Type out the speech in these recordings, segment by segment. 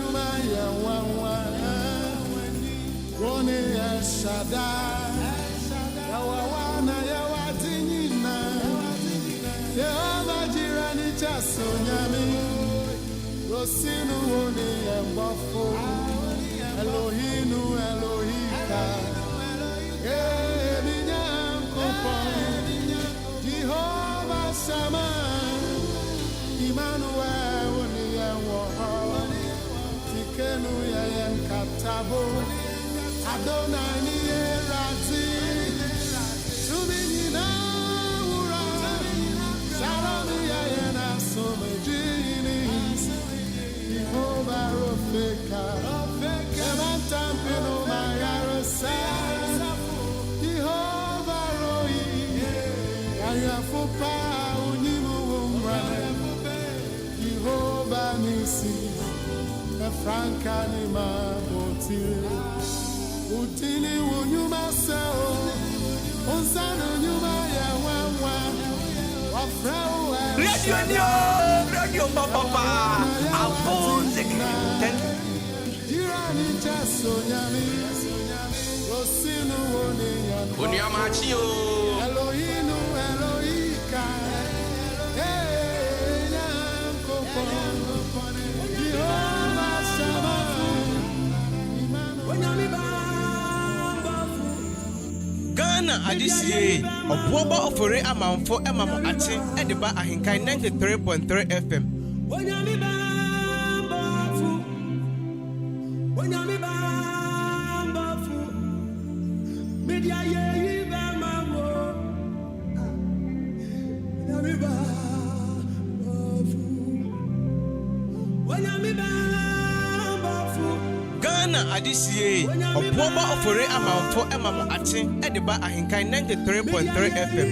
Unyumaya Wawa Rone Shada Yawana Yawatinina Yehova Jirani Chasonyami Rosinu One Yambafo Elohinu Elohika Minyam Kopon Jehovah Sama Emmanuel One Yawa Tikenu Yankatabo Adonai Rati Sumina Ura Salami Yana Somejini Jehovah Rofeka Emantampino Mayarosa Jehovah Roi Ayafupa Unimu Jehovah Nisi Franka Nima Boti Utini Unyuma Sao Unsano Nyuma Yawawa Wafrau Radio Papa Abonzik Jirani Chasonyami Rosinu One Yan Maakye Elohinu Elohika Ghana Adisiye Obuoba Ofori Amanfo Emamo Ate Ediba AHENKAN933FM Ghana Adisiye Obuoba Ofori Amanfo Emamo Ate Ediba AHENKAN933FM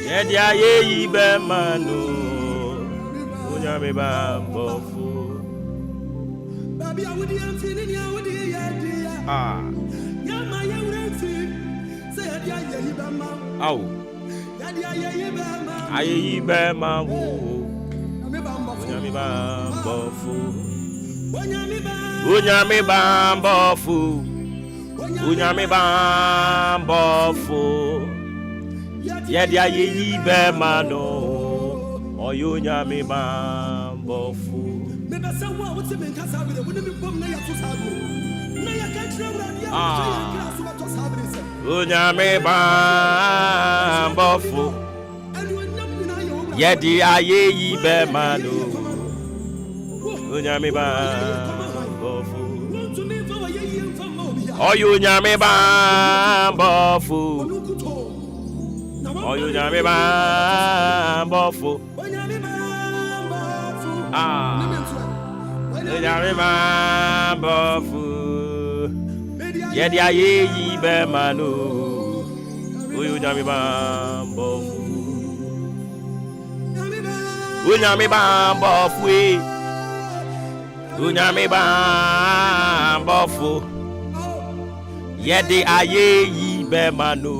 Yedia ye be manu Unyame ba bofu Baby awudi amfini ni awudi yedia Yama ye uremfi say yedia ye be ma Aw Yedia ye be ma Aye be ma wo Unyame ba bofu Unyame ba bofu Unyame ba bofu Yedia ye be mano Oyo nyame ba bofu Me be say wa wote me nkasa be wo me bom na ya to sabu na ya ka tire wura dia so ya kra so to sabu se Unyame ba bofu Yedia ye be mano Unyame ba bofu Oyo nyame ba bofu Oyo nyame ba bofu Nyame ba bofu Yedia ye be manu Oyo nyame ba bofu Nyame ba bofu Nyame ba bofu Yedia ye be manu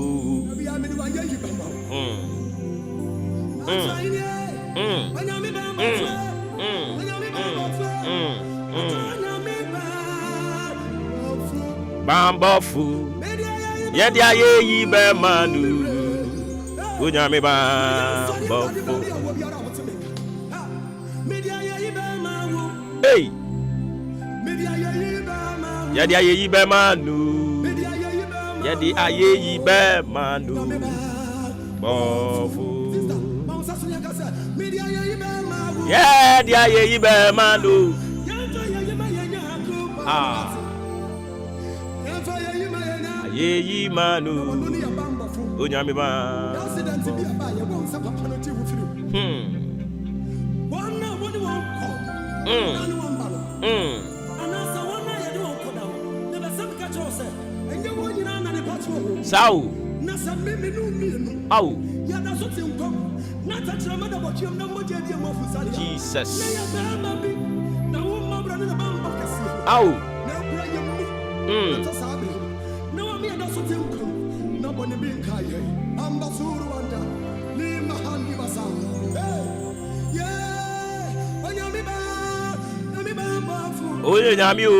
Bambofu Yedia ye be manu Unyame bambofu Hey Yedia ye be manu Yedia ye be manu Bofu Yedia ye be manu Ye manu Unyame ba Sao Au Jesus Au. Oye nyami o.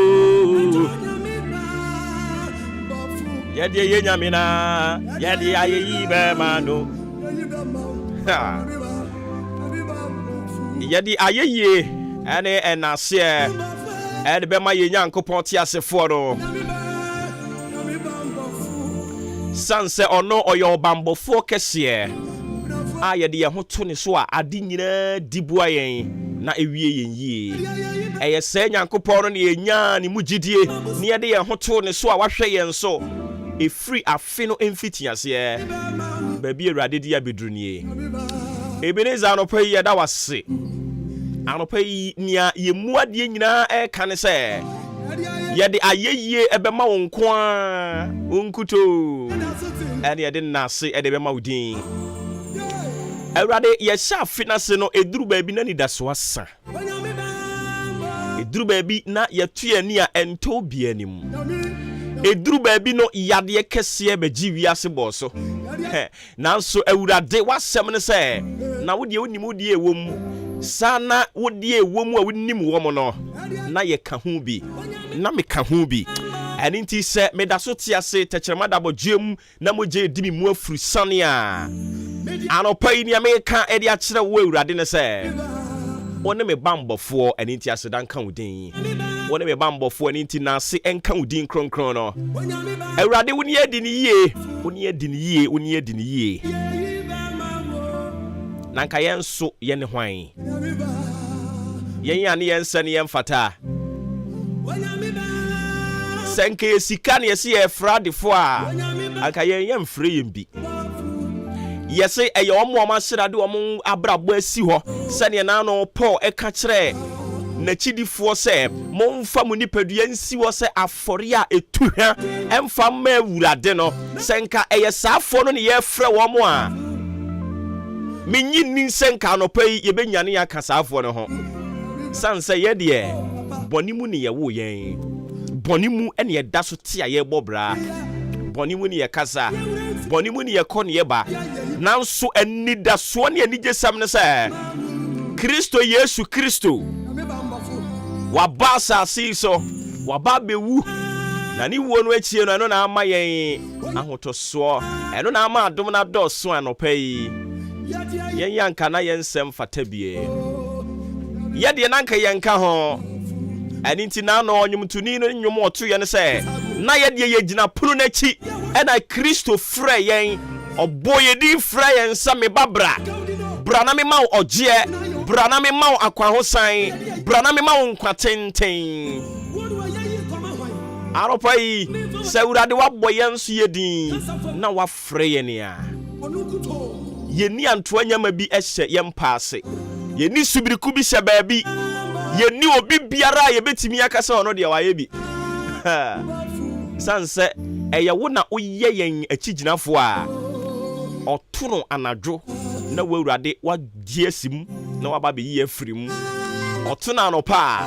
Yedi ye nyami na. Yedi aye yi be mano. Yedi aye yi ene enase ene be ma ye Nyankopon ti asefo no. Sanse ono oyo bambofo kese a yedi ye ho to ne so a ade nyina dibua yen na ewie yen yie. Eye se Nyankopon no ne enya ne mugidie ne yede ye ho to ne so a wahwe yen so e free afe no emfitiase baabi Awurade di abedrunie. Ebeneza no pa yi da wase. Anopa yi nia ye muade nyina e kan se yede ayeyie ebema wo nko a onkuto ene yede nase ede bema wodin. Awurade ye sha finase no eduru baabi na ni da so asa. Eduru baabi na yetu ani a ento bia nim. Eduru baabi no yade kese beji wiase bo so. Nanso Awurade wasem ne se na wode onimu die ewom sana wodi ewomu a wonim wo mo no na ye ka hu bi na me ka hu bi ani nti se me da so tiase techerema da bojem na moje di mi mu afuru sane a anopa yi ni me ka e de a kire wo Awurade ne se woni me bambofo ani nti ase dan ka wodin woni me bambofo ani nti na se enka wodin kronkron no Awurade woni adi ni yie woni adi ni yie woni adi ni yie nanka yenso yene hwan yen ya ne yensa ne yemfata senke yesika ne yesi ye fradefo a anka yen yemfre yembi yesi eye omo ma sirade omo abrabo asi ho se ne na no Paul e ka kire na chidifo se momfa mu nipadua nsi wo se afore a etuhwa emfa ma Awurade no senka eye saafo no ne ye frɛ wo mo a menyi ninsenka no pai ye benyane ya kasaafo ne ho sanse ye de bonimu ne ye wo yen bonimu ene ye da so tia ye bobra bonimu ne ye kasa bonimu ne ye kɔ ne ye ba nanso anida so ne anigesam ne se Kristo Yesu Kristo wabasa siso wababewu na ni wo no achie no eno na ama yen ahotoso eno na ama adom na dɔso anopai yen yanka na yensem fatabie yede nanka yenka ho ani nti na no onyumtuni no nyum oto ye ne se na yede ye gina puru na chi ena Kristo frɛ yen oboye di frɛ yen sa me babra bra na me ma ogye bra na me ma akwa hosan bra na me ma nkwa tenten aropai se Awurade wabɔ yen so yedin na wafrɛ yen ya yeni anto anyama bi ehye yempaase yeni subiriku bi hye baabi yeni obi biara ye betimi akasa ono de waye bi sanse eye wo na oyye yen achiginafo a otono anadwo na Awurade wadi asim na waba be yi afirim otono anopa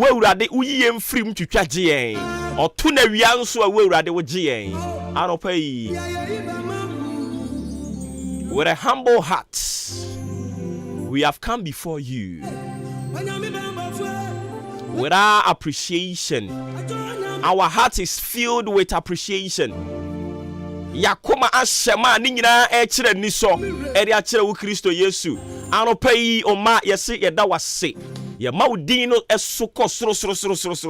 Awurade uyi yen firim twitwaje yen otono awia nso a Awurade wo gye yen anopa yi. With a humble heart, we have come before you with our appreciation. Our heart is filled with appreciation. Yakoma ashema ni nyina e kire ni so e de a kire wo Kristo Yesu anopai o ma yesi yeda wase ye ma udin no eso kɔ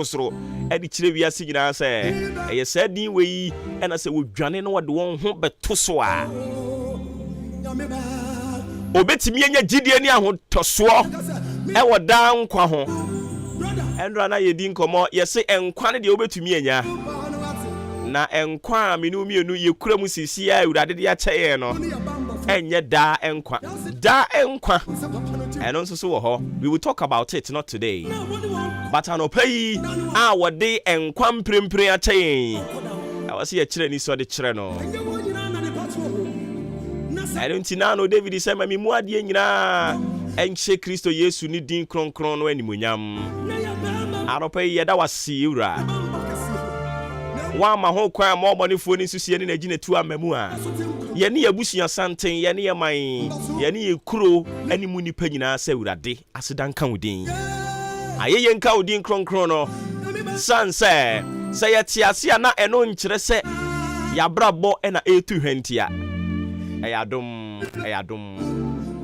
soro e de kire wiase nyina se e ye sa din we yi e na se wodwane no wode won ho beto so a obetimi anya gidie ni ahotoso e woda nkwa ho endra na yedi nkomo yesi enkwa ne de obetumi anya na enkwa aminu mienu yekura mu sisi a Awurade de akyeye no enye da enkwa eno nso so wo ho. We will talk about it not today, but anopai a wode enkwa mprempre akyeye awase ye kire ni so de kire no no David say ma mi mu ade nyina enche Kristo Yesu ni din kronkron no animonyam Anopa yeda wasi ura. Wa ma ho kwan ma obonefo ni susie ni na gine tu amamu a. Ye ne abusua santen, ye ne man, ye ne kuro animu nipa nyina se urade asedan kan udin. Ayeye nka udin kronkron no. Sanse se ye tiase na eno nkyere se ya brabo na etu hwentia. Ayadom.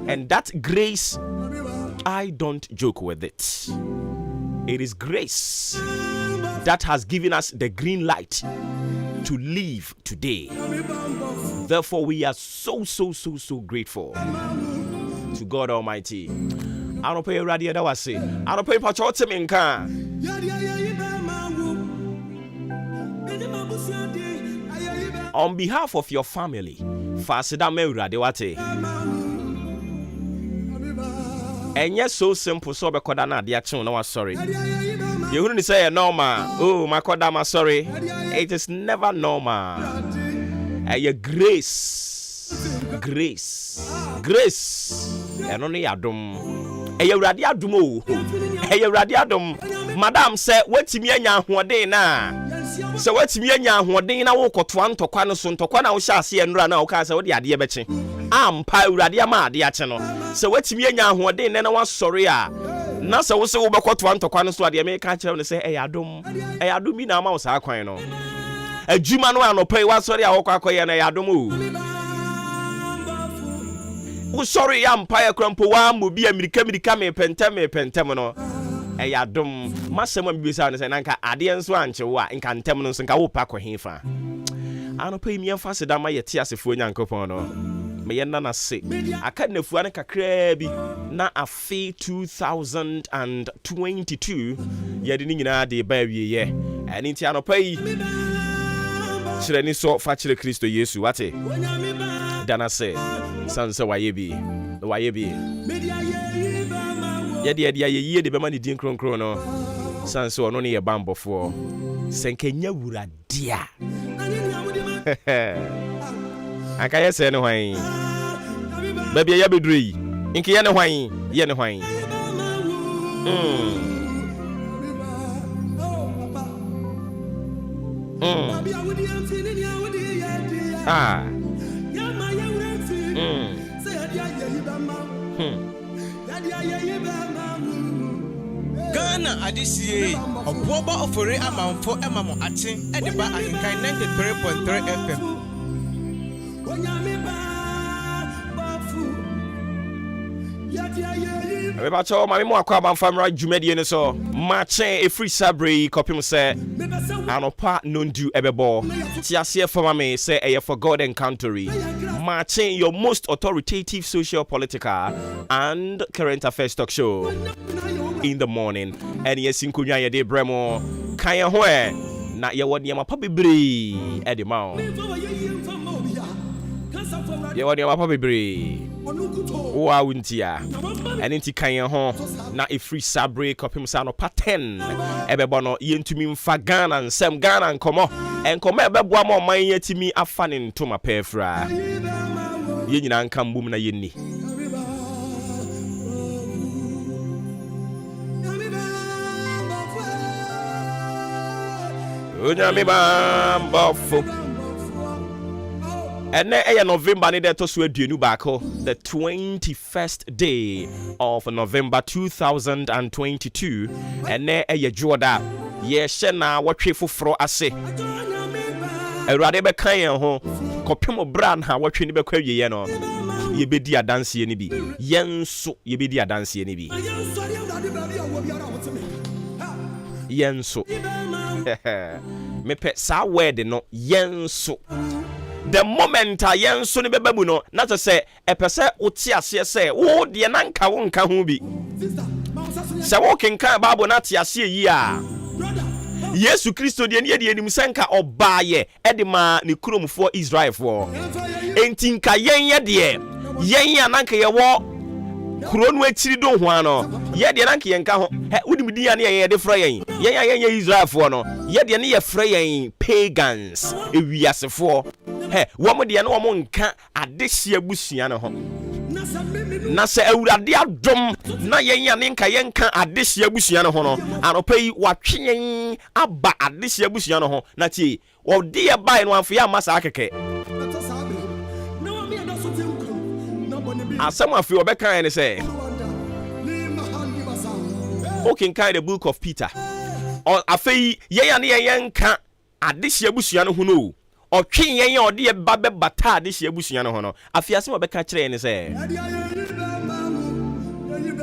And that grace, I don't joke with it. It is grace that has given us the green light to live today. Therefore, we are so grateful to God Almighty. I don't pay a radio that was say. I don't pay patrol minka. On behalf of your family, Fasida Meura de Wate. And yes, so simple, so be kodana the action. No, sorry. You wouldn't say normal. Oh, my kodama, sorry. It is never normal. A grace. And only adum. A radiadum. A radiadum. Madam said, what's me anya one na? So what's me anya one day na walk to one to Quanosun to Quana shall see and run out as what the idea betching. I'm Pai Radiama, the channel. So what's me anya one day, and I was sorry. Nasa was so over to one to Quanosu, the American channel say, I do me now, mouse, I quino. A Jumano no pay one sorry, I walk and I do move. Oh, sorry, I'm Pia Crumpo, one will be a Miricami pentamino. Ayadum, Massam Busan and Anka Adian Swan, Chewa, and Canteminus and Kaupako Hifa. I don't pay me a faster than my tears if we uncle Pono. May nana say, I can't know Fuanica Crabby, na a fee 2022, Yadina de baby, yeah, and in Tiano pay. Should any sort Fatcher Christo Yesu, what eh? Dana say, Sansa Wayebi, the Wayebi. Ye de bemani din krono sanso no ne ye bambo fo senkenya wura dia aka ye se ne hwan babia ya bedrui inke ye ne hwan Ghana adisiye Obuoba Ofori Amanfo emamo atin ediba AHENKAN933FM. Ebacho mami mo akwa banfamra dwumedie ne so Maakye e free sabre kopim se anopa nondu ebebo tiase fama me say eye for God encounter Maakye your most authoritative social political and current affairs talk show in the morning and yes inkunya ye de bremo kan ye ho na ye wodi ma pa bebre e de ma ye wodi ma pa bebre wa wuntia enti kan ye ho na e free sabre kopim sa no pattern ebebo no ye ntumi mfa Ghana nsem Ghana nkomo enkomo ebebo ama man ye timi afa ne ntoma pefra ye nyina nka mbum na ye ni Unyami bambofu. And then November ni to so aduanu bako the 21st day of November 2022 and then joda ye shena watwe foforo ase Erade be kan yen ho kopem brand ha watwe ni be kwawie ye no ye bedi adanse ni bi yenso ye bedi adanse ni bi yenso mepe sa word no yenso the moment a yenso ni bebabu no na to say epese oti ase say wo de na nka wo nka ho bi se wo kenkan bible na ti ase yi a Yesu Kristo de ne de nim senka obaye edema ne kuromfo Israel fo entinka yen de yen ananka ye wo kuronu akiri do ho ano ye de nanka yen ka ho udim din ya ne ye de fra yen Israel fo no ye de ne ye fra yen pagans ewiasefo wo mo de ne wo mo nka adehye abusua ne ho na se awurade adom na yɛn nka yɛnka adehye abusua no ho no anopa yi watwe yɛn aba adehye abusua no ho na tie wɔde yɛ bae no amfa yɛ ama saa kɛkɛ asɛm afi wɔbɛka ne sɛ okenkan the book of Peter afei yɛn nka adehye abusua no ho no ɔtwe yɛn ɔde yɛ ba bɛbata adehye abusua no ho no afei asɛm wɔbɛka kyerɛ ne sɛ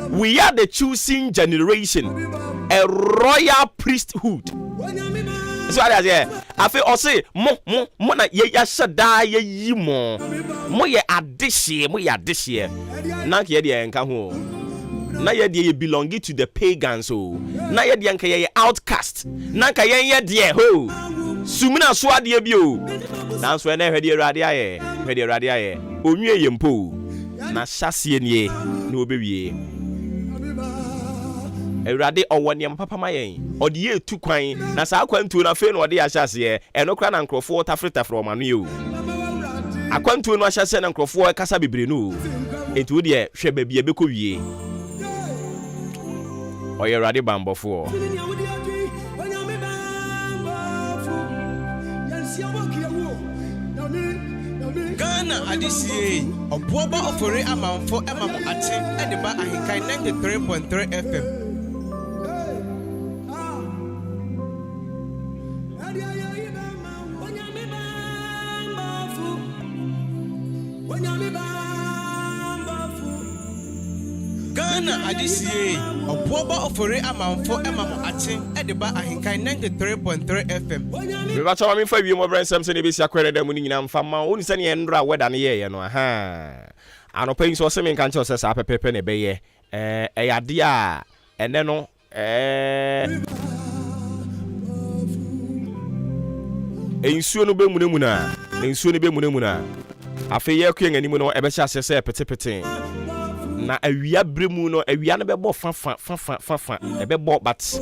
we are the choosing generation, a royal priesthood. So I say, I feel also mo na ye shada ye mo ye adishie mo ye adishie. Na ye de enka ho. Na ye de belong to the pagans so. Na ye de enka ye outcast. Na ka ye de ho. Sumina so ade bi o. Na so na hwede Awurade aye. Hwede Awurade aye. Onwie ye mpo. Na hyasie nie na obewie. Awurade ɔwɔ papa ma yɛn ɔde yɛ tu kwan na saa kwantuo na fe no ɔde ahyase ɛno kra na nkrɔfoɔ tafretafre ɔma no yɛ o akwantuo no ahyase na nkrɔfoɔ kasa bebre no enti wo de hwɛ ba bia bɛkɔ wie ɔyɛ Awurade bambɔfoɔ Ghana Adisie Obuoba Ofori Amanfo Emamo Ate Ediba Ahinkai 93.3 FM. Ghana Adisie Obuoba Ofori Amanfo Emamo Ate Ediba Ahinkai 93.3 FM. We watch our info view more brand something be akwere dem ni nyina mfama oni se ne ndra weda ne ye no aha anopa yin so se men kan che se sa pepepe ne be ye eyade a ene no ensuo no be munemu na ensuo no be munemu na afa ye kwen animu no ebe sha se petepete na awia bremu no awia no be bo fafa ebe bo but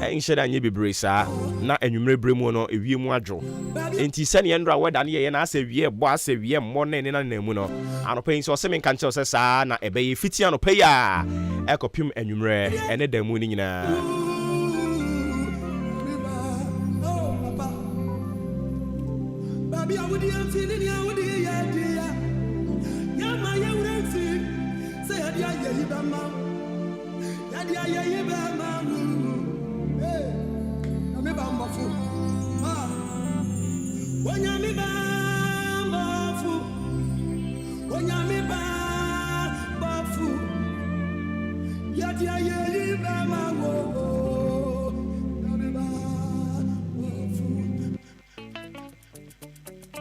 inhyɛ anye bebre saa na anwumre bremu no ewie mu adwo enti sɛ ne ndra weda ne ye na asɛ wie bɔ asɛ wie mmɔ ne ne na mu no anopa yin so sɛ men kan kyɛw sɛ saa na ebe ye fiti anopa ya ekopim anwumre ene da mu ni nyina baby awudi amfini ni awudi ya dia nyama ya urenfi sɛ ya dia ye yibama ya dia ye yibama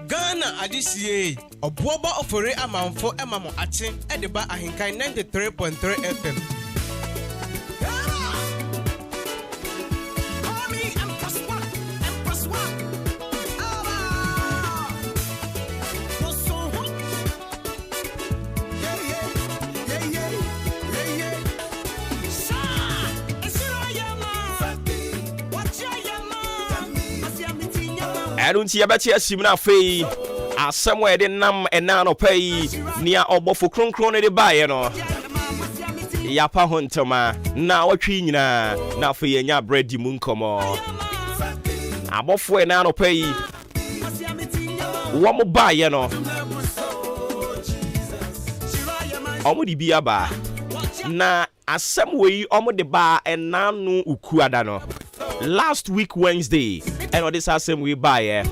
Ghana Adisie Obuoba Ofori Amanfo Emamo Ate Ediba Ahinkai 93.3 FM. I don't see a better simna fee. As somewhere the nam and nano pay near Obofo Croncron de Bayano. Yapa Huntoma, now a china, now for your bread de muncomo. Abofo and nano pay. One more bayano. Omudi biaba. Na as some way omo de bar and nanu ukuadano. Last week Wednesday, and on this same we buy and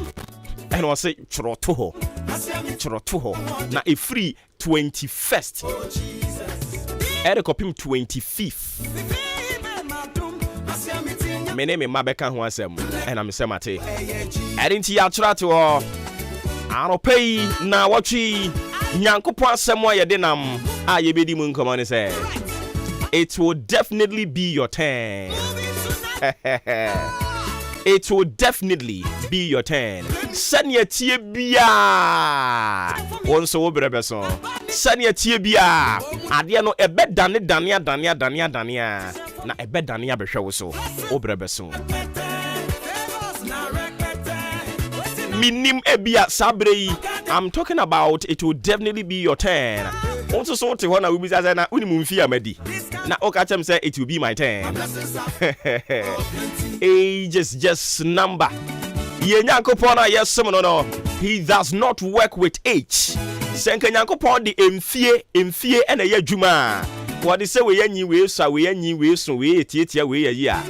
I say chroto na a free 21st and a copy 25th. My name is Mabeka Huasem and I'm Semate. I didn't see a trato or I don't pay now what she Yanko somewhere dinam. Ah, you be the moon come on and say it will definitely be your turn. It will definitely be your turn. Sanya tiebia. Onso obrebeso. Sanya tiebia. Adia no ebe dania. Na ebe dania behwe wo so. Obrebeso. Minim ebia sabre yi I'm talking about it will definitely be your turn. Also, so to one will be as an unimumfia medi. Now, Okachem said it will be my turn. Age is just number. Yenyakopona, yes, someone no. He does not work with age. Senkanyakopon the emfie and a yajuma. What is say we any way, so we any way, so we tia way a year.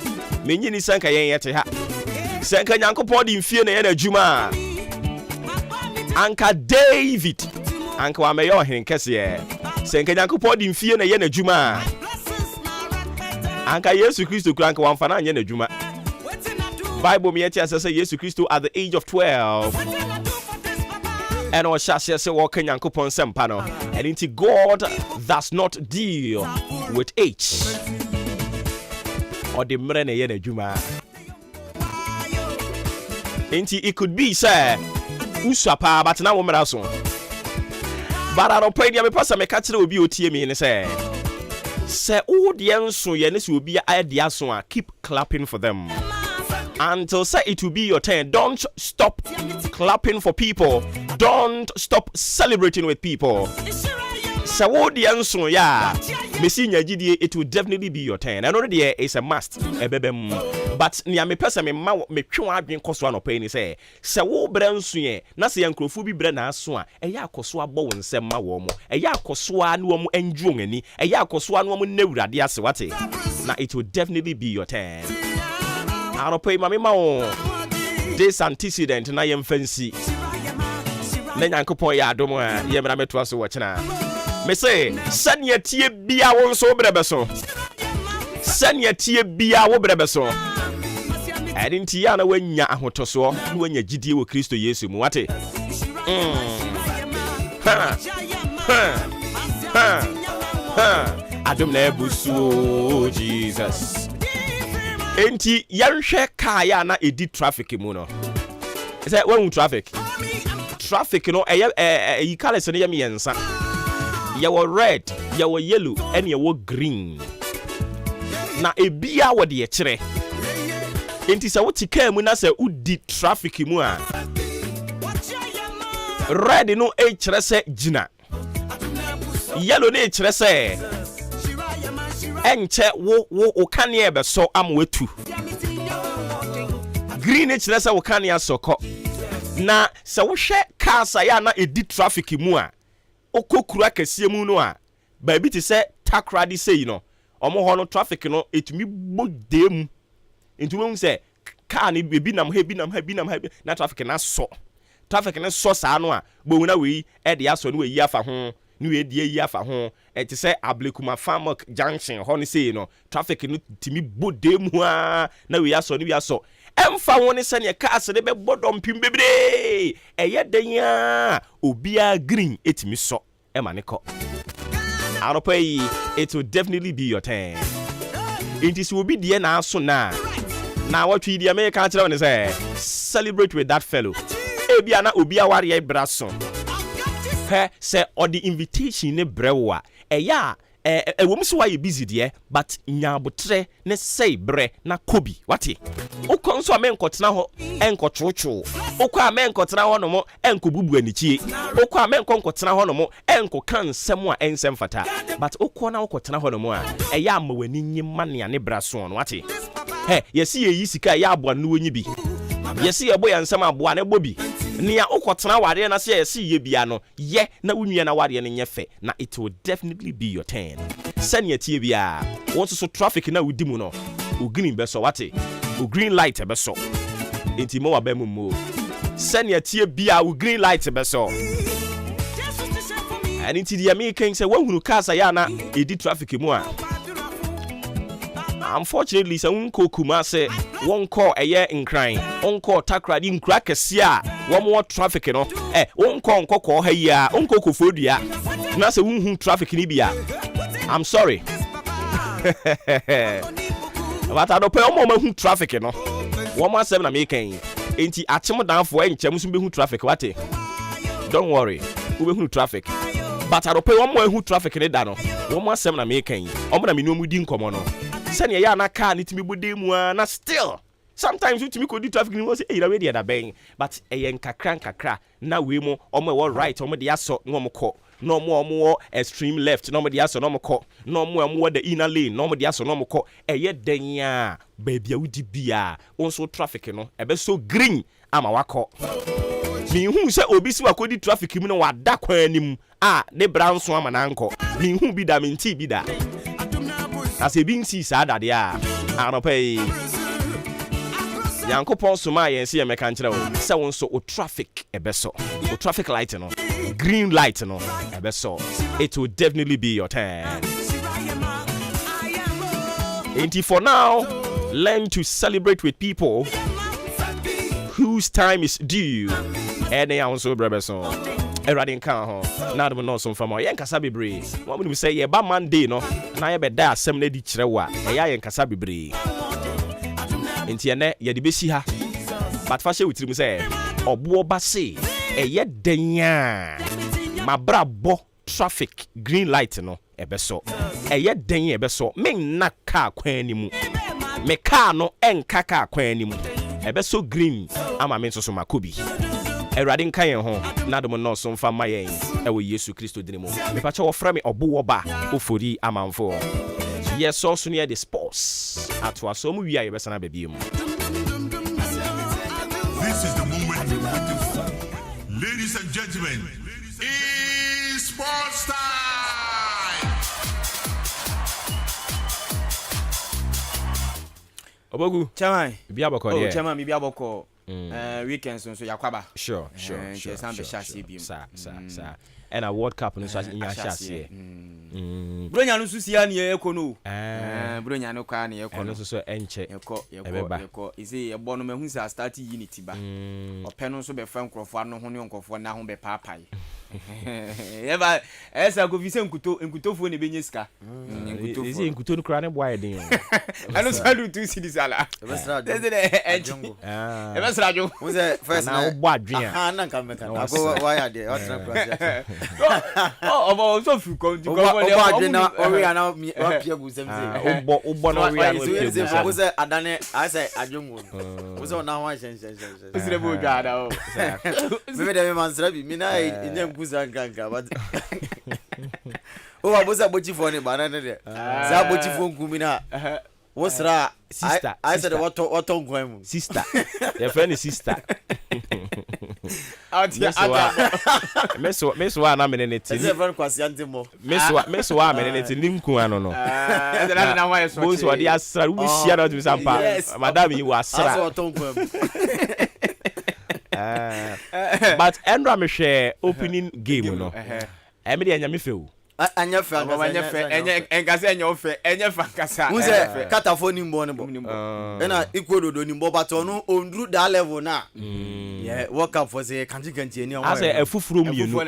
Many Sanka yet. Senkanyakopon the emfie and a juma. Anka David. Anka Wamayo Henkesia. Senkanyakopon the emfie and a yena juma. Anka Yesu Christo Crank one fan and yena juma. Bible me says Yesu Christo at the age of 12. And our shall say walking Yankupon Sempano. And into God does not deal with age. Or the Mrene Yene Juma. Into it could be, sir, Usapa, but now woman also. But I don't pray the person make catch will be OTM and say, Sir, all the answer, Yenis will be idea, so keep clapping for them. Until say it will be your turn. Don't stop clapping for people. Don't stop celebrating with people. So what the answer, yeah. Messinya GDA, it will definitely be your turn. And already is a must. But near me person me twa adwen koso no pay ni say. Se wo bransu ye, na se yankrofu bi bre na aso a, eya koso abo wo nsem ma wo mo. Eya koso a no mo enjuon ani. Eya koso a no mo nawurade ase wate. Na it will definitely be your turn. I don't pay my mama. This antecedent na yem fancy. Then Yankopon ya domo yem na meto aso watch na. Me say, send ye tie bia won so brebeso. Send ye tie bia wo brebeso. Edinti ya na wanya ahotoso, na wanya gidie wo Kristo Yesu mu wate. Adom na ebusu Jesus. Enti yanhwe kaa ya na edi traffic mu no. Say when traffic no you call it no yemi yensa. Ya wo red, ya wo yellow, and ya wo green. Na ebia wo de kire. Enti say wo tika mu na say udi traffic mu a. Red no e kire say gina. Yellow no e kire say enche wo kane ebe so am wetu. Green e kire say wo kane asoko. Na se wo hwe car sa ya na edi traffic mu a okokura kase mu no a ba bi ti se takradi sei no omo ho no traffic no etumi bodem entumi mu se car ni bi nam na traffic na so sa no a bo na we e de aso no we yi afa ho ni we die yi afa ho e ti se Ablekuma Farmok Junction ho ni sei no traffic no timi bodem a na we aso ni we aso emfa woni se ne cars de be bodom pim bebre eye den ya obia green etimi so e maneko aropay it will definitely be your turn. It is will be the na so na what we the American tell when say celebrate with that fellow ebia na obia ware braso he say or the invitation ne brewa eya wom so why busy there but nyabotre ne say bre na kobi wati ukon so amenkotena ho enkotrocho ukwa amenkotena ho no mo enkobubu anichie ukwa amenkotena ho no mo enko kan nsem a ensem fata but ukwa na ukotena ho no mo a eya amawani nyima ne ne braso no wati he yesi yi sika ya aboa no onyi bi yesi ebo ya nsem aboa na bobi nia ukotena ware na se yesi ye bia no ye na unwie na ware ne nyefe na it will definitely be your turn. Send ye tie bia won so traffic na wudi mu no o green be so wate o green light be so enti mo wa ba mu send ye tie bia o green light be so and enti the American say won hunu car sa ya na edi traffic mu a unfortunately say unko kuma say won call eye nkran on call takradi nkra kese a wo mo traffic no unko nkoko ha yi a unko kofodua na say unhu traffic ni bia I'm sorry. But I don't pay more who traffic, you know. 117 American. Ain't it achim down for any chance to be who traffic? What? Don't worry, we will who traffic. But I don't pay one more who traffic in it down. 117 American. I'm gonna be no mudding come on. Send your yana car need to be with them, na still. sometimes you to me could do traffic was already at a bang, but a yanka now we more or right or the asso no more. No more extreme left, no more the asso no more. No more the inner lane, no more the asso no more. Yet then baby would be also traffic, a bit so green. I'm a wako. Me who say obisi wa kodi traffic mu no wada kwan nim ne brown so ama nanko me who be da me nti bi da as e bin si sa da de anopay yankopon so ma yen se me kan kire wo se won so o traffic ebeso o traffic light no green light no ebeso it will definitely be your turn. And for now, learn to celebrate with people whose time is due. And they are so brave so. Eradin kan ho. Na dem no so fama. Yen kasa bebre. What we say ye ba Monday no. Na ye be da asem na di kire wa. E ya yen kasa bebre. Enti ene ye de besi ha. But fa she witrim say Obuoba say e ye denya. Mabrabo traffic green light no ebeso. E ye denya ebeso. Me na car kwan ni mu. Me car no enka car kwan ni mu. Ebeso green ama me so makobi. Eradin kan ho na dum no so mfa mayen e wo Yesu Kristo din mu. Me pa che wo fra me Obuoba Ofori Amanfo. Yes also near the sports atwa so mu wi aye be sana baby mu. This is the moment you've waited for. Ladies and gentlemen, it's sports time. Obogu Chairman, bi aboko there. Chairman, bi aboko. Weekends so yakwaba. Sure. Sa. And a World Cup no so in ya shase. Bronya no susia na ekono. Bronya no kwa na ekono. No so enche. Yeko. Ise ye bono mahu sa start unity ba. Ope no so be fa nkrofo no ho ne nkrofo na ho be paapai. Eba esa go vise nkutofo ne benye sika. Nkutofo. Ise nkuto no kra ne boy den. Ano salu tu sidisala. Eba srajo. Who's the first na obo adwen. Na nka meka. Ago why are they? What na process? Oh, so fu come to go na ori ana pia bu sem say. Obo no ori ana pia bu. Who's the adane I say adwongo. Who's on na wan shen. Sire bo gada o. Me dem man srabi mi na nyam kuza nkanka but o abuza bochi fo ne bana ne de. Za bochi fo nkumi na. What's that? Sister. I said what on sister. Your friend is sister. Meso wa na meneneti. Ese friend kwasi antimo. Meso wa meneneti ninku ano no. Na why so. Boys wa di asra we share na to sampa. Madam you asra. Aso on But Andra me share opening game no. Me dey anya me feel. Anya fa enkasa enya ofe enya fa nkasa unse katafo ni mbo ne bo na ikododo ni mbo but onu ondru that level na yeah work up for say kanti eni ase efufuro mienu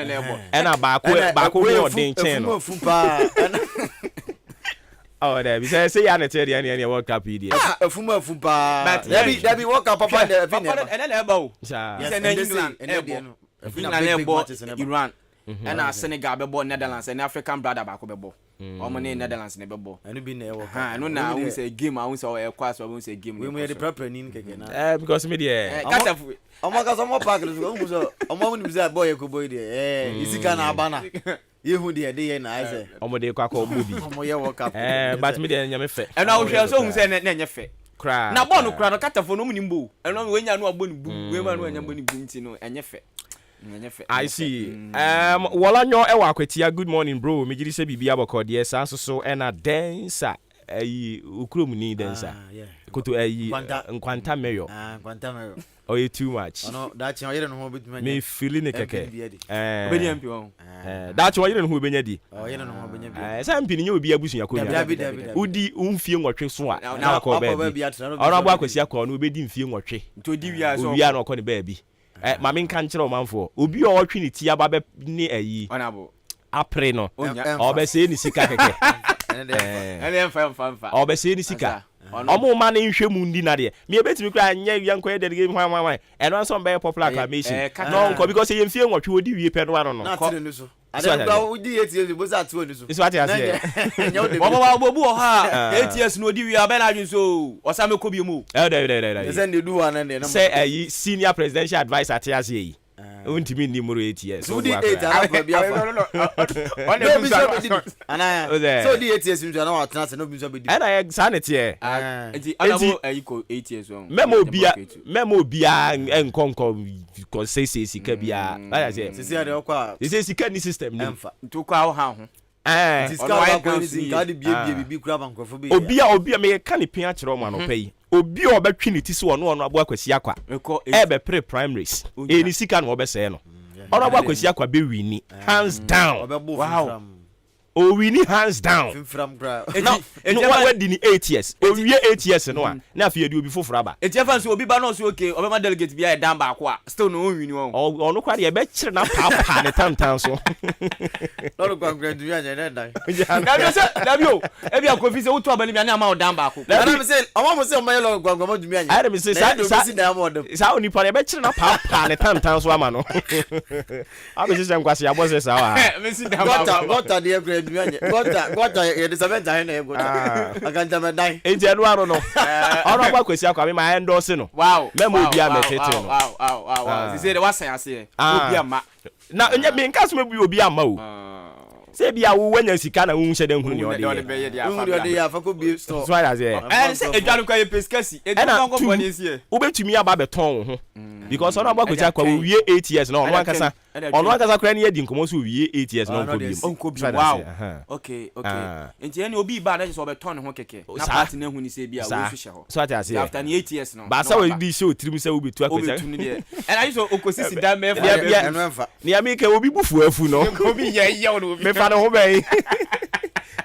na baako we odin chen no oh there be say ya na tell ya world cup idi efumpa that be work up papa the finish na eba o yes na England Finland ebo Iran and Senegal bebo Netherlands and African brother back bebo. Omone Netherlands ne bebo. Anu bi na e wo. Ha no na we say game I say e kwase we say game. We me the proper nin keke na. Because me there. Katafu. Omo so mo park so mo so omo ni bi say boy ko boy there. Isika na abana. Yehu de ye na I say. Omo de kwa mobi. Omo ye work up. But me there nyame fe. E na wo hwe so hu say na nye fe. Kra. Na ball no kra no katafo no mu nimbo. E no we nya no agbo ni bu. We ma no nya agbo ni bu nti no enye fe. I see. Wala nyo e wa kwetia good morning bro. Me giri se bibia boko de sa so e na dancer. Ukrom ni dancer. Koto nkwanta meyo. Nkwanta meyo. Oh you too much. No that you no ho bituma. Me feeling it keke. Obedi ampi won. That you no ho benya di. Oh you no ho benya bi. Sa mpi ni obi abusunya ko bi. Udi umfie nwotwe so a. Na ko ba bi. Ora abo akwasi akọ no obedi mfie nwotwe. To di wi aso. Obi a no ko ne ba bi. Mami nka nkyere omanfo obi o twini ti aba be ni ayi onabo apre no obe se ni sika keke ene fa obe se ni sika omo ma na nhwemu ndi na de me ebetimi kra anya yanko ye de hwan eno so be popular acclamation no nko because ye mfie nwotwe odi wie pe no ano no Adeba udi ATS bo za to ni so. Iso ati ase. Wa bobu o ha ATS no di wi abena adwin so osame ko bi mu. They say they do one and they say senior presidential advisor ati ase yi. Untimi ni muru ATS. So di ATS ala bia fa. No bi so be di. Ana. So di ATS mi na wa tena se no bi so be di. Ana sanity e. Enti anabo ayiko ATS on. Memo bia enkonko ko say sika bia. Aya say. Sisi ade okwa. Sisi sika ni system ni. Ntu kwa ho ha ho. Discover ko ni sika de bie kura bankrofo be. Obia me ka ni pin a kire o ma no pay. Obi obetwi ni ti se ono abo akwasi akwa ebe pre primaries eni sika no obese no ono abo akwasi akwa be wini hands down. Wow. O wini hands down From gra. no what di ni 8 years o wie 8 years no a na afi edi obi foforo aba etia so obi ba no so okay obema delegate bia e dan ba ko a still no wini won ono kwa de e be kire na papa ne tantan so no kwa grand wi anya na dan na se da bio e bia ko fi se wuto abani bia na ma o dan ba ko na me say omo mo say o ma lo gwangwa dumi anya I me say sa oni pa e be kire na papa ne tantan so ama no abi se nkwase abo se sa wa me si dan ba gota de grand wi anya gota ye de sabenta he na e gota akanta me dan enti enu aro no ono abo akwasi akwa me ma endorse no wow memo bia metete no wow se de wasan ase obi ama na nya me nka so me bi obi ama o se bia wo wanya sika na wo hye de hunu ne ode ode ya fa ko bi store so ya ze se edwanu kwa ye peskasi edwanu kwa ni sie ubetumi aba beton ho because ono abo akwasi akwa wo wie 8 years na ono ankasa kra ne yedi nkomo so wie 8 years na onko bi wow okay enti ene obi ba na so beton ho keke na party na hunu se bia wo hye ho so ati after 8 years no ba sa we di show trim se wo betu akwasi and I so okosisi da me fa ni amike obi bufu afu no obi ye no me fa no ho be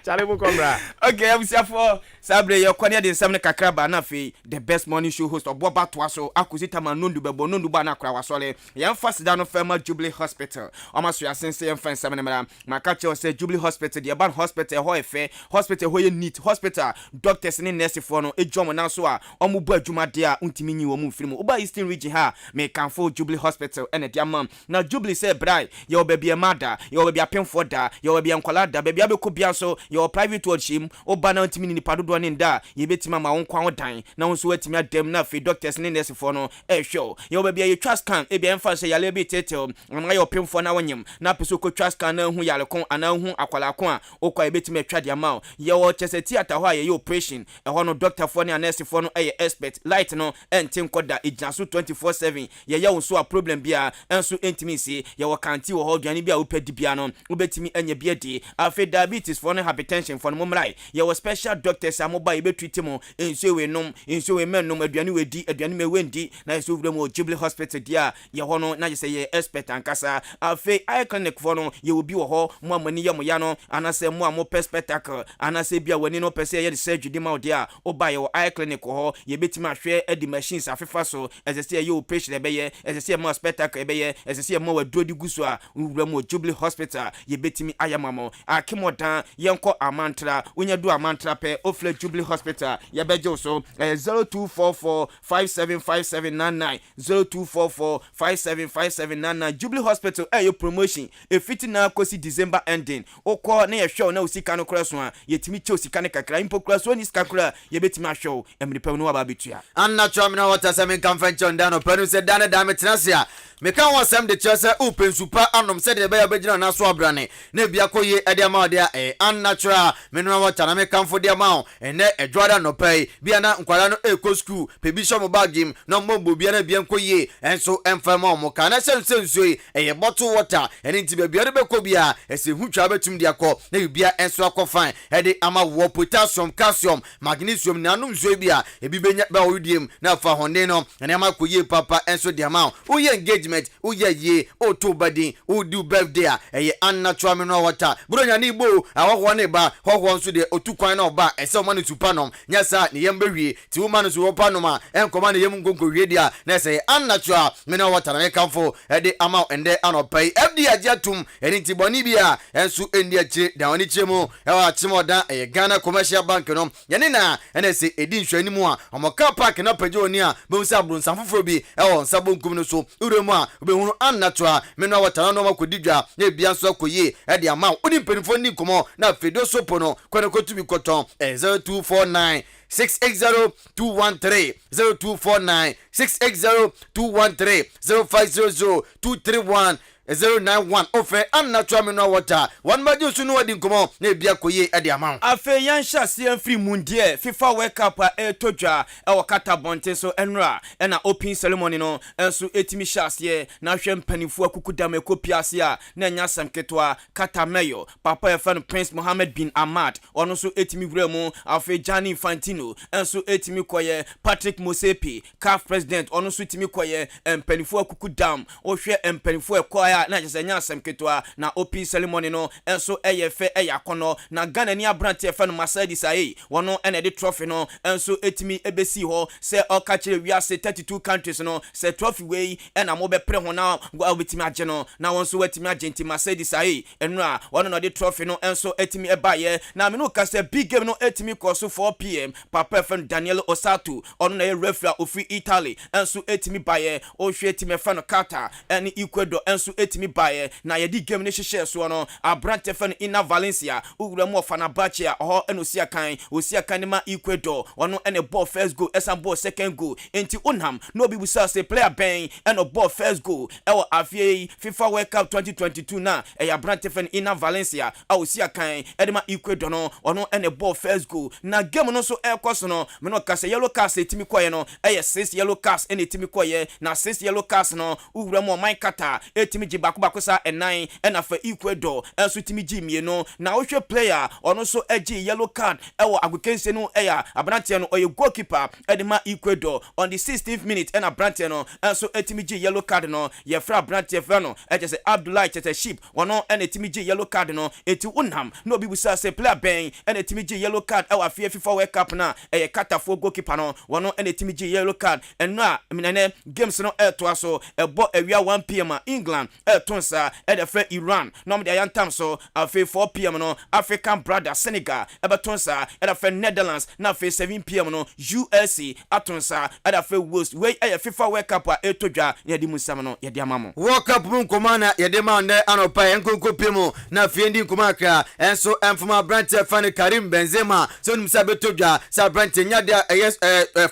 chale mo komra okay I'm for sabre ye kwani de nsam ne kakra ba na fe the best morning show host Obuoba toaso akusita ma nondu bebo nondu ba na kra wasole ye mfa sida no fema Jubilee Hospital omaso ya sense ye mfa nsam ne mara makache say Jubilee Hospital the ban hospital ho efe hospital ho ye neat hospital doctors ne nurse for no ejom na so a omu bu adwuma de a untimi nyi wo mu mfiri mu uba Eastern region ha me kanfo Jubilee Hospital ene dia mam na Jubilee say brai ye obabi e mada ye obabi apemfo da ye obabi ankwala da baby abeko bia so your private ward shim oba na untimi ni padodo ne nda ye betima ma won kwa dan na won so watimi adem na fe doctors ne nurse for no show ye obabi ye trust can e bia mfa se yale bi tetel na ye opemfo na wonyem na peso ko trust can na hu yale kon ana hu akwala kon a okwa ye betima atwa dia ma ye wo chese theater ho a ye operation e ho no doctor for ne nurse for no expert light no entin koda ejina so 24/7 ye won so a problem bia enso entimi se ye wo kanti wo ho dwane bia wo pedi bia no wo betimi anya bia di afi diabetes for no hypertension for no momrai ye wo special doctors amoba ye betreat mo enso we nom enso we men nom aduane we di aduane me wendi na so vre mo Jubilee Hospital dia ye ho no na je se ye expert ankasa afi eye clinic for no ye obi wo ho mo amani ye mo ya no anase mo amo spectacle anase bia wani no pese ye de surgery di ma dia oba ye wo eye clinic ho ye betima hwe edi machines afefa so ezese ye operation ebe ye ezese mo spectacle ebe ye ezese mo wadro di guso a vre mo Jubilee Hospital ye betimi ayamamo akimodan yenko amantra unya do amantra pe ofle Jubilee Hospital ye beje so 0244575799 0244575799 Jubilee Hospital your promotion e fiti na kosi December ending okọ na ye show na osika no kra so a yetimi che osika ne kakra impo kra so ni skakra ye betimi show emri pe no aba betua anna chamina wata same convention dano penu se dane dame trasia me kan wasem de chese upensupa anom se de be ya begina na so abrane na bia koye ede ama de unnatural menua wata na me kan fo de ama ene edwada no pay bia na nkwala no eko school pe bishop bagim no mombo bia na bia koye enso emfama mo kana sensuyi eye bottle water ene nti bia de be ko bia ese hutwa betum de akọ na bia enso akọ fine ede ama wo potassium calcium magnesium na no nsuyi bia ebi benya ba odiem na fa honde no ene ama koye papa enso de ama uye engagement uye ye o to badi o do birthday eye unnatural menua water bronya ni bo awo ne ba ho nso de otukwan na oba ese o manu tupanom nya sa ne yem bewie ti wo manu so wo panom a enkoma ne yem nkonko wie dia na ese unnatural menua water na mekamfo ede ama ende anopai fd ajatum eni ti boni bia enso endi achi da oni chemu e wa chimoda eye Ghana Commercial Bank no yene na ene se edi nhwani mu a omoka park na pagye oni a be usa brunsan foforo bi e won sabo nkum no so uremu a obehunu unnatural me no water no makodidwa na bia nso akoye e de ama oni mpanifo ni komo na fedo sopo no kwene kotu bi koton 0249 680-213 0249 680-213 0500 231 091 ofe unnatural mineral water one maju sunu wadi nkomo na bia koye e de ama afe yan hyase free mundie FIFA World Cup etodwa e wakata bonte so enra e na open ceremony no enso etimi hyase na hwe mpanifo akukudam ekopiase a na nya samketwa kata mayo papa e fan Prince Mohammed bin Ahmad ono so etimi wuramu afe Gianni Infantino enso etimi koye Patrick Mosepe CAF president ono so etimi koye mpanifo akukudam o hwe mpanifo ekoya na jesenya samketwa na open ceremony no enso eyefe eyakono na Ghana ni abrante efe no Masadi sai wono ene de trophy no enso etimi ebesi ho se okachire wiase 32 countries no se trophy wey ena mo be pre ho na obetimi age no na wonso wetimi agenti Masadi sai enra wono no de trophy no enso etimi ebaye na me no ka se big game no etimi koso 4 pm papa efe Daniel Osatu ono na referee ofi Italy enso etimi baye o hwe etimi efe no Qatar ene Ecuador enso etimi baye na yedi game ne hyehyɛ so no abrante fan ina Valencia ugura mu Fenerbahce ho enosia kan ne ma Ecuador ono ene ball first goal esa ball second goal enti onham no bi busa say player ben eno ball first goal ewo afie FIFA World Cup 2022 na abrante fan ina Valencia osia kan edema Ecuador no ono ene ball first goal na game no so ekoso no me no ka say yellow cards etimi koye no 6 yellow cards ene etimi koye na 6 yellow cards no ugura mu man kata etimi bako sa enan ena fa Ecuador enso timi jimie no na ohwe player ono so agi yellow card ewo agokense no eya abrante no oye goalkeeper edema Ecuador on the 16th minute ena abrante no enso etimi gi yellow card no ye fra abrante fa no eje se Abdullahi Tete Sheep wono ena etimi gi yellow card no eti unham no bi busa se player ben ena etimi gi yellow card ewa afie FIFA World Cup na eye katafo goalkeeper no wono ena etimi gi yellow card enna minene games no eto aso ebo awia 1 pm England tonsa edefe Iran no me ayan tam so afi 4 pm no African brother Senegal ebetonsa edefe Netherlands na afi 7 pm no USA atonsa edefe Wales we FIFA World Cup etodwa ne di musam no ye di amamo World Cup mun komana ye de mande anopa enkonko pemu na afi ndi nkomaka enso emfuma brante fan Karim Benzema so num sa betodwa sa brante nyada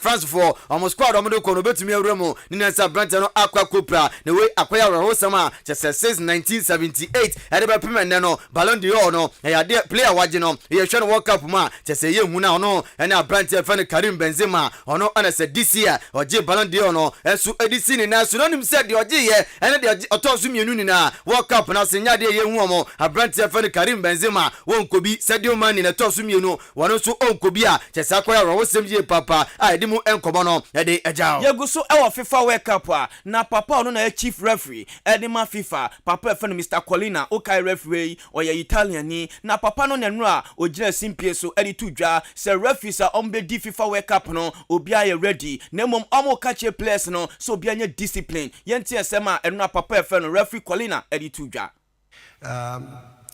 France for almost squad omodo kono betumi awremu ni na sa brante no akwa kopra ne we akwaya ro sama chese 1978 edeba pemene no Ballon d'Or no ya de player waje no ye hwe no World Cup ma chese ye hu na ono ene abrante fan Karim Benzema ono ana se this year oje Ballon d'Or no enso edisi ni na so no nim se de oje ye ene de otoso mienu ni na World Cup na se nya de ye hu omo abrante fan Karim Benzema wonkobi Sadio Mane na toso mienu wono so onkobi a chese akwara ro sem ye papa a edimu enkobo no ede ejao ye guso ewo FIFA World Cup na papa ono na chief referee edema FIFA papa efe no Mr. Colina okay referee oye Italian ni na papa no nenra ogira simpie so edi tudwa se referees a ombe di FIFA World Cup no obi aye ready na mom omo catch players no so obi anya discipline yenti esema enra papa efe no referee Colina edi tudwa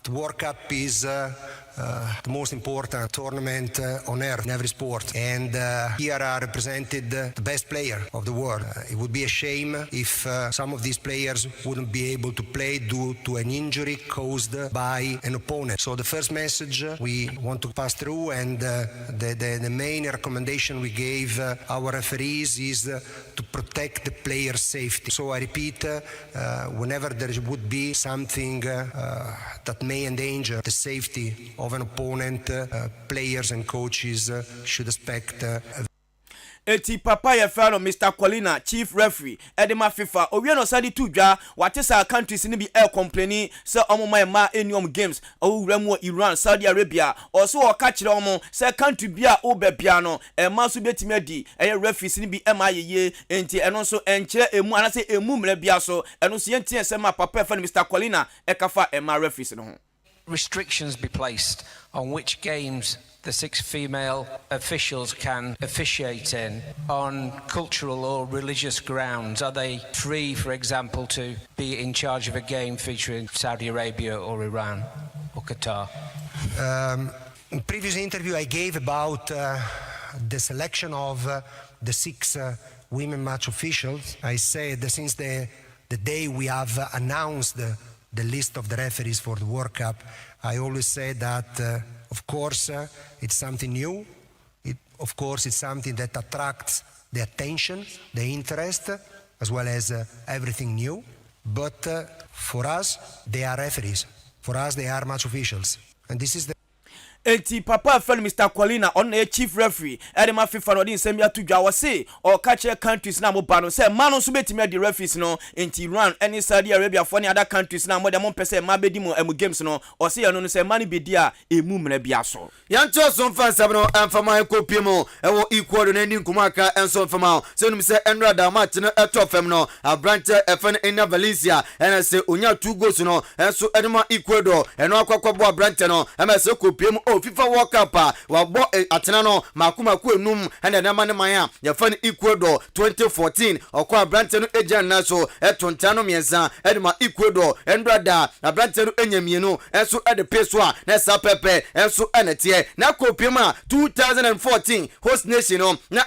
The World Cup is the most important tournament on earth in every sport, and here are represented the best player of the world. It would be a shame if some of these players wouldn't be able to play due to an injury caused by an opponent. So the first message we want to pass through, and the main recommendation we gave our referees is to protect the player's safety. So I repeat, whenever there would be something that may endanger the safety of an opponent, players and coaches should expect eti papa ye fano Mr. Colina chief referee edema FIFA owie no sadi tudwa watesa countries ni bi complaining se omoma ma enium games owura mu Iran Saudi Arabia also o ka kire omo se country bia obebia no ma so betimi adi referees ni bi ma yeye enti eno so enche emu anase emu mra bia so eno so yenti se ma papa fano Mr. Colina kafa ma referees no ho restrictions be placed on which games the 6 female officials can officiate in on cultural or religious grounds? Are they free, for example, to be in charge of a game featuring Saudi Arabia or Iran or Qatar? In previous interview I gave about the selection of the 6 women match officials, I said that since the the day we have announced the list of the referees for the World Cup, I always say that, of course, it's something new. Of course, it's something that attracts the attention, the interest, as well as everything new. But for us, they are referees. For us, they are match officials. And this is the enti papa fell Mr. Colina on a chief referee edema FIFA no din semia to dwa wose or catch countries na mo ba no say man no so betimi the referees no enti Iran any Saudi Arabia for any other countries na mo dem pese ma bedi mo emu games no or say no say man be dia emu mra bia so yanto so fan sabno amfama ekopie mo ewo equal no ni nkumaka enso fama se num se enra da match no eto fam no abrante efen ina Valencia ena se onya 2 goals no enso edema Ecuador eno akwakwabo abrante no ema se kopie mo FIFA World Cup wa bo atena no makumaku enum ena na mane man ya fan Ecuador 2014 okwa abrante no ejan na so etonta no miensa edema Ecuador enrada abrante no enyamienu enso ede peso a na sa pepe enso enetie na kopima 2014 host nation no na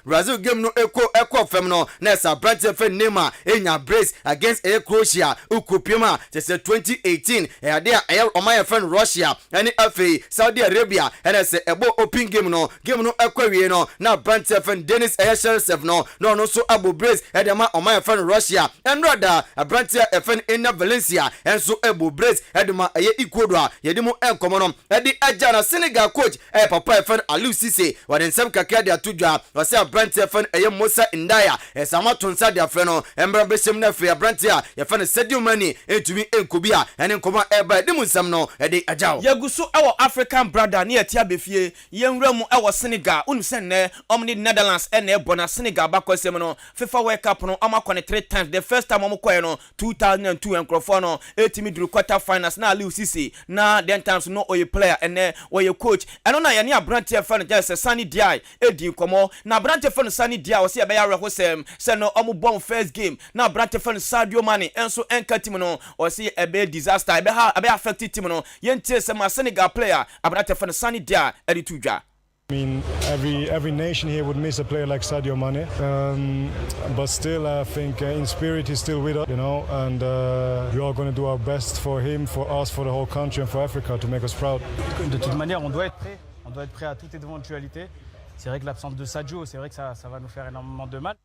Brazil game no eko fem no na sa abrante fe Neymar enya brace against Croatia ukopima se 2018 ade a oman fan Russia ani afi Saudi Arabia and say ebo open game no ekwawie no na abrante fan Dennis Ayeshersef no so Abu Brace edema oman fan Russia and rather abrante fan in Valencia and so Abu Brace edema Ecuador yedimo enkomo no edi ajana Senegal coach papa fan Aliou Cisse waden sem kakra dia tudwa wase abrante fan Musa Ndaya esama tonsa dia fe no embra besem na fe abrante a ye fan Sadio Mane etumi enkobia ene nkoma eba dimu nsam no edi ajaw yagusu awo African brother ne etia befie yenwura mu awo Senegal unsen ne omni Netherlands ene bona Senegal bakosem no FIFA World Cup no amakone 3 times the first time omokoye no 2002 enkrofo no etimi duru quarter finals na Aliou Cisse na then times no oye player ene oye coach eno na ye ne abrante fan just Sani Diai edi komo na abrante fan Sani Diai o se e be ya rehosem se no omo bom first game na abrante fan Sadio Mane enso enka team no o se e be disaster e be affect team no yentie se ma Senegal player abrante fan Sani Diai edi tudwa. I mean, every nation here would miss a player like Sadio Mane, but still I think in spirit he's still with us, you know, and we are going to do our best for him, for us, for the whole country and for Africa to make us proud. De toute manière, on doit être prêt à toute éventualité. C'est vrai que l'absence de Sadio, c'est vrai que ça va nous faire énormément de mal.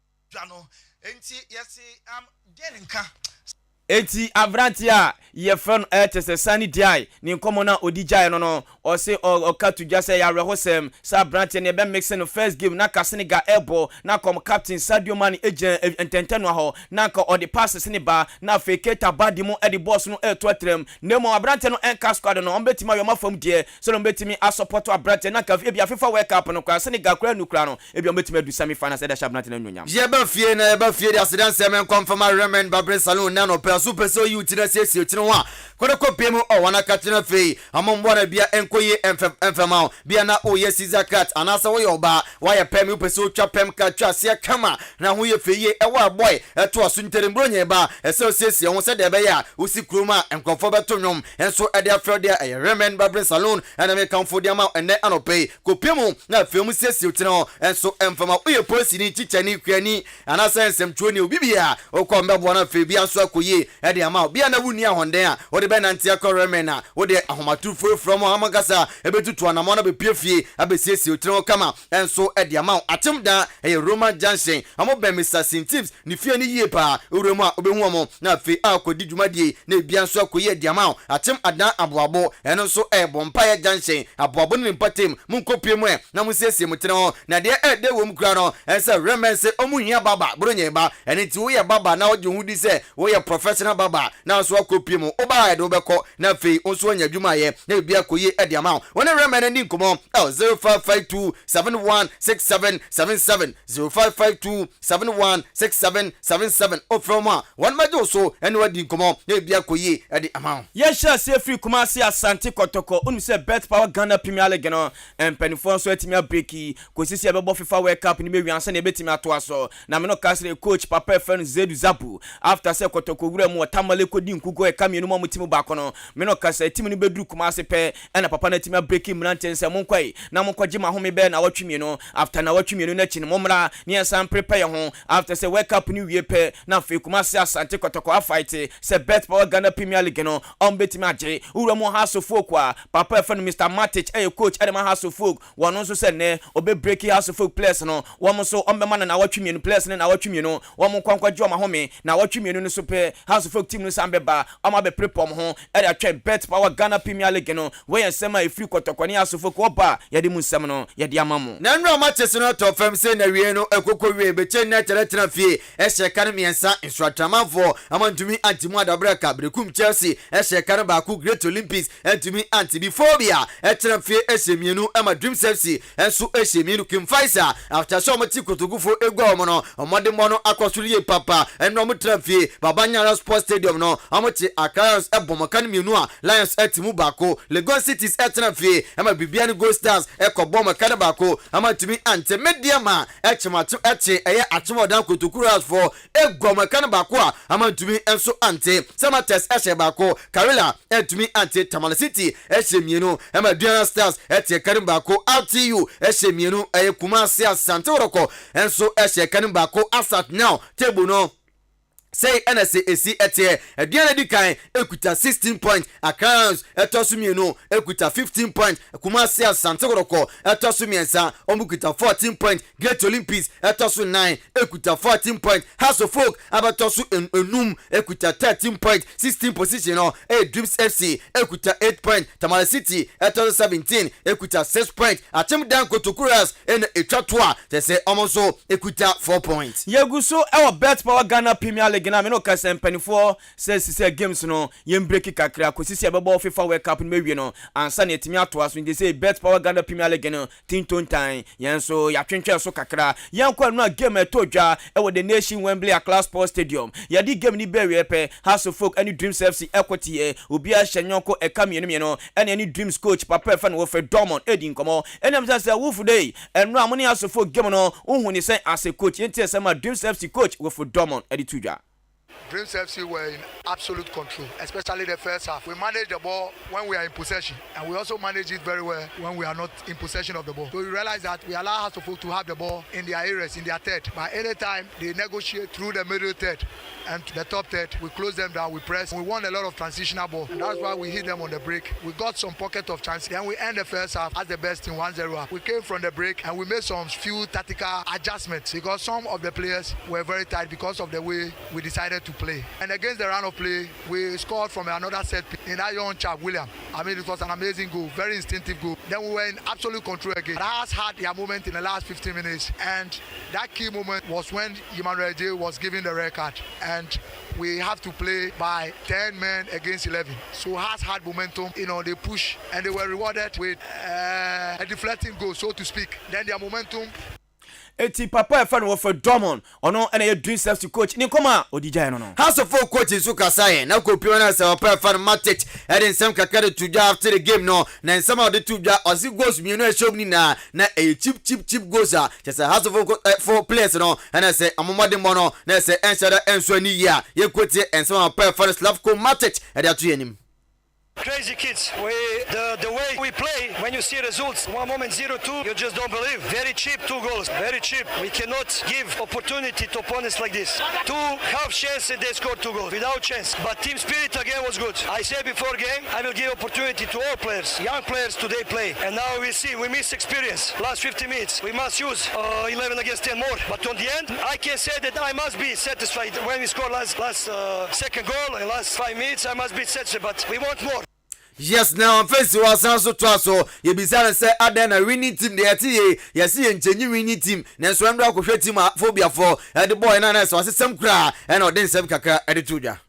Eti abrantia ye fan se Sani Diai ni nkomo na odijai no o se o katu jase ya rehosem sa abrantia ne be mix no first game na ka Senegal ebo na kom captain Sadio Mane ejen ententeno ho na ka o the passes ni ba na feketa badi mo e the boss no e to atrem nemo abrantia no enka squad no ombetima yo mafam die so no betimi support abrantia na ka e bia FIFA World Cup no kwa Senegal kra nukra no e bia betimi du semi finals e da abrantia na nyonyam je ba fie na ba fie de accident semen confirm Remen Babre Salon na no super so you tira sesi otino wa kono kopie mu o wana katina fei amombo na bia enkoye enfema bia na oye sizakat anasa wo yoba wa ya pem upese otwa pem ka twa se kama na ho ye feye ewa boy eto aso ntere mbronye ba ese sesi ho se de be ya usi kroma enkofo beto nwom enso ede afro de Remen Babre Salon ana me kanfo de ma ene anope kopie mu na femu sesi otino enso enfema oye polisi ni chichani kwani anasa ensem tuoni obibia okombe bo na fe bia so akoye ede ama bia na wuni ahonden a wo de be nantia koremena wo de ahomatu from amagasa ebetutu anamo na be piefie abesiesi otiro kama enso ede ama atemda Roman Junction amo be Mr. Sintips ni fie ni yie pa uremu a obehu omo na fe akodi dwumadie na bia nso akoye ede ama atem adan aboabo eno so Bompire Junction aboabo ni mpatem munkopie mu na musiesi mutino na de ede wo mkura no ense remense omuhia baba bronye ba eni ti wo ye baba na oje hudi se wo ye professional baba na so akopie mu oba ede obekọ na fe onso anya dwuma ye na bia koye ede ama wona remen ndi nkomo 0552716777 0552716777 ofroma one majo so ene wadi nkomo na bia koye ede ama ye sha se free Kumasi Asante Kotoko unu se bet power Ghana Premier League no empenifo so etimi abreaki kosisi abebo FIFA World Cup ni mewianse na ebetimi ato aso na me no kasre coach papa fen Zedu Zabu after se Kotoko wura mu Tamale kodi nkugo e ka mienu mu timu baako no me no kasa timu no bedru Kumase pe na papa na timu breaking mranten se monkwai na monkwaje mahome be na watwe mienu after na watwe mienu na chi no momra ne san prepare ho after say wake up new year pe na fe Kumase Asante Kotoko a fight se bet power Ghana Premier League no on betimi age ura mo haso folk a papa e no Mr Matic e coach e ma haso folk wono so se ne obe break haso folk players no wo mo so on be man na watwe mienu players ne na watwe mienu wo mo kwankwaje o mahome na watwe mienu no so pe haso folk team no san be ba o ma be prepare ho e da twa bet power Ghana Premier League no we ensema e free Kotoko ne haso folk oba ye de mu nsem no ye de amamu na nro matches no to fam se na wie no ekoko wie be chen na tera fie e she kan miensa instratramanfo amantumi antimu adabraka brekum Chelsea e she kan ba ku Great Olympics antumi antibiphobia e tera fie e shemienu ama Dream FC enso e shemienu Kim Faisal after so mati kotogufo egu omo omode mo no akosuriye papa enro mo tera fie Babanyara Sports Stadium no amoti Akayos e bomokan mienu a Lions atimu bako Lagos Cities e tera fie ama Bibiani Gold Stars e koboma kan bako amantumi ante media ma e chemato eche eye achemodan kotokuru for egoma kan bako a amantumi enso ante Samates eshe bako Karela entumi ante Tamale City eshe mienu ama Diana Stars ete kan bako RTU eshe mienu eye Kumase Asante Kotoko enso eshe kan bako Asat now table no say NSA AC ete ediana dikan ekuta 16 points accounts etosumienu ekuta 15 points Kumase Asante Kotoko etosumiensa omukuta 14 points Great Olympics etosu 9 ekuta 14 points House of Folk abatosu enum ekuta 13 points 16 position Dreams FC ekuta 8 points Tamale City etosu 17 ekuta 6 points Achimdan Kotokuras en etwatwa tese omoso ekuta 4 points yeguso our bet power Ghana Premier League na me no kasa mpanifo say games no yem break kakra ko sisi abebo FIFA World Cup no mewie no ansa na etimi ato aso ndi say bet power Ghana Premier League no tintontan yen so ya twentwe so kakra yen kwa no game etodwa e wo the Nation Wembley Accra Sports Stadium ya di game ni bewe pe House of Folk any Dreams FC equity obi a hyenyonko e ka mienu no any Dreams coach papa fa no for Dortmund edi nkomo enam say wolf day enro amoni House of Folk game no unhu ni say as a coach enti say ma Dreams FC coach wo for Dortmund edi tudwa Dreams FC were in absolute control, especially the first half. We manage the ball when we are in possession, and we also manage it very well when we are not in possession of the ball. So we realize that we allow House of Folk to have the ball in their areas, in their third. But any time they negotiate through the middle third and the top third, we close them down, we press. We won a lot of transitional ball, and that's why we hit them on the break. We got some pocket of chance. Then we end the first half as the best in 1-0 up. We came from the break and we made some few tactical adjustments because some of the players were very tight because of the way we decided to play. And against the round of play, we scored from another set in that young chap, William. I mean, it was an amazing goal, very instinctive goal. Then we were in absolute control again. Has had their moment in the last 15 minutes, and that key moment was when Emmanuel J was given the red card. And we have to play by 10 men against 11. So has had momentum, they push, and they were rewarded with a deflecting goal, so to speak. Then their momentum. Eti papa fa no for Dortmund ono na ye Dreams FC coach ni koma odija no House of Folk coach so kasaye na kopio na sa papa fa Matic eden sam kakare tuja after the game no na nsam of the tuja osi goals mienu e show ni na cheap goals a just House of Folk for players no na say amomode mo no na say enshada enso ni ya ye kotie ensam papa fa Slavko Matic ede atu yanim Crazy kids. The way we play, when you see results, one moment 0-2, you just don't believe. Very cheap, 2 goals. Very cheap. We cannot give opportunity to opponents like this. 2 half chances, they scored 2 goals without chance. But team spirit again was good. I said before game, I will give opportunity to all players. Young players today play. And now we see, we miss experience. Last 50 minutes, we must use 11 against 10 more. But on the end, I can say that I must be satisfied. When we scored last second goal in last 5 minutes, I must be satisfied. But we want more. Yes, now I'm facing was also twaso. You be say Adena winning team the ati yes enche winning team. Na so ndra ko team phobia for the boy na so asem kra and odin sem kakra edituja.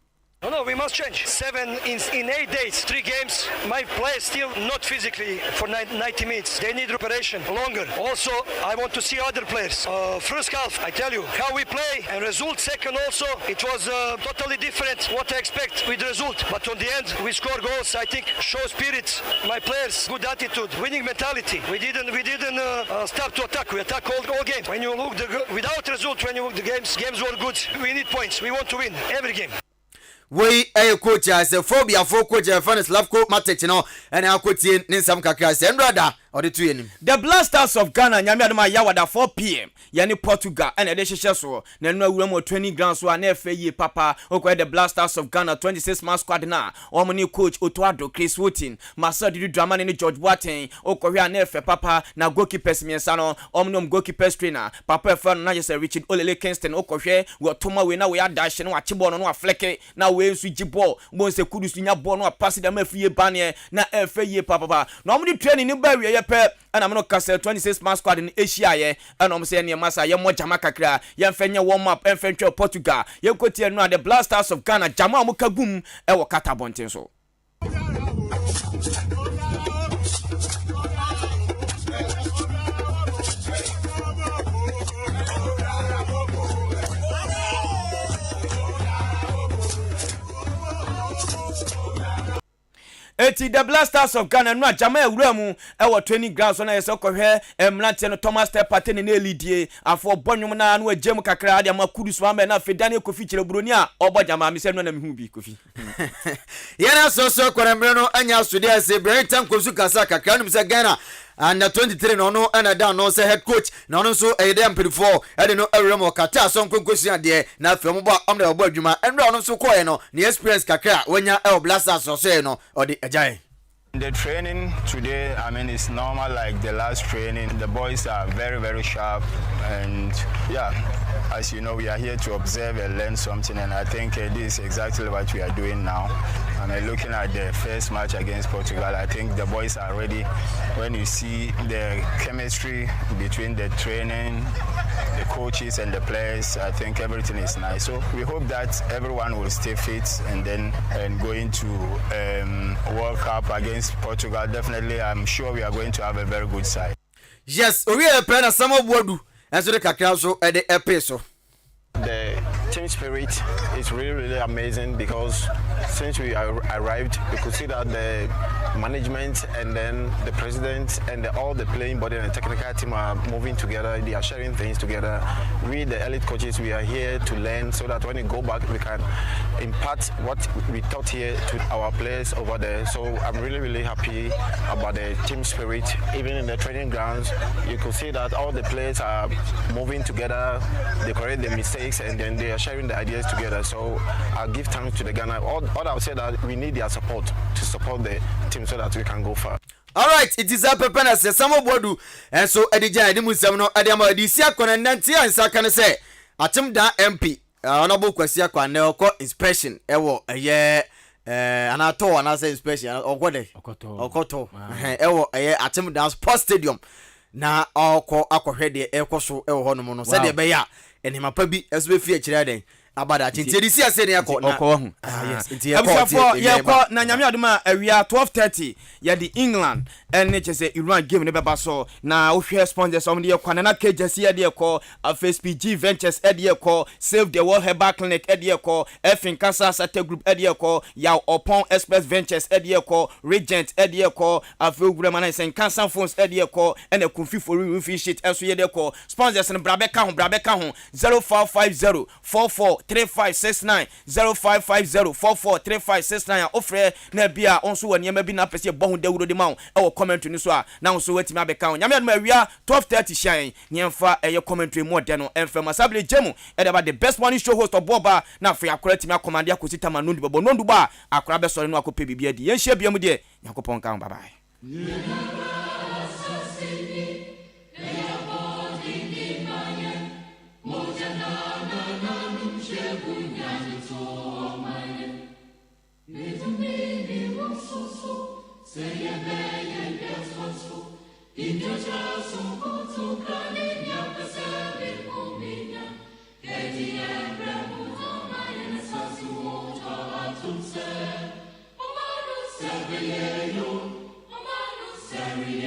No, we must change. 7 in 8 days, 3 games. My players still not physically for 90 minutes. They need reparation longer. Also, I want to see other players. First half, I tell you, how we play and result. Second also, it was totally different what I expect with result. But on the end, we score goals. I think show spirit. My players, good attitude, winning mentality. We didn't start to attack. We attack all games. When you look without result, when you look the games were good. We need points. We want to win every game. we a coach as a phobia for coach Fanny Slavko Matic no and our coach in some kakras and brother or the two. The Blasters of Ghana Nyamiaduma Yawada 4 p.m. Yani Portugal and Edesha so Neno Remo 20 grounds so an FA papa okay the Blasters of Ghana 26 man squad na Omani coach Otuado Chris Wooten Masa Didi Draman and George Watten Okoria and FA papa na goalkeepers Miensano Omnum goalkeepers trainer Papa Fan na just Richard Olele Kingston Okohwe we Toma we na we are dash no achibo no fleke na we nsu jibo mo se kudu sunya bo no pass dem afie bane na FA papa no omni training ni ba we pe and I'm not castle 26 man squad in Asia ye and I'm saying masa ye mo jama kakra ye mfenye warm up mfenche Portugal ye kotie no the Blasters of Ghana jama mo kagum e wo kata bonten so Eti the Blasters of Ghana no jama ewuramu e 20 grounds na yeso kohwe emlante no Thomas Stepate ne elidie afo bonwum na no agem kakra de makudu so amba na fedane kofi kire buroni a obo jama mi se no na mehu bi kofi yana so korembre no anya sudi ase Brenton kosu kasa kakra no se Ghana and 23 no and down no say head coach no so e dey ampedifo e dey no ewurem kata so nkonkosi ade na afem bo am na obo adwuma enro no so koye no ne experience kakra wanya e Blasters so say no odi ajai. The training today, I mean, it's normal like the last training. The boys are very, very sharp. And yeah, as you know, we are here to observe and learn something. And I think this is exactly what we are doing now. I mean, looking at the first match against Portugal, I think the boys are ready. When you see the chemistry between the training, the coaches and the players, I think everything is nice. So we hope that everyone will stay fit and then go into World Cup against Portugal. Definitely, I'm sure we are going to have a very good side. Yes, we are playing some of Bodu and so the Kakao at the episode. The team spirit is really, really amazing because since we arrived, we could see that the management and then the president and all the playing body and the technical team are moving together. They are sharing things together. We, the elite coaches, we are here to learn so that when we go back, we can impart what we taught here to our players over there. So I'm really, really happy about the team spirit. Even in the training grounds, you could see that all the players are moving together. They correct the mistakes and then they are sharing the ideas together. So I'll give thanks to the Ghana. All I'll say that we need their support to support the team so that we can go far. All right, it is a pepena say some of Bodu and so Edija Edimusam no Adama Disia Konantia and Sakana say Atum da MP honorable Kwasia Kwanel co inspection ewo ye anato and I say inspection or what Okoto ewo Atum da Sports Stadium na oko akohwede ekoso ewo hono no se de be ya enima bi esbe fie kire den abada tinti di sia se ne yakọ na oko yes inti yakọ na nyame aduma awia 12:30 ya di England ene chese Iran game ne beba so na ohwe sponsors om de yakọ na KJC ya de yakọ FSPG Ventures e de yakọ Save the World Herbal Clinic e de yakọ AHENKAN933FM Sata Group e de yakọ ya Upon Express Ventures e de yakọ Regent e de yakọ afugura na Senkansan Phones e de yakọ ene Kumfi for roofing sheet eso ye de yakọ sponsors ne brabeka ho 0550 443569 0550 443569 ofre na bia onso wani ma bi na pese bo hu dawuro de ma e commentary ni so a na onso watimi abeka ho nyame aduma awia 12:30 shan nyemfa eye commentary mo de no emfa masable jemu e de ba the best morning show host Obuoba na afia akora timi akomande akosita ma nondu bebo nondu ba akora be sore no akope bibia di yenhia bia mu de yakopon kan bye bye. Sorry.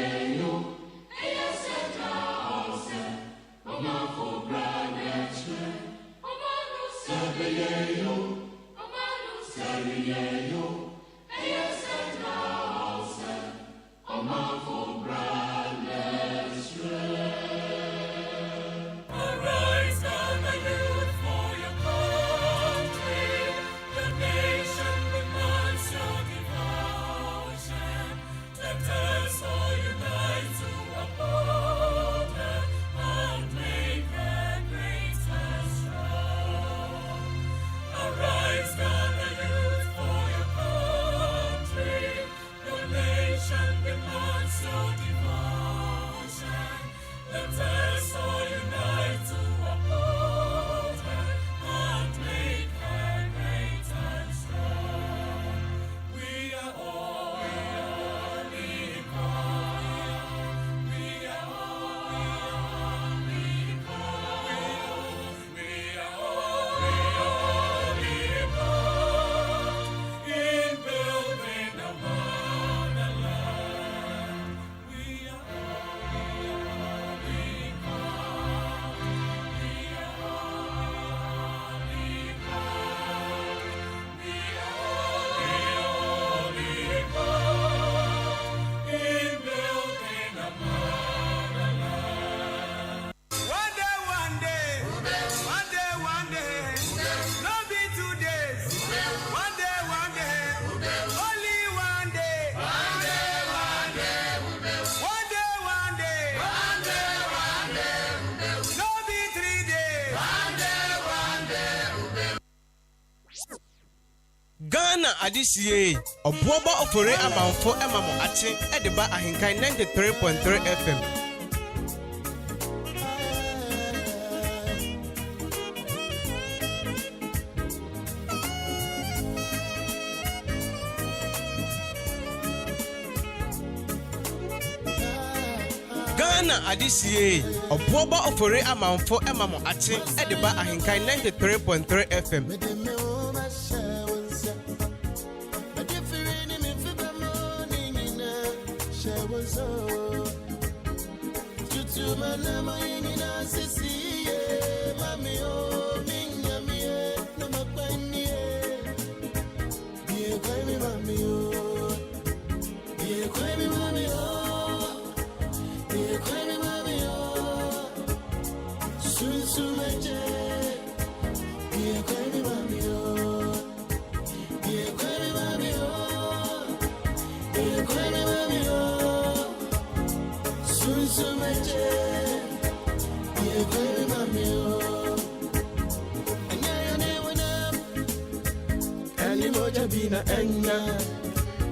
Adisie, Obuoba Ofori Amanfo Emamo Ate, Ediba Ahenkan 93.3 FM. Ghana Adisie, Obuoba Ofori Amanfo Emamo Ate, Ediba Ahenkan 93.3 FM.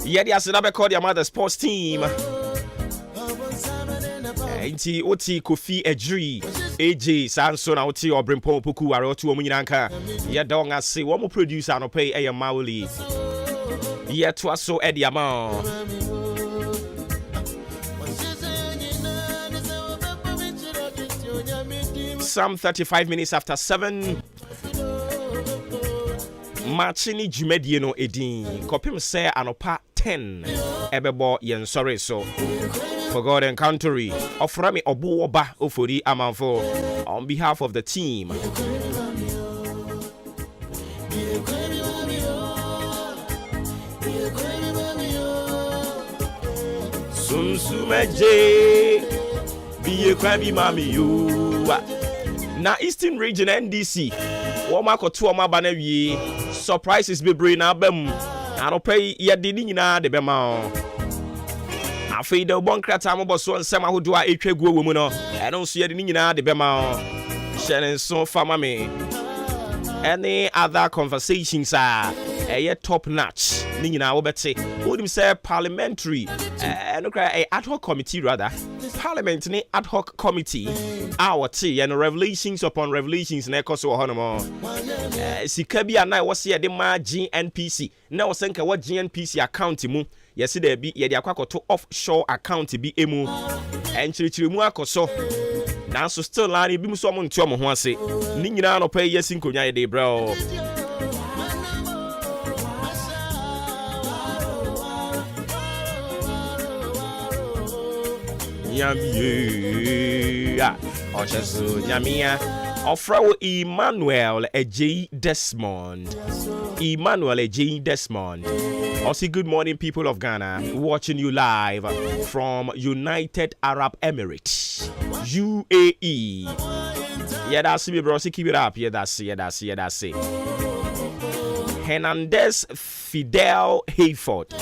Yeah, the Asinabe called your mother sports team. Inti Oti Kofi Ejri AJ Sanson Oti or Brimpo Puku Arotu Omunyanka. Yeah, dong I say one more producer no pay a Mauli. Yeah, Twaso Eddie Amon. Some 35 minutes after 7. Marchini Jumedieno Edin. Kopim say anopa 10. Ebebo yen sorry so. For God and country. Oframi Obuoba Ofori Amanfo. On behalf of the team. Sumsumeje. Be a crabby mommy you. Na Eastern Region NDC. Woma ko to ma ba na wie surprises be bring na bam anopai ye de ni nyina de be ma afei de bon krata mo boso nsem ahodo a etwagu wo mu no eno nso ye de ni nyina de be ma share so fama me any other conversations are top notch ni nyina wo bete wodim say parliamentary no cry ad hoc committee rather parliament ni ad hoc committee our tea and revelations upon revelations na ekoso honomo sika bia na wo se ye de ma GNPC na wo senka wo GNPC account mu yesi da bi ye de akwakoto offshore account bi emu enchirichiri mu akoso na so still la ni bi mu so mo nto mo ho ase ni nyina no pa yesi nkonya ye de bro Yamia Ochesu Yamia Ofrawo Emmanuel Ej Desmond Also, good morning, people of Ghana, watching you live from United Arab Emirates, UAE. Yeah, that's me, bro. Keep it up. Yeah, that's it. Hernandez Fidel Hayford.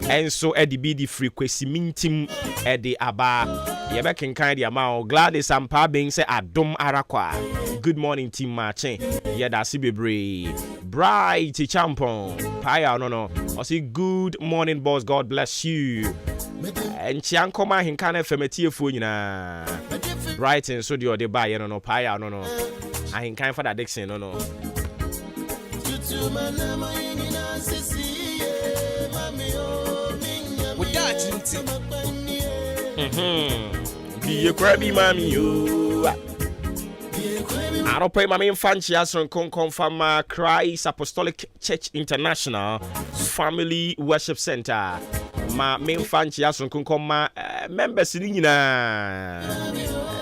And so Eddie B the frequency mintim Eddie Aba. Yeba can kind of amount. Gladys and Pa being say Adom Arakwa. Good morning, Team Maakye. Yeah, that's brave. Bright Champon. Paya no. I say good morning, boss. God bless you. And Chiankoma AHENKAN933FM for you na. Bright and so the other buy no Paya no. AHENKAN for that Dixon no. Be a crabby mommy, you. I don't pay my main fancy as on confirm Christ Apostolic Church International Family Worship Center. My main fancy as on confirm members in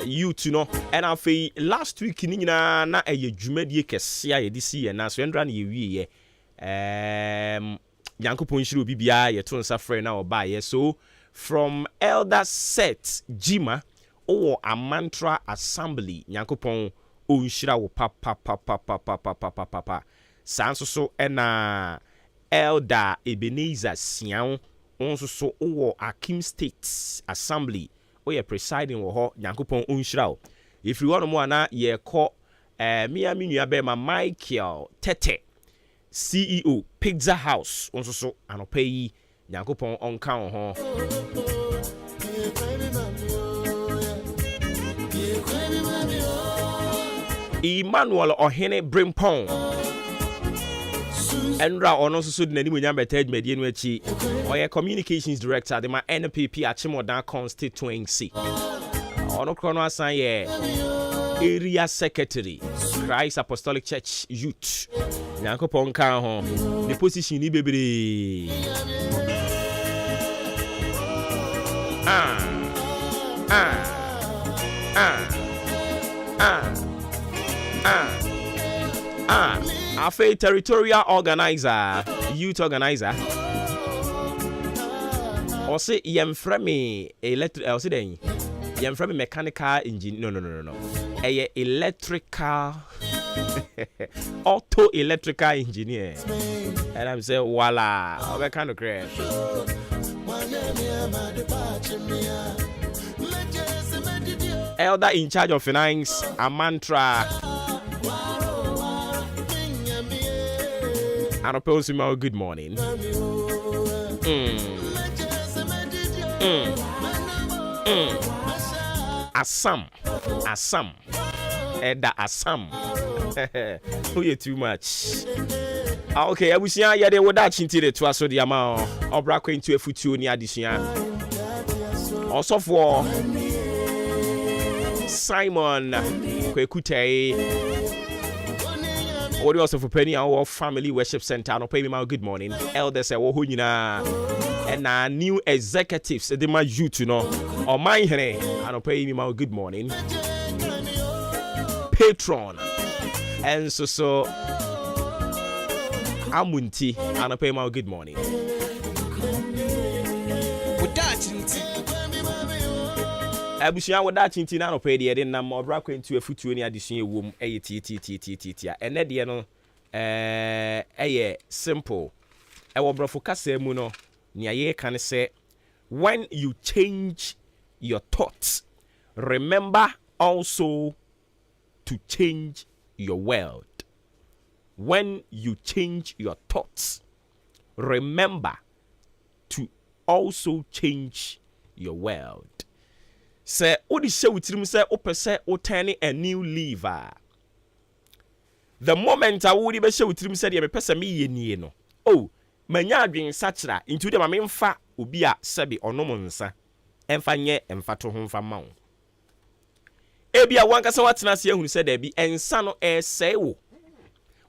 you to know. And I feel last week in na a Jumedi Kessia this year, and as we ran ye. Yanko Ponshiro BBI, your tone suffering now by so. From Elder Set Jima or a mantra assembly Nyankopon unshira wo papa sanso so ena Elder Ebenezer Sian onso so o Akim State Assembly o ye presiding wo ho Nyankopon unshira wo if you want more na ye call Miami nua be ma Michael Tete CEO Pizza House onso so anopa yi Nyankopon onka ho Emmanuel Ohene Brimpong Enra ono so de nanimu nya beta adwumadi no achi oye communications director de ma NPP Achimodan constituency ono krono asan ye area secretary Christ Apostolic Church Youth Nyankopon kan ho the position ni bebre Afe territorial organizer, youth organizer. Or say yemframe electric. Or say then yemframe mechanical engineer. No. A electrical, auto electrical engineer. And I'm saying, voila, what kind of crash? Elder in charge of finance, a mantra. And oppose him good morning. Assam. Edda Assam. Who you too much? Okay, I wish ya de woda chinti to aso di ama obra kwentu efutuo ni adesua. Also for Simon Kwekutei. What also for Penny our family worship center no pay me my good morning. Elders say wo ho nyina and our new executives they my youth you know or my here and pay me my good morning. Patron and so Amunti and pay my good morning. With that Abusia woda chinti na no pay de na ma obra kwentu afutuo ni adesua ewom eye ti ene de no eye simple e wo brofo kasa mu no ne aye kan say when you change your thoughts remember also to change your world. When you change your thoughts remember to also change your world. Say odi she wutirim say opese o turn a new lever. The moment I would be she wutirim say me pese me ye nie no. Oh, manya adwen sachra into dem amemfa obi a sebi onom nsa. Emfa nye emfa to ho mfa ma wo. Ebia wankasa watena se ehunu se da bi ensa no esei wo.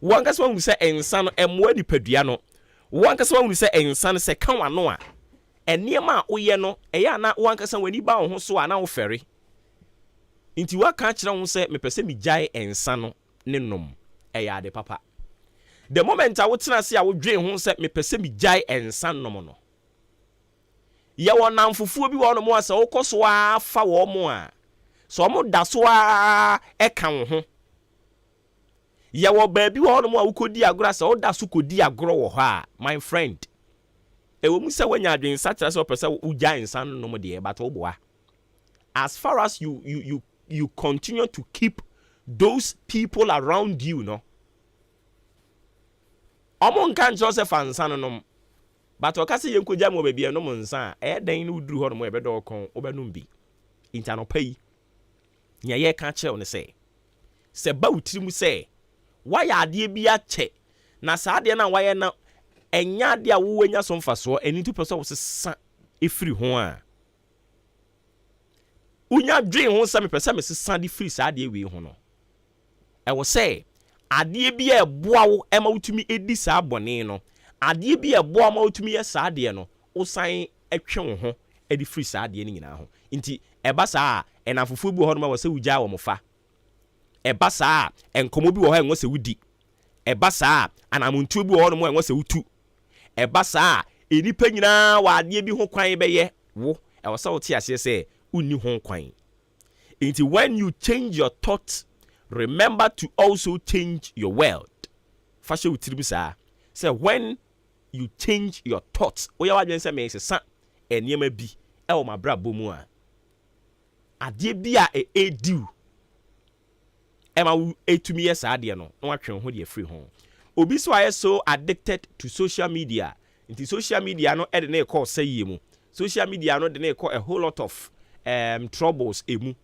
Wankasa wahunu se ensa no emwa nipadua no. Wankasa wahunu se ensa no se kan wano a eniema oye no eya na wankasa wani ba ho so ana wo fere nti waka kire ho se mepese mi jai ensa no ne nom eya de papa the moment a wotena se a wodwen ho se mepese mi jai ensa nom no ye wonam fufuo bi wono mo asa wokoso afa wo mo a so mo da so a eka wo ho ye wo ba bi wono mo a wukodi agoro asa wo da so kodi agoro wo ho a my friend ewo musa wanya adwen satra so pesa uja insan no mo de but oboa as far as you continue to keep those people around you no omon kan Joseph ansan no but okase yenkoja mo bebia no mo nsan den no uduru ho no mo ebedo kon obenum bi intano pay nya ye ka che on se ba utirimu se waya ade bi ache na sa ade na waya na enya de a wo enya so mfaso eni tu person wo sesa efiri ho a unya dwen ho sa me pesa me sesa de free sa de we ho no e wo say ade bi e boa wo e ma wutumi edi sa abone no ade bi e boa ma wutumi ye sa de no usan etwe wo ho e di free sa de ni nyina ho nti e ba sa e na fufu bi ho no ma wo se ugya wo mofa e ba sa enkomo bi wo ho en wo se wudi e ba sa anamuntu bi wo ho no mo en wo se wutu eba saa enipa nyina wa ade bi ho kwan be ye wo e wo sa wo ti ase se unni ho kwan nti when you change your thoughts remember to also change your world fashe utiribu saa say when you change your thoughts oya wadwen se me sesa eniema bi e wo mabra bomu a ade bi a ediu e ma etumi ye saa ade no na watwen ho de free ho obi so aye so addicted to social media. Into social media no e de na call say yemu. Social media no de na call a whole lot of troubles emu.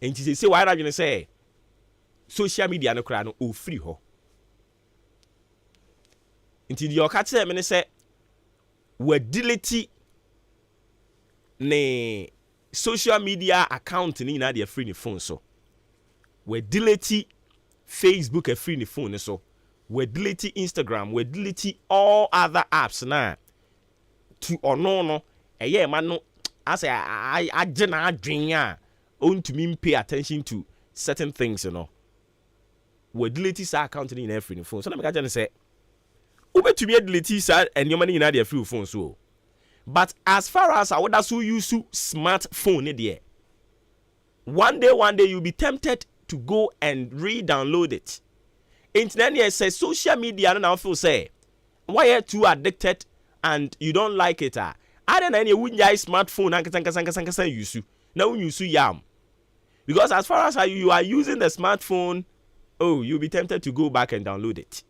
Enti say why radwene say social media no kra no o free ho. Enti di oka tell me say we delete ne social media account ni na de free ni phone so. We delete Facebook a free ni phone so. We delete Instagram, we delete all other apps na to or no eye man no as I agena adwenya on to me pay attention to certain things, you know. We delete this account in every phone. So na me ka say ube to me delete sa enyo in na free phone so. But as far as I would also use smartphone there, one day you'll be tempted to go and re-download it. Internet says social media now feel say why you too addicted and you don't like it. I don't know any smartphone and use now use yam. Because as far as you are using the smartphone, oh, you'll be tempted to go back and download it.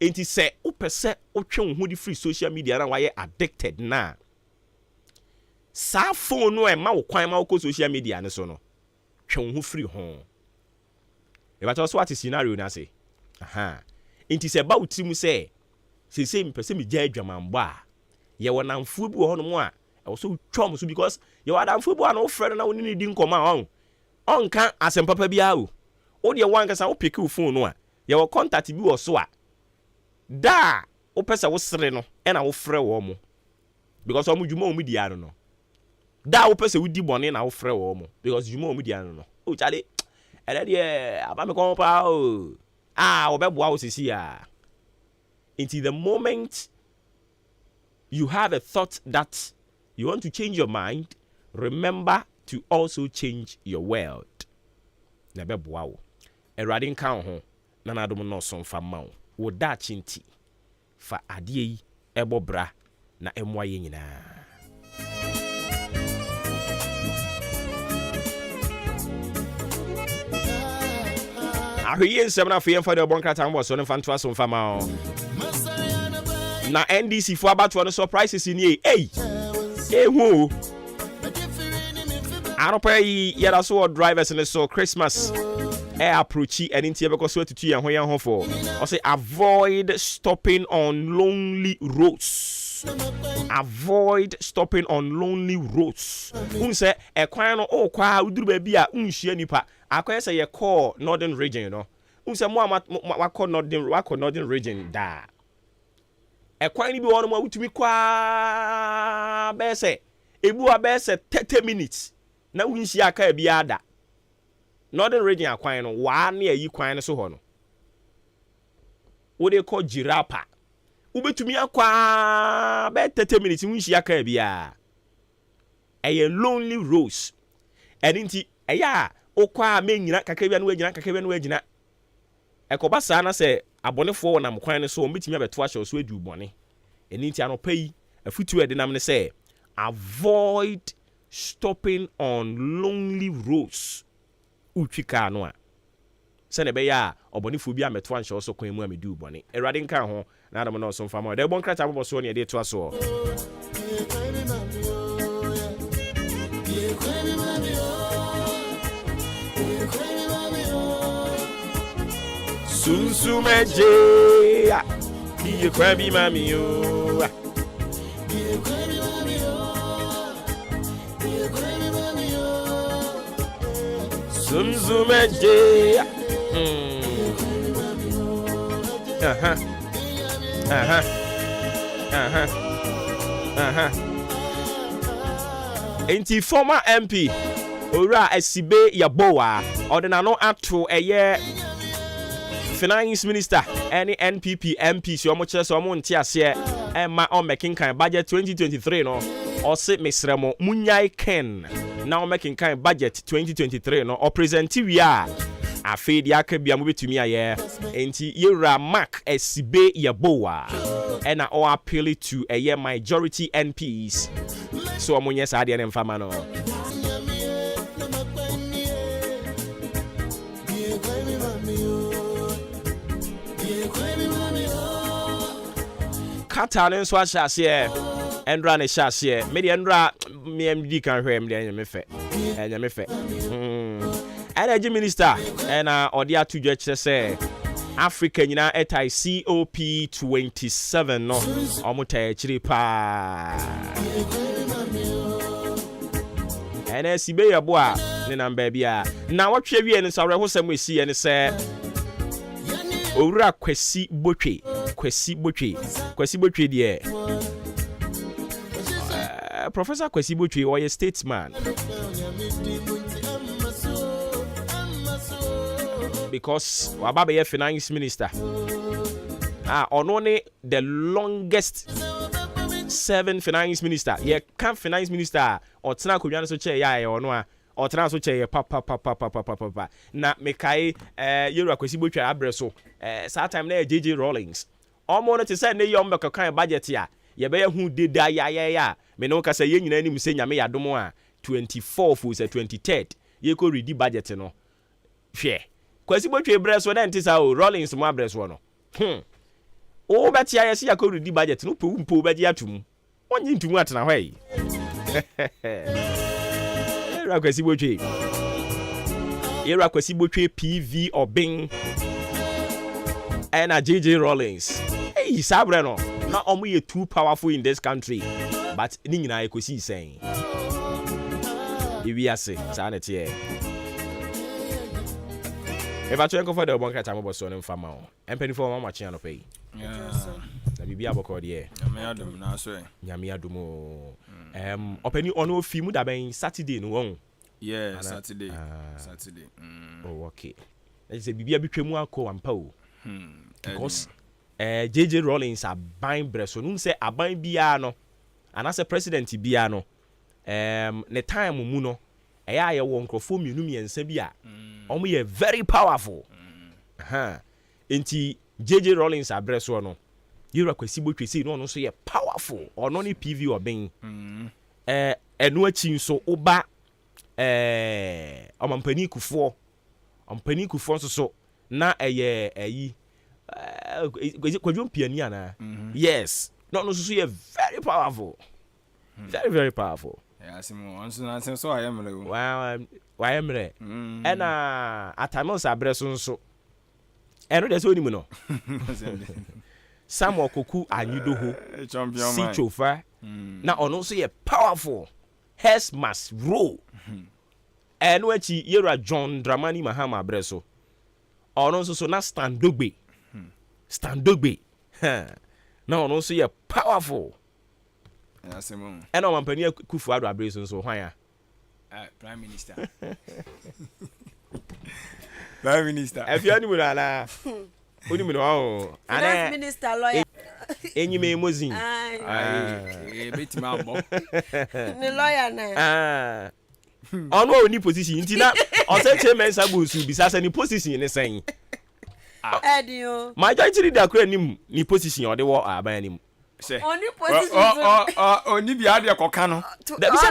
And he say, "Upese ochon hu di free social media na why you addicted na." Sa phone no e ma wo kwan ma wo social media ne so no. Twon hu free ho. E ba to so what scenario na say. Aha. Inti se ba utimu se mpese me gya adwamambo a ye wonamfo bi wo no mo a e wo so twom so because ye wadamfo bi na wo frɛ na wo ni di nkoma on kan asempapa bia o de wan kasa wo pick wo phone no a ye wo contact bi wo so a da wo pese wo sere no e na wo frɛ wo mo because wo dwuma wo di ano no da wo pese wo di bone na wo frɛ wo mo because dwuma wo di ano no o chale ele de aba me kon pa o obeboa osisi ya. Into the moment you have a thought that you want to change your mind, remember to also change your world. Na beboa wo. Erade nkan ho na na dom no so mfa ma wo. Wo da chinti fa ade yi ebobra na emwa ye nyina. Ahwe nsɛm na afei mfa de bonkrata mbo so ne mfa ntoa so mfa ma o. Na NDC fo abato no surprises ni hu aropa yi yada so drivers ne so Christmas approach and intie because so tutu yan ho for or say avoid stopping on lonely roads. Avoid stopping on lonely roads. Say e kwan no o kwa uduru ba bi a unhia nipa akwai say ye call northern region, you know. Say mo wakọ northern region da. E kwan ni bi wono mo utumi kwa be say ebu a 30 minutes na unhia aka bi ada. Northern region akwan no wa na yi kwan no so ho no. Wo de call Jirapa. Ubetumi akwa be 30 minutes unhia aka bi a. A lonely roads. Edinti eya okwa me nyina kakabia no agina ekoba saa na se abonefo na mkwan ne so ometimi abeto ahye so adu bone eninti anopa yi afutu ede nam ne se avoid stopping on lonely roads utwika no a se ne be ya obonefo bi ameto ahye so kwan mu amedu bone erade nka ho na adam no so mfa ma de bon krata bobo so ne de to aso Sunsumeje, you crabby mammy, you. Sunsumeje, Enti former MP, Ora Esibe Yaboa, Ordinano Ato Finance Minister, any NPP MP, so much as someone tiasia, and my own making kind budget 2023, no, or sit Miss Remo Munyai Ken, now making kind budget 2023, no, or present TV. I feel the Akabia movie to me a year, and Yura Mac Esibe Yaboa, and I all appeal to a year majority MPs. So I'm yes, I didn't famano. Atlanta nso ahyase Endra ne hyase me de Endra me MD kan hwe me de nyame fe energy minister na odi atudwa kire se Africa nyina etai COP27 no omuta chiri pa ene sibe yebo a ne namba bia na wotwe wie ne sawre hosam esi ye ne se owura kwasi botwe die Professor Kwesi Botwe or a statesman because Wababe finance minister only the longest serving finance minister can finance minister or tena kudwana so che ya ono or tena so che papa na mekai Yura Kwesi Botwe abreso time na JJ Rawlings omo no te say ne yom be kan budget ya ye be hu deda ya me no ka say ye nyina ni mse nyame yadom a 24 fu say 23rd ye ko ready budget no hwe Kwesi Botwe breso na ntisa o Rawlings mo abreso no o betia ye se ya ko ready budget no po be dia tum onyi ntum atena hwai era Kwesi Botwe PV Obing and JJ Rawlings hey sabre no na omo ye too powerful in this country but ni nyina ekosi sen iwi ase sa na tie if I try go for the bank time boss on mfama o empany for mama chi anopai na bibia boko de nyame adum na so nyame adum opani ono film da ben Saturday no won Saturday oh okay let's say bibia bitwemu akọ ampa o because JJ Rawlings are buying breso nun say aban bia no and as a president bia no ne time mu no eya ye wo nkrofo mienu miensa bia omo ye very powerful enti JJ Rawlings abreso no Yura Kwesi Botwe say no so ye powerful ono ni PV Obeng enu achi nso oba omampani kufo so na eye eyi kwadwo piani ana yes no so you very powerful very powerful asimo onso na sen so ayemre wa emre ena atamos abreso nso eno de so onimu no Samuel Koku Anyido ho si chofa na ono so ye powerful has must roll eno achi Yera John Dramani Mahama abreso ono so na Standogbe na ono so ye powerful asemo eno mampani Kufu Ado abreso so hwan ya prime minister efiani mu na oni mu no ana minister lawyer enyime mozin betima abo ni lawyer na ono oni position nti na o say chairman sabusu bisasa ni position ni sen edio majority leader kura ni position o de wo aban nim oni position oni bi ade koka no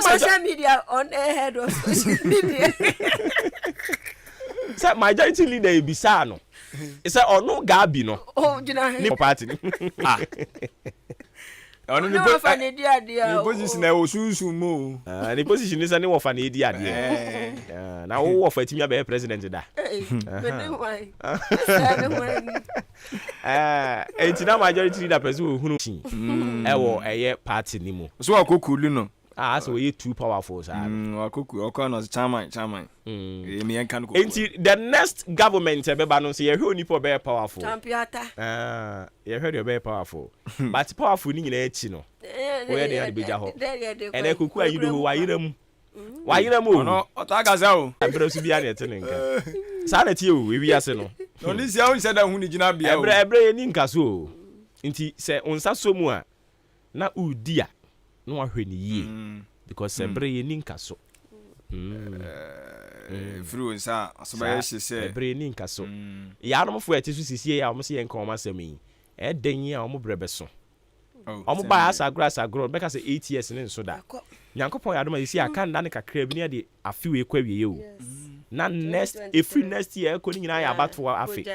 social media on ahead of social media say majority leader bisa no say ono gabi no jina ni party ono ni position na osunsun mo ni position is ani wo fa na edi ade na wo fa timi abe president da enti na majority leader person wo hunu ewo eye party ni mo so akokulu no so we too powerful sir akoku okono chairman me yankan ko enti the next government ebeba no say ye hwe onipo be powerful champiata ye hwe be powerful but powerful ni nyina echi no we dey ade beja ho ene Koku Anyido ho wayira mu no otagaza o ebere su bia na etenenka sa na tie o we wi ase no no ni sia on seda hu ni gina bia o ebere ni nkaso o nti se onsa so mu a na udia no ahwe ni yie because ebere ye ni nkaso fru nsa asobaya hye ebere ni nkaso ya no mfo ete so sisie ya omo se ye nka omo asemi eden ya omo brebeso omo ba asagro beka se 8 years ne nso da nyankopon ya do ma yesi aka nda ne kakra bi ne de afiwe kwa wiye o na next year ko ni nyina ya bato afi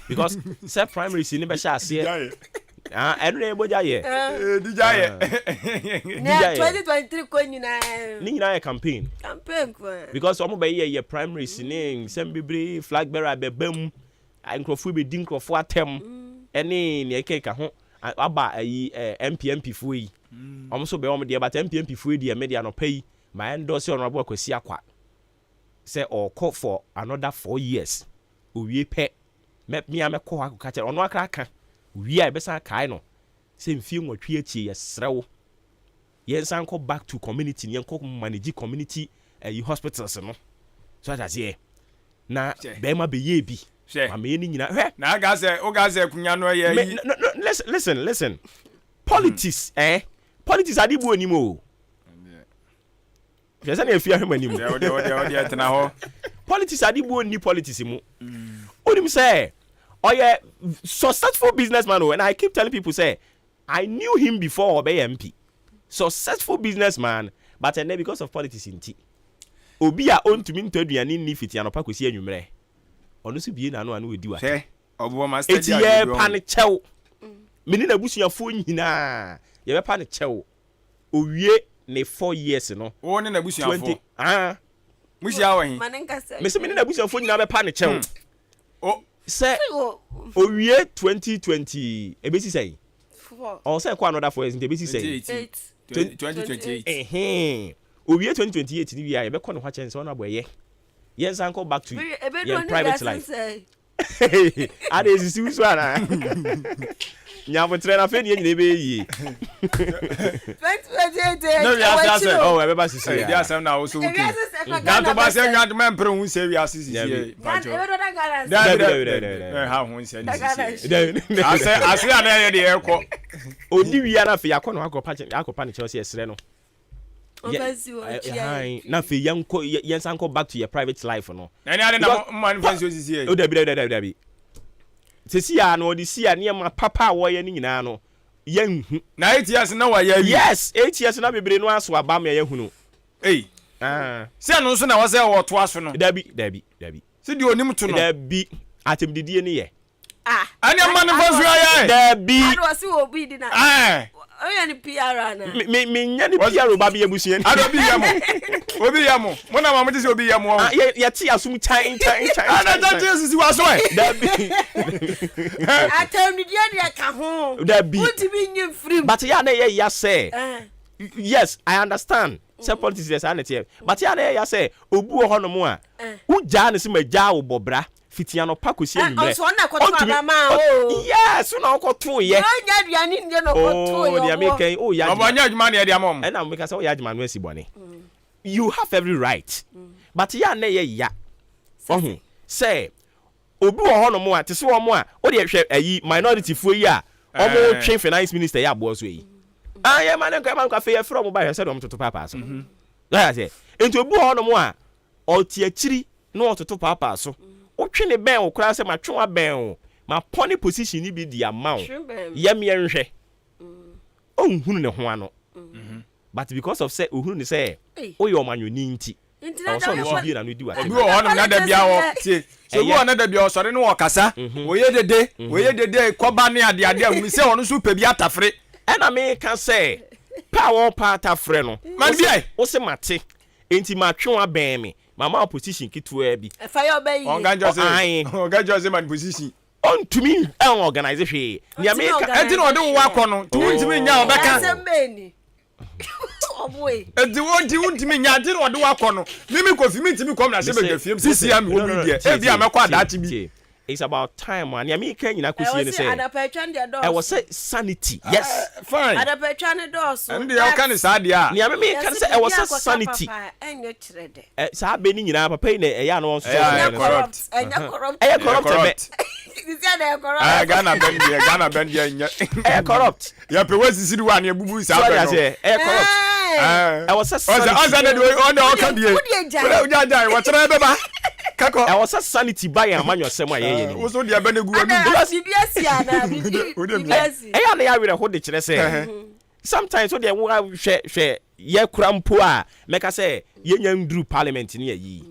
because self primary si ne be sha ase ɛno na ɛbɔgya yɛ digya yɛ na 2023 ko nyina ni nyina yɛ campaign kwa because ɔmo bɛyɛ yɛ primaries ne nsɛm bebree flag bearer bɛbam nkurɔfoɔ bɛdi nkurɔfoɔ atɛm ɛne ne ɛkeka ho aba ayi MPMP foɔ yi ɔmo so bɛ ɔmo deɛ but MPMP foɔ yi deɛ media no pɛ yi ma endorse honorable Kwasi Akwa say or call for another 4 years owie pɛ me amekɔ akɔka kyerɛ ɔno akraka wie a ɛbɛsa kae no sɛ mfie nwɔtwe akyi yɛsrɛwo yɛnsan kɔ back to community yɛnkɔ manage community hospitals no so that's here na bɛma bɛyɛ bi ameye ni nyina hwɛ na aga sɛ kunya no yɛ listen politics politics ade bu onim o hwɛ sɛ na afia hwɛ manim de tena hɔ politics ade bu oni politics mu onim sɛ a successful businessman and I keep telling people say I knew him before obey MP successful businessman but then because of politics in tea obi a on to me to aduane ni fiti anopa kwesi anwumre ono so bie na no anu wedi wa se obo master dia ye pane chew meni na busuafo nyina ye be pane chew owie ne 4 years no wo ne na busuafo musia wo hin me se meni na busuafo nyina be pane chew say owie 2020 ebesi say or say kwa another 4 years ebesi say 2028 owie 2028 ni bia ye be kɔ ne hwa chance ona boye yes uncle back to your private life ade sisi so ana nyabotre na fe ni nyine be yi 2028 no ya say oh e be ba sisi ya dia say na wo so wuki ganto ba say ganto man pre hu say wi asisi ye pacho da ha hu say ni sisi ase ana ye de ekọ odi wi ana fe yakọ no akọpa ne Chelsea esre no na fe yanko yensanko back to your private life no any other manifest sisi ye o dabi sisi ya no odi si ya ne ma papa wo ye ni nyina no yanhu na 8 years na wa ya yes 8 years na bebre no aso aba me yahunu se no so na wo se wo to aso no dabi se di onim to no dabi atemdidie ne ye ani manifest ya dabi ado se obi di na oya ni PR na me nya ni PR ba be abusu ni ado obi yamo mo na mama ti se obi yamo ye ti asum chan ana ta ti sisi wa so dabi atem ni dia dia ka ho dabi utimi nyi free but ya na ye ya say yes I understand say politics is sanity but ya na ye ya say obu ho no mo a uja ne se maja wo bobra fitiano pakosi anumre so na koto mama yes na okoto ye nya duane nje no koto ye dia make ya obanya adwuma na dia mom na make say ya adwuma no asibone you have every right but ya na ye ya say obi wo ho no mo a te se wo mo a o de hwe ayi minority fo yi a omo twen finance minister ya abo so yi ya man ka fe ya from ba hwe say do mo toto papa so ya say enti obi wo ho no mo a o ti akiri no toto papa so o twene ben o kura se ma twa ben o ma pony position ni bi di amount yem ye nhwe o nhunu ne ho ano but because of say ohunu ne say o ye o manwoni nti o so no bi na no di wa obi o honum na da bia wo tie so bi o na da bia o sore ne wo kasa wo ye dede koba ne ade ahunu se wono so pa bi atafre na me kan say pa wo pa atafre no man bi o se mate enti ma twa ben me mama opposition kitwa bi fire obey oga jose man position on to me an organization ni america enti no de wo akọ no ti wuntimi nya obeka sembeni oboy enti wuntimi nya enti no de wo akọ no mimi kofi mi ntimi kom na se be gafiem sisi am wo mi dia e bia mekọ adachi bi it's about time and america nyina kosi ni say I was say sanity yes fine adapetwa ne doors and you can say dia ni america say I was say sanity enye kirede sa be ni nyina papa na e ya no so corrupt corrupt Ghana bend enye corrupt ya pe wesi siri wa na ebubu sa be no corrupt I was say sanity on the okadie we try be ba kako I was say sanity by amanyo sem aye ni wo so dia be na gu anu bibiasi ana bibiasi ya na ya were ho de kire say sometimes so dey wo hwe ye krampo a meka say ye nya ndru parliament ni ayi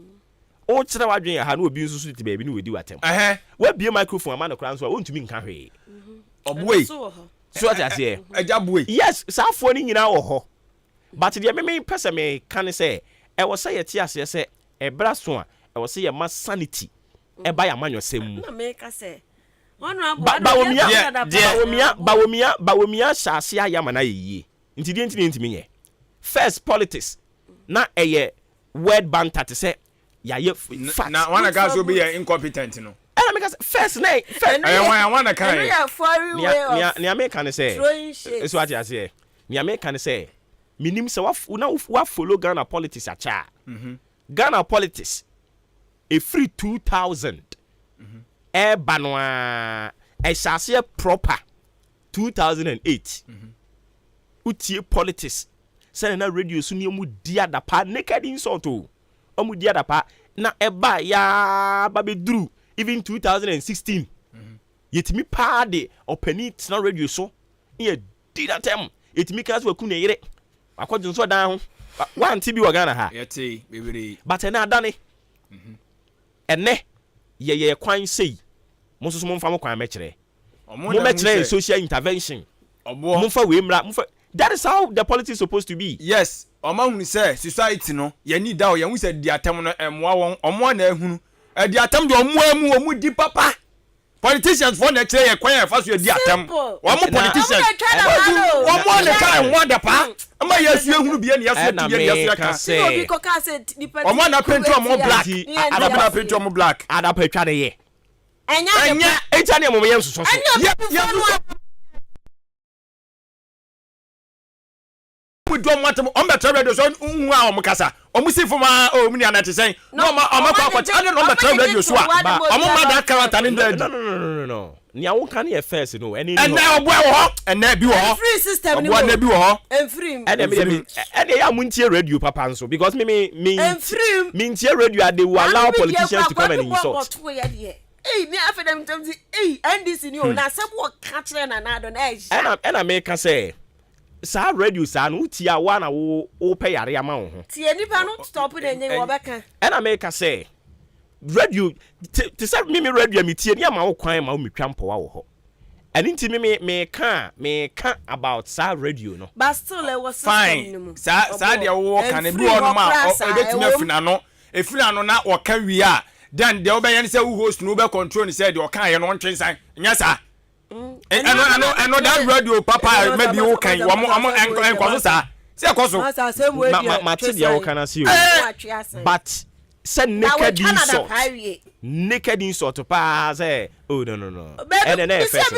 o kire wadwen ya ha na obi nsusu ti baabi ni wedi watem wa bie microphone ama na kra nso a wontumi nka hwe obwe So what I say? Ejabwe. Yes, safo ni nyina wo ho. But the me pese me kan say e wo say yeti ase say e bra so a e wo say ye ma sanity e ba ya manyosem. Na me ka say bawomia shase ayama na yeye. Nti me ye. First politics na eye word banter to say ya ye fact. Na wanna guys will be incompetent no. And I make first I wanna kind. Ni American say. It's what I say. Ni American say. Minim say wa follow Ghana politics acha. Ghana politics a free 2000. Banwa a shase proper 2008. Utie politics. Say na radio so ni omu dia da pa naked insult o. Omu dia da pa na eba ya ba be dru even 2016. Yetimi pa de openi na radio so. Ye did that time. Yetimi kan so ku na yire. Akodun so dan ho. Wan ti bi wa Ghana ha. Yeti bebere. But na adane. Ene ye kwan sei. Mo so mo fa mo kwan me kire. Mo me kire social intervention. Mo fa we mra, mo fa. That is how the politics is supposed to be. Yes. Omo say society no ye need that ye hu say di atem no emwa won omo na ehunu. Di atem de omo di papa. Politicians for na kire ye kwan ye fa so di atem. Omo politicians. Omo na kai won da pa. Ama yesu ehunu bi na yesu ti yesu ka. Omo na paint omo black. Ada na paint omo black. Ada pa twa de ye. Enya echa ne mo ye nsoso. We don't want to on the radio so nwa omkasa omusifu ma o muni anati sen no omako akwacha no on the radio so ma that character in there. No ni awo kan ye first no any no na obo e ho na bi wo ho free system ni obo na bi wo ho enfrim and ya muntie radio papa nso because me ntie radio they will allow politicians to come and insult. Hey, me after them say NDC ni o na sebo ka kire na na do na eji and I make say sa radio sa no tia wa na wo pay yare ama wo ho tie nipa no stop na enye wo beka and I make say radio to say me radio me tie ni ama wo kwan ma wo metwa mpo wa wo ho and inti me can about sa radio no but still there was fine sa dia wo kan e bi ono ma ebetimi afina no efina no na wo ka wi a then the obeyan say who host no be control ni say the o kan ye no ntwensan nya sa I know that radio papa maybe who can enko so say koso mate dia wo kan asi o but say naked insult pa say oh no and then first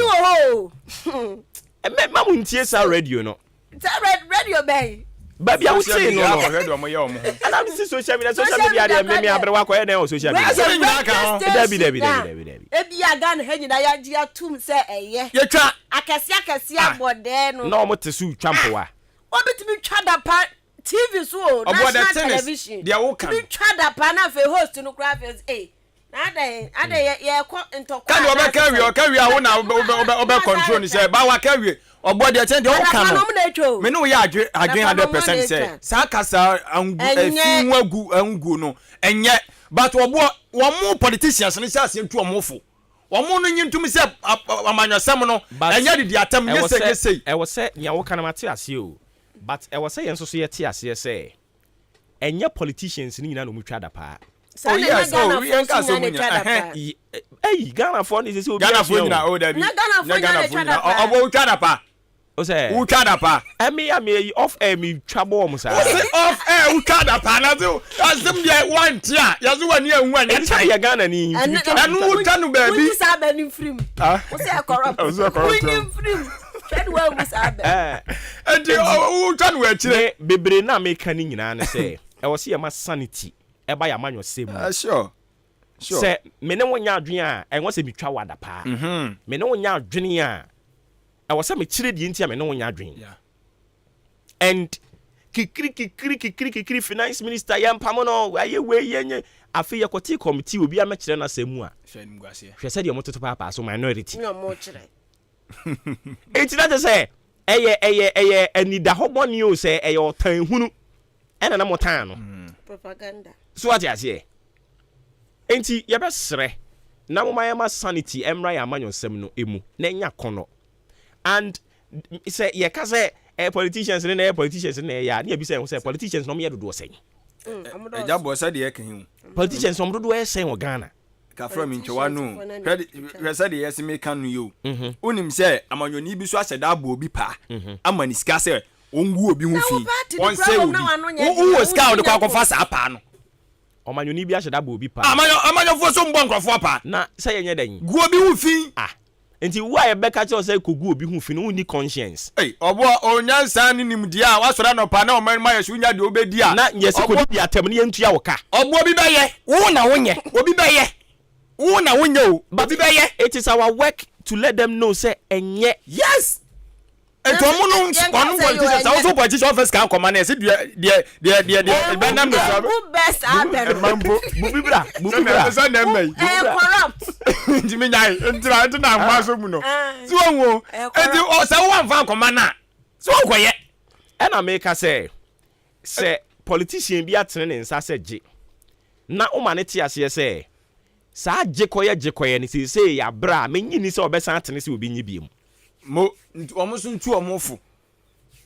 ma mu ntie sa radio no radio bay baby I would say no and I'm see social media dey me abrewa ko na social media debi ebi aga na hanyina ya ji atum se eye ye twa akese abode no no mo te su twampo wa obitimi twa da pa TV so national television dia wo kan bi twa da pa na fe host no kra fe ada ye ko ntokwa kan oba ka wi a wo na oba control ni say ba wa ka wi obo de chen de wo kan no me no ya adwen 100% say sa kasa angu no enye but obo wo mo politicians ni say asentu omofo wo mo no nyintum say amanyosem no enye de atam yesey e wo say nya wo kan mate ase o but e wo say yenso so ye te ase say enye politicians ni nyina no mu twa da pa. Oh yes, we ain't got so many. Hey, Ghana for this is Ghana for na o da bi. Ghana for na obo twa da pa. O say u twa da pa. Me off air me twabo mo sa. Off air u twa da pa na do. Asem dey one tia. Yazo wani anwu anya chai ya Ghana ni. Anu u twa no ba bi. We say abani frim. O say corrupt. We ni frim. Said well we say abani. And u twa no akire. Bebre na me kan nyina na say. E wo say ma sanity. Eba ya manyo same. Sure. Say me ne wonya adwen a enwo se bitwa wada pa. Me ne wonya adwen a e wo se me kire die ntia me ne wonya adwen. Yeah. And kikiri finance minister yampamo no aye we yenye afi yakoti committee obi a kire na semu a. Hwe se de mototo papa so minority. No mo kire. Enti na say eye anida hoboni o say eye otan hunu. Ena na motan no. Propaganda. So what you say? Enti ye be sere na mo mayama sanity emra ya manyonsem no emu na nya kono. And say ye ka say politicians na politicians na ya na bi say politicians no me dodo say eja bo say de ka hin politicians no dodo say wo Ghana ka from nchewa no say de yes me kan no yo unim say amanyoni bi so aseda abo obi pa amani sika say ongu obi hu fi on say obi wo sika o de kwa fa sa pa no amanyoni bi aseda abo obi pa amanyofo so mbo nkrofo pa na say yenye dan gu obi hu fi enti wo aye beka che say kogu obi hu fi no ni conscience obo onyansa ni nimdi a wasora no pa na o man maye sunya de obedi a na yesi ko di atem ne yentua wo ka obo obi beye wo na wonye obi beye wo na wonye o obi beye it is our work to let them know say enye yes eto mo no kwanu politicians also politician office kan come na say de benam no who best happen bubibra so na mai corrupt ndimi nyai ntira na amaso mu no si wonwo enti o say one fan come na so koye na make say politician bi atene ne nsa say je na o ma ne ti ase say sa je koye ni say ya bra menyi ni say obesan atene say obi nyi biem mo omusu ntu omufu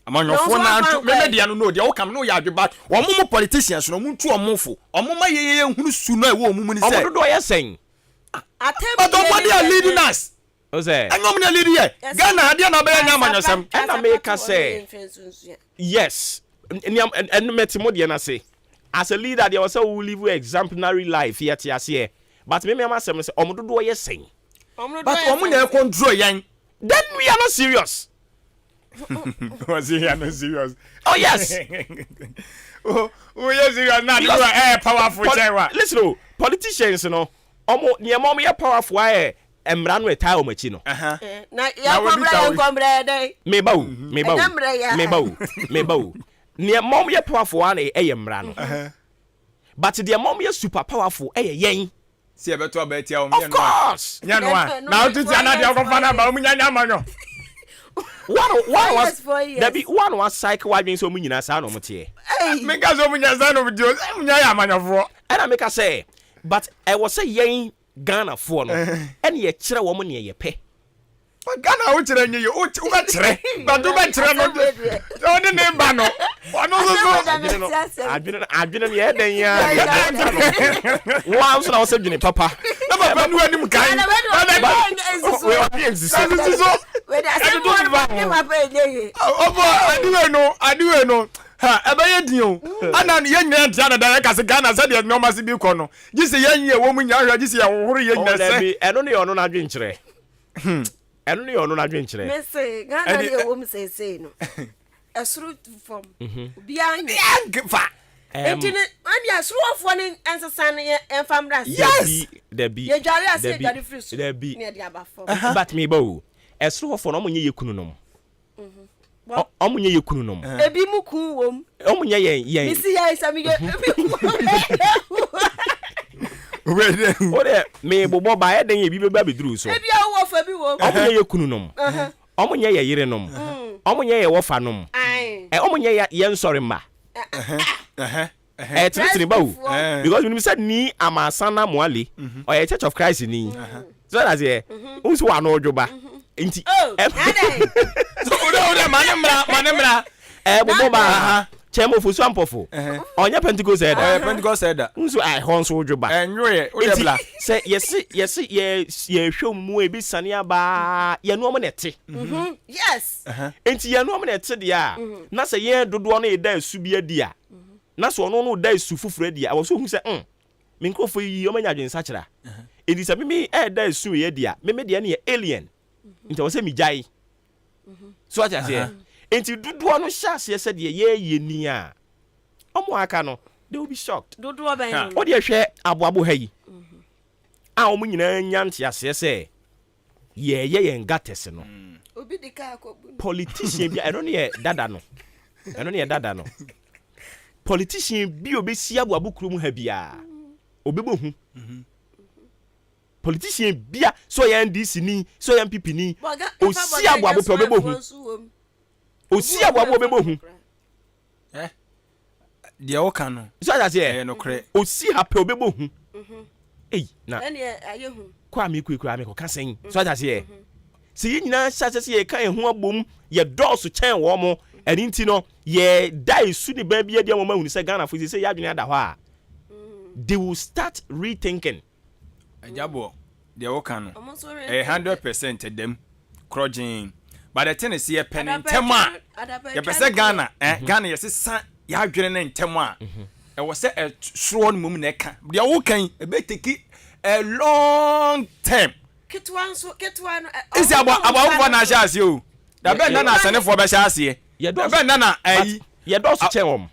amanyofo na ntu media no dia wo kam no ya adweba omumu politicians no muntu omufu omuma yeye hunu su no e wo omumu ni say omodo ye sen but nobody are leading us o say engom na lead here Ghana ade na be nya amanyosem na make say yes and metimo de na say as a leader they also will live exemplary life here tiase but me am say omodo ye sen but omu na control yan. Then we are not serious. Was he not serious? Oh yes. Oh yes, you are not. You are powerful. Listen, politicians, you know, near mom, you are powerful. Emra no etai omachi no. Na ya kombre dey. Meba. Near mom, you are powerful one emra no. But the mom, you are super powerful. Yen. See a better better of course. Now to another governor about Munyamanyo. One was cycle why being so many no motie. Make us open your son of Joe. And I make us say, but I was say yen Ghana for no. And ye chira woman ye pay. But Ghana which are you utre, but do better no. Don't name Bano. I've been in the head and yeah. Once I was saying, Papa. Never knew any kind. I do know. Ha, ebe dio. Ana ye nyina ntia na ka se Ghana se de no masi bi ko no. Gi se ye nye wo mu nya hwa gi se ye wohoro ye nyina se. Eno ne ono na dwenkyere. Eno ne ono na dwenkyere. Me say Ghana de wo mu say no. Esuru form. Obi anya. Fa. Entine ani asuru ofo ne ensesa ne enfamra. Yes. There be. Ye jare ase jare free so. There be. Ne dia ba form. But me bo. Esuru ofo no mo nye yekunu nom. Omunye yekunu nom. Ebi mu kun wom. Omunye yen. Misi ya isami ye. Ode me bobo ba e den ye bi beba beduru so. Ebi awo fa bi wom. Omunye yekunu nom. Omunye ye yire nom. Omunye ye wofa nom. Omunye ye nsori mma. Tiri ba wo. Because when we said ni amasana moale or a Church of Christ ni. So that's here. Unso wa no odwoba. Inti. So ode manemra. Bobo ba chemo fu swampofo. Onya Pentecost head. Pentecost head. Unso I honso odwoba. Enwe odebla. Say yes ye hwom mu e bi sane aba ye no mo nete. Yes. Enti ye no mo nete dia. Na say ye dodo no e da asu bi adia. Na so no da asu fufura dia. I was so hu say me nkofo yi o manya dwensa kira. Edi say me da asu ye dia. Me dia na ye alien. Enti wo say mi jai. So what I say? Enti dodo no shas ye say ye ni a. Omo aka no they will be shocked. Dodo ben. O de hwe aboabo ha yi. A omo nyina nyante ase say ye ngates no. Obi de ka akobu. Politician bi I don't hear dada no. Politician bi obesi aboabo krom ha bia. Obebo hu. Politician bia so ya NDC ni so ya MPP ni osi aboabo pe obebo hu. Osi aboabo obebo hu. Dia o kan no. So that here no kre. Osi ha pe obebo hu. Na. Ene aye hu. Kwa me ko ka sen. So that here. se ye nyina hyase se ye kan ho abom ye dɔɔso kyɛn wɔ mo ɛni nti no ye dai su ne ba bia dia mo ma hunu se Ghana fo se ya adwene ada hɔ a they will start rethinking ajabo de wo kan no 100% dem crojin but the thing is ye pen ntema ye pese Ghana Ghana ye sesa ya adwene ne ntema a e wo se e suro no mum na ka de wo kan e be take a long time ketwa no isi abo wo na sha ase o da be na asane fo be sha ase ye da be na ayi ye do so chen wom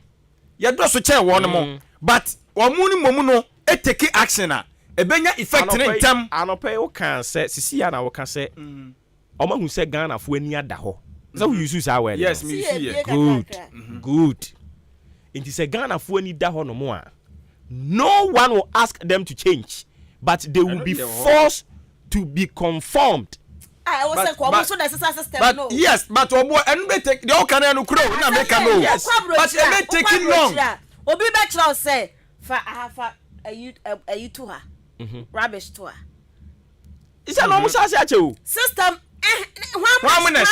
ye do so chen wo no mo but wo mu ni mom no e take action a e benya effect ne ntem anope wo kan se sisi ya na wo kan se Oma hu se Ghana fo ani ada ho. So we use our word. Yes, me see. Good. It is a Ghana fo ani da ho no mo a. No one will ask them to change, but they will be forced to be conformed. I was say ko so the system no. But yes, but obo enu be take the okan enu kro na make no. Yes. But e be taking long. Obi be try say fa you to her. Rubbish to her. Is a normal system One minute,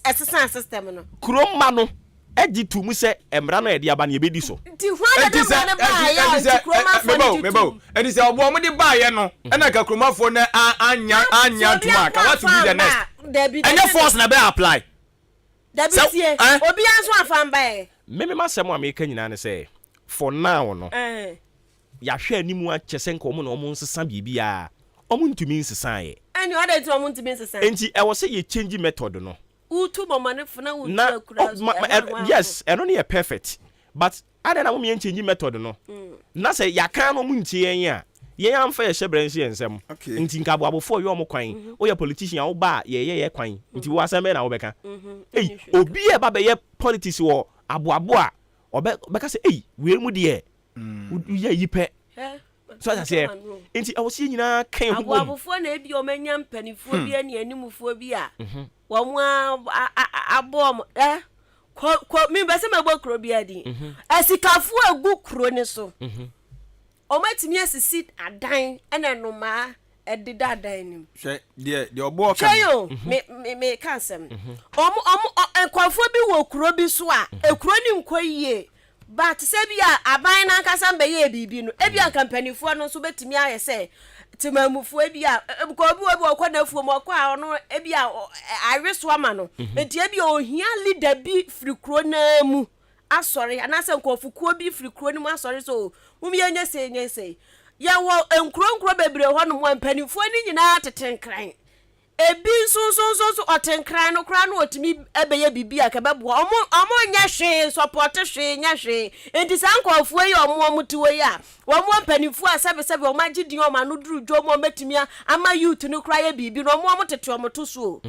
exercise system no. Kuroma no edi tu mu se emra no e de aba na ebedi so. Ti hwan de ba ba ya kuroma fo mebo. Edi se obo mo de ba ye no. E na ka kuroma fo na anya tuma ka what to be the next. Any force na be apply. Dabitie obi anso afan ba e. Me masem America nyina ne se for now no. Ya hwe animu a chese nko mo na omo nsesa bibia. Omo ntumi nsesa ye. Any other to omo ntumi nsesa. Enti e wo se ye change method no. Utu bomane funa utu akura. Yes, and only a perfect. But I don't know me change method no. Na say ya kan no mu ntie yen a. Ye am fa ye hyebrense ensem. Enti nka abo abofo ye omo kwan. O ye politician wo ba ye kwan. Enti wo asem na wo beka. Eh, obi e ba be ye politics wo abo a obeka say eh we mu de ye yipe. So I say enti I was nyina kan ho abofo na ebi o manya mpanifo bi ani animfo bi a wo mu abom ko mi be se mebo kro bi adi asikafo agu kro ni so o matimi asisi adan ena noma edida adan nim hwe de obo kan me kansem ekwafo bi wo kro bi so a ekro ni nkoyie but sebia aban na nkasa mbe ye bibi no ebia kampanifo no so betimi aye se timamufu ebia ko obi okwonafu mo kwa ono ebia aweso ama no enti ebia ohia leader bi frikro na mu asori anase nkofukuo bi frikro ni mu asori so umyenye se ya wo enkro bebre ho no mo mpanifo ni nyina tetenkran ebi so otenkran no kra no otimi ebeye bibia ka bebo omo nya hwe support hwe nya hwe enti sankofu yi omo mutuwo ya omo mpanifu asebe omo agidi omo no duru dwo omo metimi ama youth no kra ya bibi no omo tete omo to so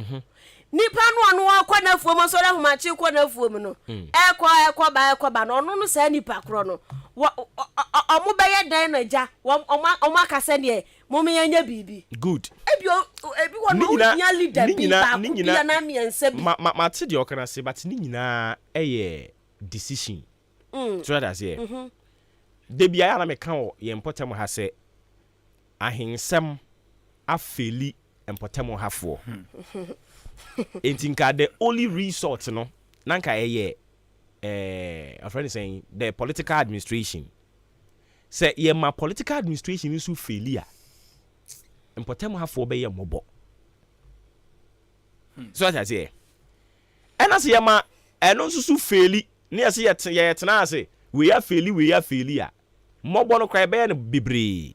nipa no ono akwa na afuo mo so ra humachi kwa na afuo mu no ekwa ba no no sa nipa kro no omo beye dan na ja omo akase ne momi nya bibi good ebi wo no nya leader bi ba ya na miense bi ma te de okana se but ni nyina eye decision so that say de bia ya na me kan o ye important ha se ahensem afeli important hafo entinka the only resort no nanka eye a friend is saying the political administration say ye ma political administration is failure important hafo be ye mobo so that say and as ye ma eno susu faili ne ase ye tena ase we ya faili a mobo no cry be no bebre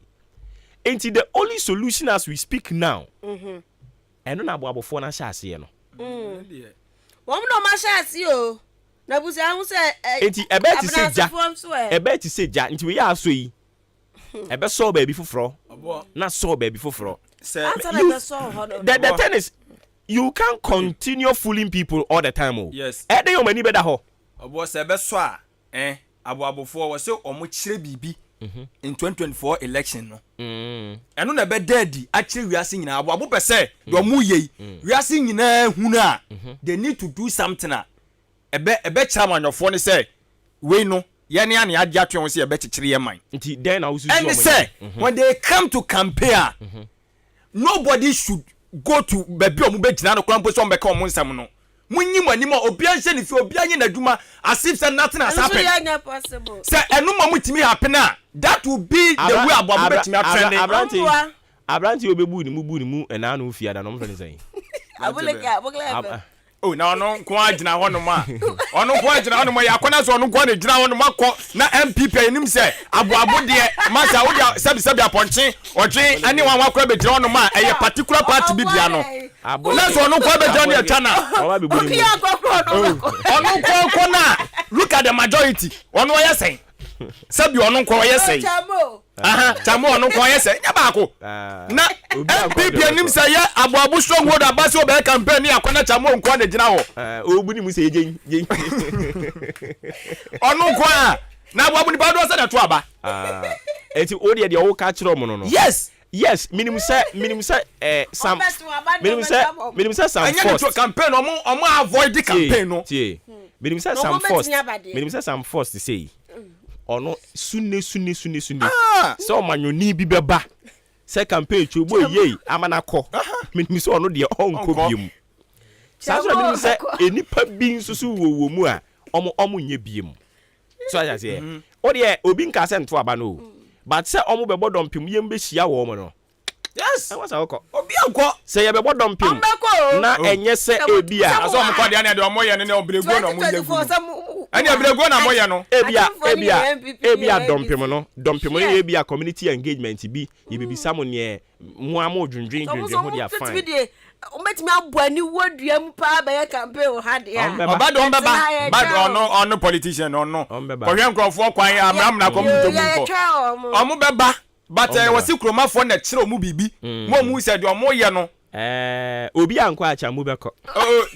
enti the only solution as we speak now eno na aboabofo na sha ase no wom no ma sha ase o na busa hu se enti ebe ti se ja enti we ya aso yi ebe so ba bi foforo na so ba bi foforo the thing is you can't continue fooling people all the time. Yes. Ede yo mani beda ho. Obo se be so a aboabofo wo se omo kire bibi in 2024 election no. Eno na be daddy a kire wiase nyina aboabo pese do mu yei. Wiase nyina hunu a they need to do something a ebe chairmanofo ne say we no ye ne ane ade atwe won se ebe kikire ye man. Nti then na usu and say when they come to campaign nobody should go to baby omu be gina no kwan po so mbeka omu nsam no munyi manima obi anhye ne fi obi anye nadwuma as if say nothing has happened say enu ma mutimi happen that will be the way abomu betimi atwene abranti obebu ni mu na no fi ada no mfene say abuleka oh na ono kwa agina ho no ma ono kwa agina ho no ma yakona so ono kwa na gina ho no ma ko na MPP enim say aboabo de masa wo de sabi aponche odwe ani wan wakora be gina ho no ma eye particular party bi dia no na so ono kwa be gina no etana ono kwa na look at the majority ono yesen sabi ono kwa yesen chamo ono kwa yesen nya baako na MPP enim say ya aboabo strong word abase o be campaign akona chamo nkwa na gina ho obu ni mu say jen ono kwa na aboabo ni ba do say na to aba enti o de wo ka kire omo no yes minimum say some minimum say some force campaign omo avoid the campaign no minimum say some force to say ono sunne so manyoni bi beba se campaign chubo ye amanako minimum say ono de onko biem sa so minimum say enipa bi nsusu wo mu a omo nye biem so I say o de obi nka se nto aba no but say omo be bodom pim ye mbe hia wo mo no yes what's akọ obi akọ say ye be bodom pim na enye se ebi a aso omo kọ de na de omo ye ne obrego na omo ye gu ani obrego na mo ye no ebi a dompim no ebi a community engagement bi ye bibi samo ne mo amo dwundwen ho dia fine umetimi abwani wodua mu pa ba ya campaign ha de a bad ono politician ono kohwe nkrofo kwan amram na community mu ko omo beba but wasi kromafo na kire omu bibi mo mu se de omo ye no obi anko acha mu beko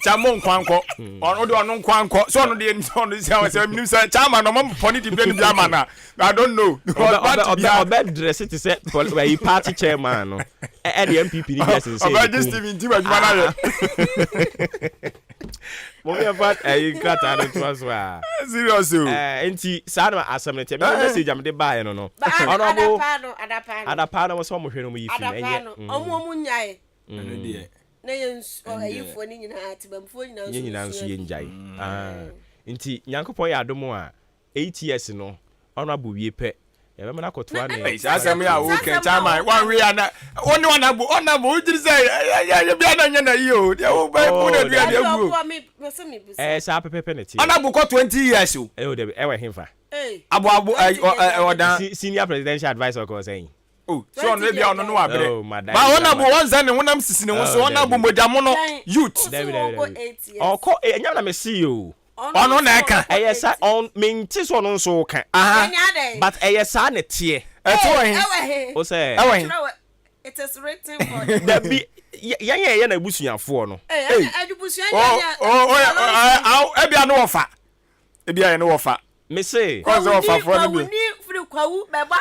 chamo nkwanko ono de ono nkwanko so ono de ono se minim se chama no mo polity be ni biama na I don't know obe dress it say we party chairman no the MPP ni just say obe Steven Tiwa juma na mo me fat krata no to so a serious enti sa na asem ne te me message am de buy no no ono bo adapa no so mo hwe no mo yifi enye omo nyae na yens ayifo ni nyina atibamfo nyina nso ye njai nti nyankopon ya adom a 8 years no ono abuwie pe ya be na kotoa ne asem ya wo ke chama one way na oni ona bo ujiri say ya bia na nya na yi o de wo ba bu na bia de agu sa pepepe ne ti ona bu ko 20 years o o de e we himfa abu odan senior presidential advisor ko saying so on bia ono no abre ba ona bu wonza ne wonam sisi ne wo so ona bu modamo no youth oko enya na me see o ono na eka eyesa on minti so no nso ka but eyesa ne tie o say it is written for that be yan na busuafo no adubusuan ya ebia no wofa ebia ye no wofa me say cause wofa for no bi kwawu beba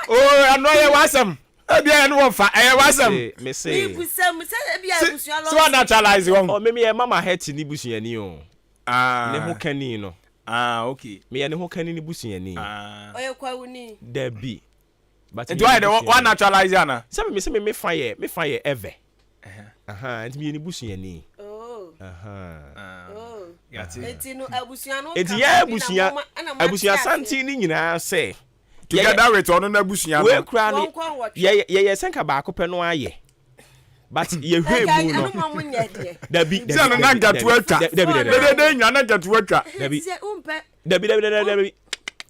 ano ye wasam ebia ye no wofa wasam me say busam say ebia busuan so naturalize won o me mama het ni busuani o ne ho kani no okay me ye ne ho kani ni busuani oye kwawu ni da bi but do I the one naturalize ana say me fire ever and me ni busuani eti no abusuan no eti ya abusuan santi ni nyina say together with ono na abusuan we kra ni ye senka ba akopɛ no aye but ye hwe mu no dabi no na gatu atwa dabi nya na gatu atwa dabi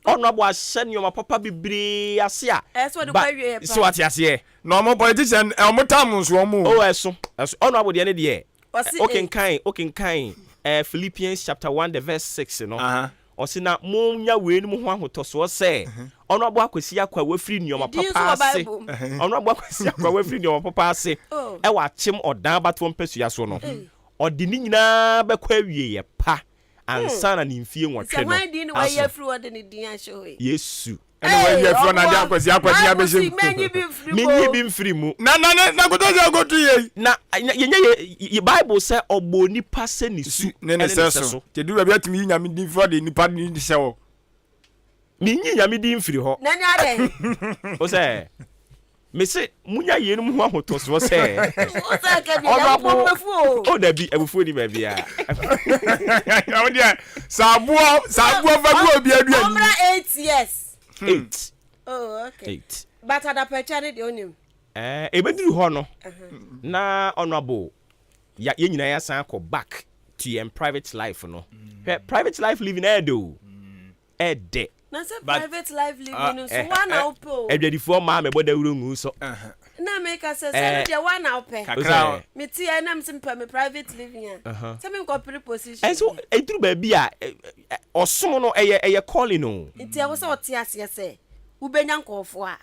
ono abo ahye ni o papa bibiri ase a so what ase no mo politician mo tam nso mo eso ono abo de ne de okenkan Philippians chapter 1 the verse 6 no osina munya weni mu ho ahotoso se ono abo akwesi akwa wafiri nioma papa ase ono abo akwesi akwa wafiri nioma papa ase e wa chim odan bato mpesua so no odi ni nyina bekwa wie ye pa ansa na nimfie nwotwe no di ni wa ye free odi ni din ahwe Yesu ene wa ye free na dia akwesi abeshim menyi bi mfiri mu na gotoja gotu ye na ye Bible say oboni pa se ni su ne so te du bia timi nyame din for de nipa ni se wo menyi nyame din mfiri ho na nya de o say me say munya ye no ho ahoto so say o say ka bi ya po o da bi ebufu ni ba bia o dia sabuo fagu obi adu ani omra 8 years 8 oh okay 8 but ada pechane de onim ebeduru ho no na honorable ya ye nyina ya san ko back to your private life no private life living edo ede na say private life living so one opo edwadifo ma me boda wuro ngu so na make us say dey one opo kakra me ti e na me simpa me private living say me go position so eduru ba bia osom no eye calling no nti e wo say otiase say ubenya nkofo a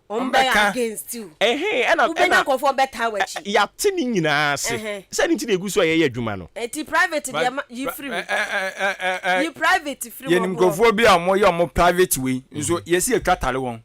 ombe against you ena ubenya nkofo beta wachi ya tini nyina se say nti na eguso ye adwuma no enti private dey you free you private free ye nkofo bi a mo ye mo private way nso yesi atwatale won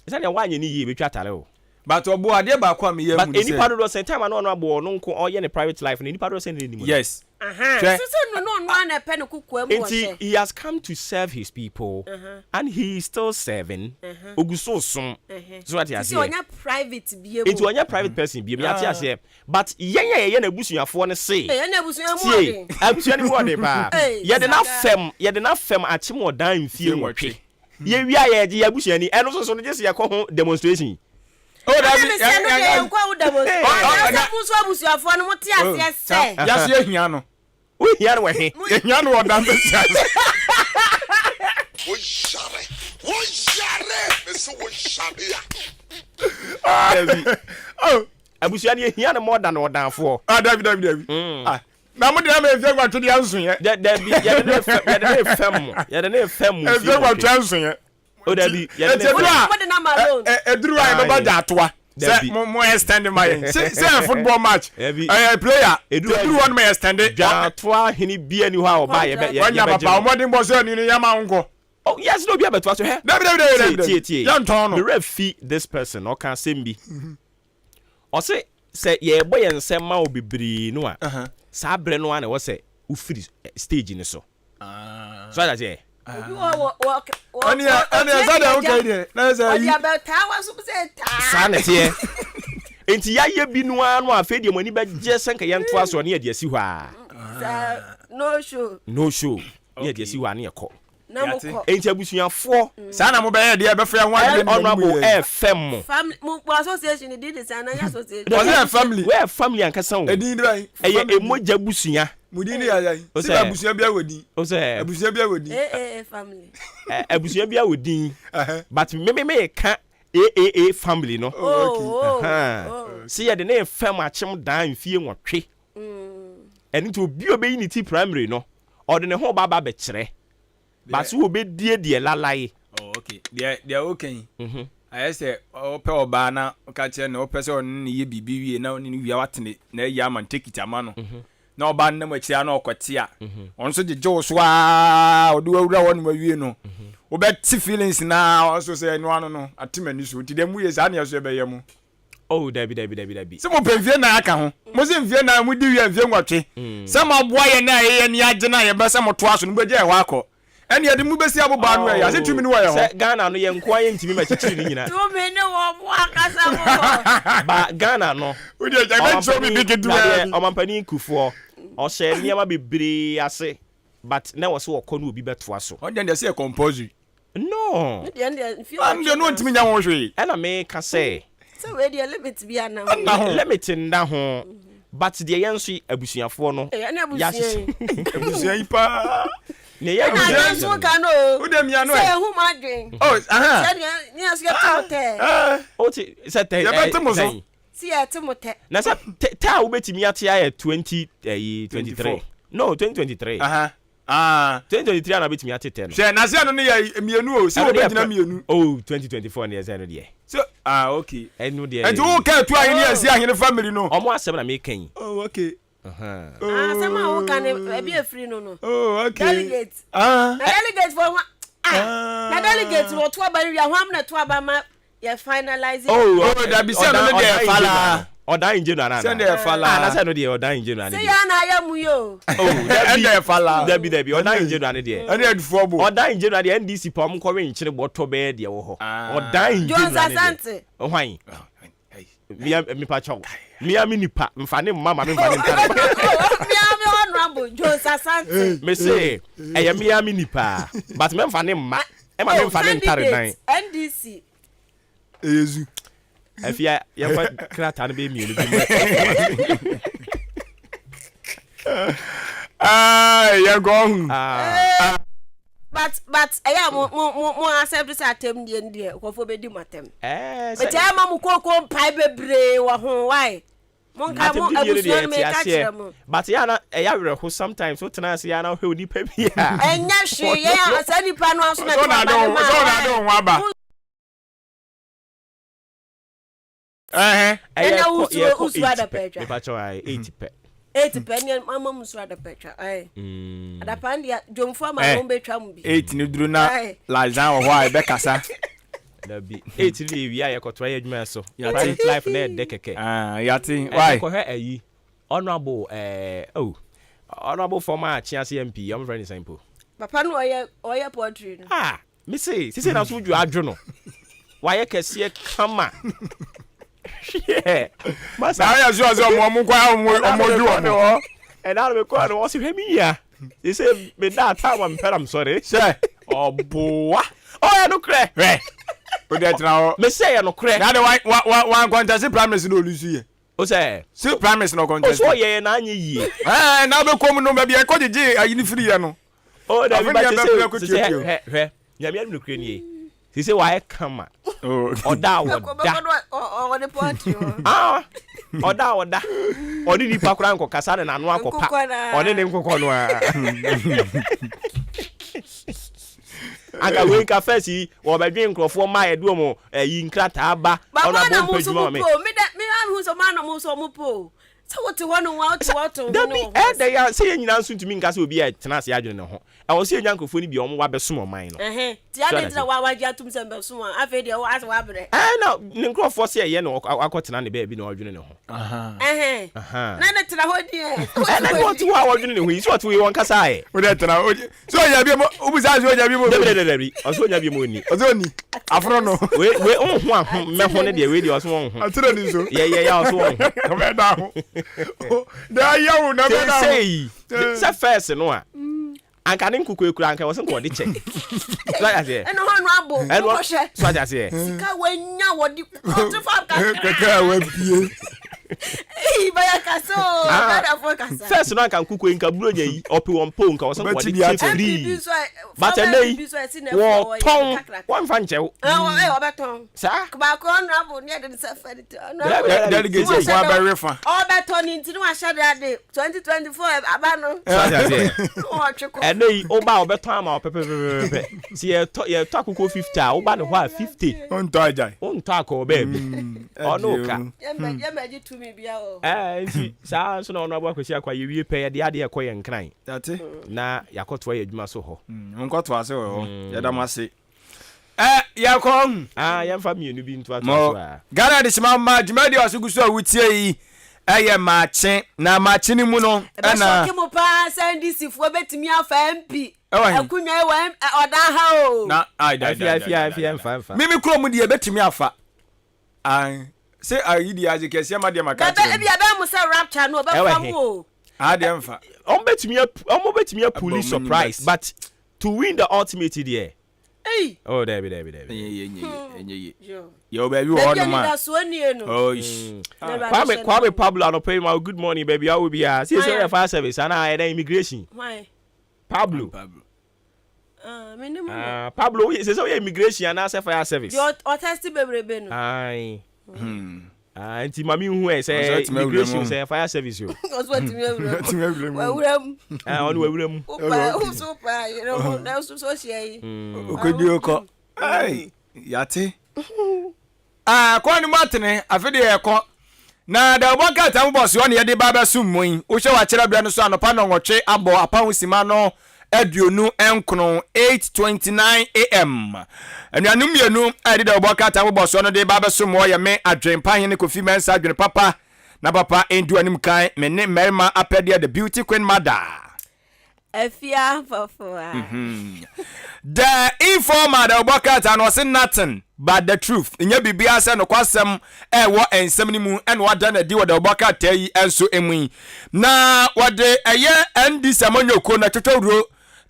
say na wanye ni ye betwatale o but obo ade ba kwa me ye mu but any part of the time no abo no nko o ye ne private life any part of the ni mu yes so no na pen kuku emu o he has come to serve his people and he is still serving oguso som so what you say onya private bi emu it onya private person bi emu ati ase but ye na busuafo ne say ye na busuafo mo abusua ni mo de ba ye de na fem achim odan mfie nwotwe ye wi aye je abusua ni eno so no je se ye ko ho demonstration oh that be nkwa demonstration ya busu abusuafo no moti ase se ya se ehia no we hia no we ehia no odan be se wo share me so wo share ya abusua ni ehia no more than odanfo David na mo de na me fie gwa twede anso ye da bi ya de fem fie gwa twede anso ye o da bi ya de eduru ai baba da atoa say mo extend my say football match player eduru one me extend atoa hini bia ni ho a oba ye be wanya papa omodin bo so ni ya ma nko oh yes no bia beto so he David ya nton no the refi this person o kan sembi o say ye boy ensem ma obibiri no a sa bre no a na wo say u free stage ni so so that ye Oni sada okay there. Na say you about tower so say ta. Sanete ye. Enti ya ye bi no anu afa de mani ba je senka ye nto aso ne ye de asi hɔ a. No show. Ye de asi hɔ a ne ye kɔ. Na mo kɔ. Enti abusuafo sa na mo be ye de be fa ho ade honorable FM. Family mo association did this and association. Was it family? We family ankasa o. Edin drai. Eye emoja busua. Mudini ya si abusua bia wodi o say abusua bia wodi family abusua bia wodi but me ka family no see ya de na fam achim dan fie nwotwe eni to obi obeyi ni ti primary no o de ne ho baba be kire but so obedie de lalai okay they okay I say ope oba na ka kire na ope se on ne ye bibi wie na oni wi awatene na ya man take it ama no na oba nna machia na okwete a onso je so a odu awura won mawie no obeti feelings na onso say no ano no atimani so ti dem wie sa na so be yemu oh dabi se mo pemfie na aka ho mo se mfie na mo di wie mfie nwotwe se mo boa ye na ye ni age na ye be se mo to aso no be je wa akọ ene ye de mu besi aboba no ya se tumi no ye ho se Ghana no ye nko ye ntimi machichiri ni nyina to me ne wo bo akasa mo ba Ghana no we dey je so bi big do omampani kufo o se niam bebre ase but na wo se wo kọ no obi beto aso on dey say compulsory no and no ntimi nya wo hwe ena me ka say so we dey limit bia na limit nda ho but the yenso abusuafo no ya abusua ipa ne ya abusua so ka no o dem ya no say who ma dwen oh ni aso te o ti say te ya beto so si ya timote na sa ta wo betimi ate ya 2023 no 2023 2023 na betimi ate 10 she na se no ne ya mienu o se wo begina mienu oh 2024 ne ya no de so okay enu de and wo ka tu ahene asi ahene family no omo asem na me kan oh okay sama wo kan e bi free no oh okay delegate delegate for na delegate wo to aba wi ahwam na to aba ma ye finalize da bi se no de fala odan inje na na se de fala na se no de odan inje na se ya na ya mu yo de fala dabi odan inje na de ene adufo bo odan inje na de NDC pom ko we nkyere boto be de wo ho odan inje na de Johnson Asante hwan mi pacho Miami nipa mfane mama me mfane ntare Miami honorable Jones Asante me say Miami nipa but me mfane mma e ma me mfane ntare dan NDC Yezu afia ya fa krata na be mi bi ya go but mo accept this atem die kofo be di matem but I ma mo koko mpai bebre wo ho why mon ka mo abusuo me ka kire mo but ya na ya were ho sometimes so tena se ya na hwe onipa bia enya hwe ya asa nipa no aso na so na do ho aba enya usu ada petra me pacho ai 80 pe 8 penny mama musu ada petra ai ada pandia jomfo ma mo betwa mu bi 8 ni duru na lazan wo ho ai be kasa da bi 8 li wi aye koto aye adwuma so private life na de keke yati why ko he ayi honorable honorable former Chiasi MP I'm very simple papa no oye poetry no me say na so dwu adwo no waye kese kama yeah masa ya zo mo kwa omodu no and now me kwa no so hemi ya he say me that time I'm sorry say oboa ya no kre o de tra me say ya no kre na de one contest primaries no lusu ye o say si primaries no contest o so ye na anye yie na be kom no be ko jeje ayi ni free ye no o da bi ba say ya mi no kre ni he say why kama oda the poetry oda odi ni pakura nko kasa na anu akopa oni ne nkoko no aga we ka fesi wo ba dwen nkrofo ma edu mo yi nkrata aba ona bo mpejuma me hu so ma na mo so mo po so what you want what da bi da ya say nyina nso ntumi nka se obi a tena se adwene ne ho e wo se nya nkrofo ni bi omo wa besom oman no ti ade tira wa waji atum se besom afa de wo ase wa bre na ne nkrofo se ye no akotena ne ba bi na odwene ne ho na ne tira ho di na what wa odwene ne ho yi so what we won kasa e wo de tira so ya bi mo ubusa so ya bi mo de oso nya bi mo ni oso ni afro no we onhu ahom me ho ne de we de oso onhu atira ni so ya oso onhu me da ho da ya wo na me da ho say first no a anka ne nkuku ekura anka wosen ko de check so ya say eno ho no abo ko hye so ya say sika wanya wodi to fa ka wa bie baya kaso kada fo kasa first no anka nkuku nka buro nya yi opi won po nka wosen ko de check free but nay wo ton won fa nchew obeton sa ba ko no abo ne de safari delegate for aberefa obeton ntinu wa shade de 2024 abano so ya say o chiko nay oba obeton ama opepepepe si ye to akoko 50 oba ne ho a 50 on to ajai on to akọ baby ono ka ye meji tumi bia o nti saa so na ono abo akwesi akwa ye wie pe ye de ade ye koye nkran tate na yakoto ye adwuma so ho nkoto ase ho ye da mase yakon ye mfa mienu bi nto ato a Ghana de sima ma djumadi asugusu awutie yi eye Maakye na Maakye ni mu no na kimo pa NDC fo betimi afa MP akunwa wa oda ha o na afia mfa mimi kro mu de betimi afa say ayidi aje kese ma de maka tire e bia ba mu say rapture no be fam o de mfa on betimi a police surprise but to win the ultimate there oh there be enye yo baby wo no ma Kwame Pablo no pay my good morning baby I will be here see say fire service and I immigration why Pablo Pablo say so immigration and say fire service your test bebrebe no ai anti mami hu say immigration say fire service yo because what me wuram on wuram o super you know na so shey okodi oko ai yate kwa ni matene afede eko na da oboka ta boss yo ne de baba summoyin wo hwe wa kira bia no so anopa no nwotwe abo apa husima no aduonu enkono 8:29 am anuanum mienu ade da oboka ta boss no de baba summo ye me adwempa hene kofi mensa adwene papa na papa endu anim kan me ne merima apede the beauty queen mother Afia Fafua. The informer the Obuoba and was nothing but the truth. In your BBS and no kwasem what and 70 moon and what done a deal with the Obuoba tell you and so emi. Na what the a year and this amonyo kona toto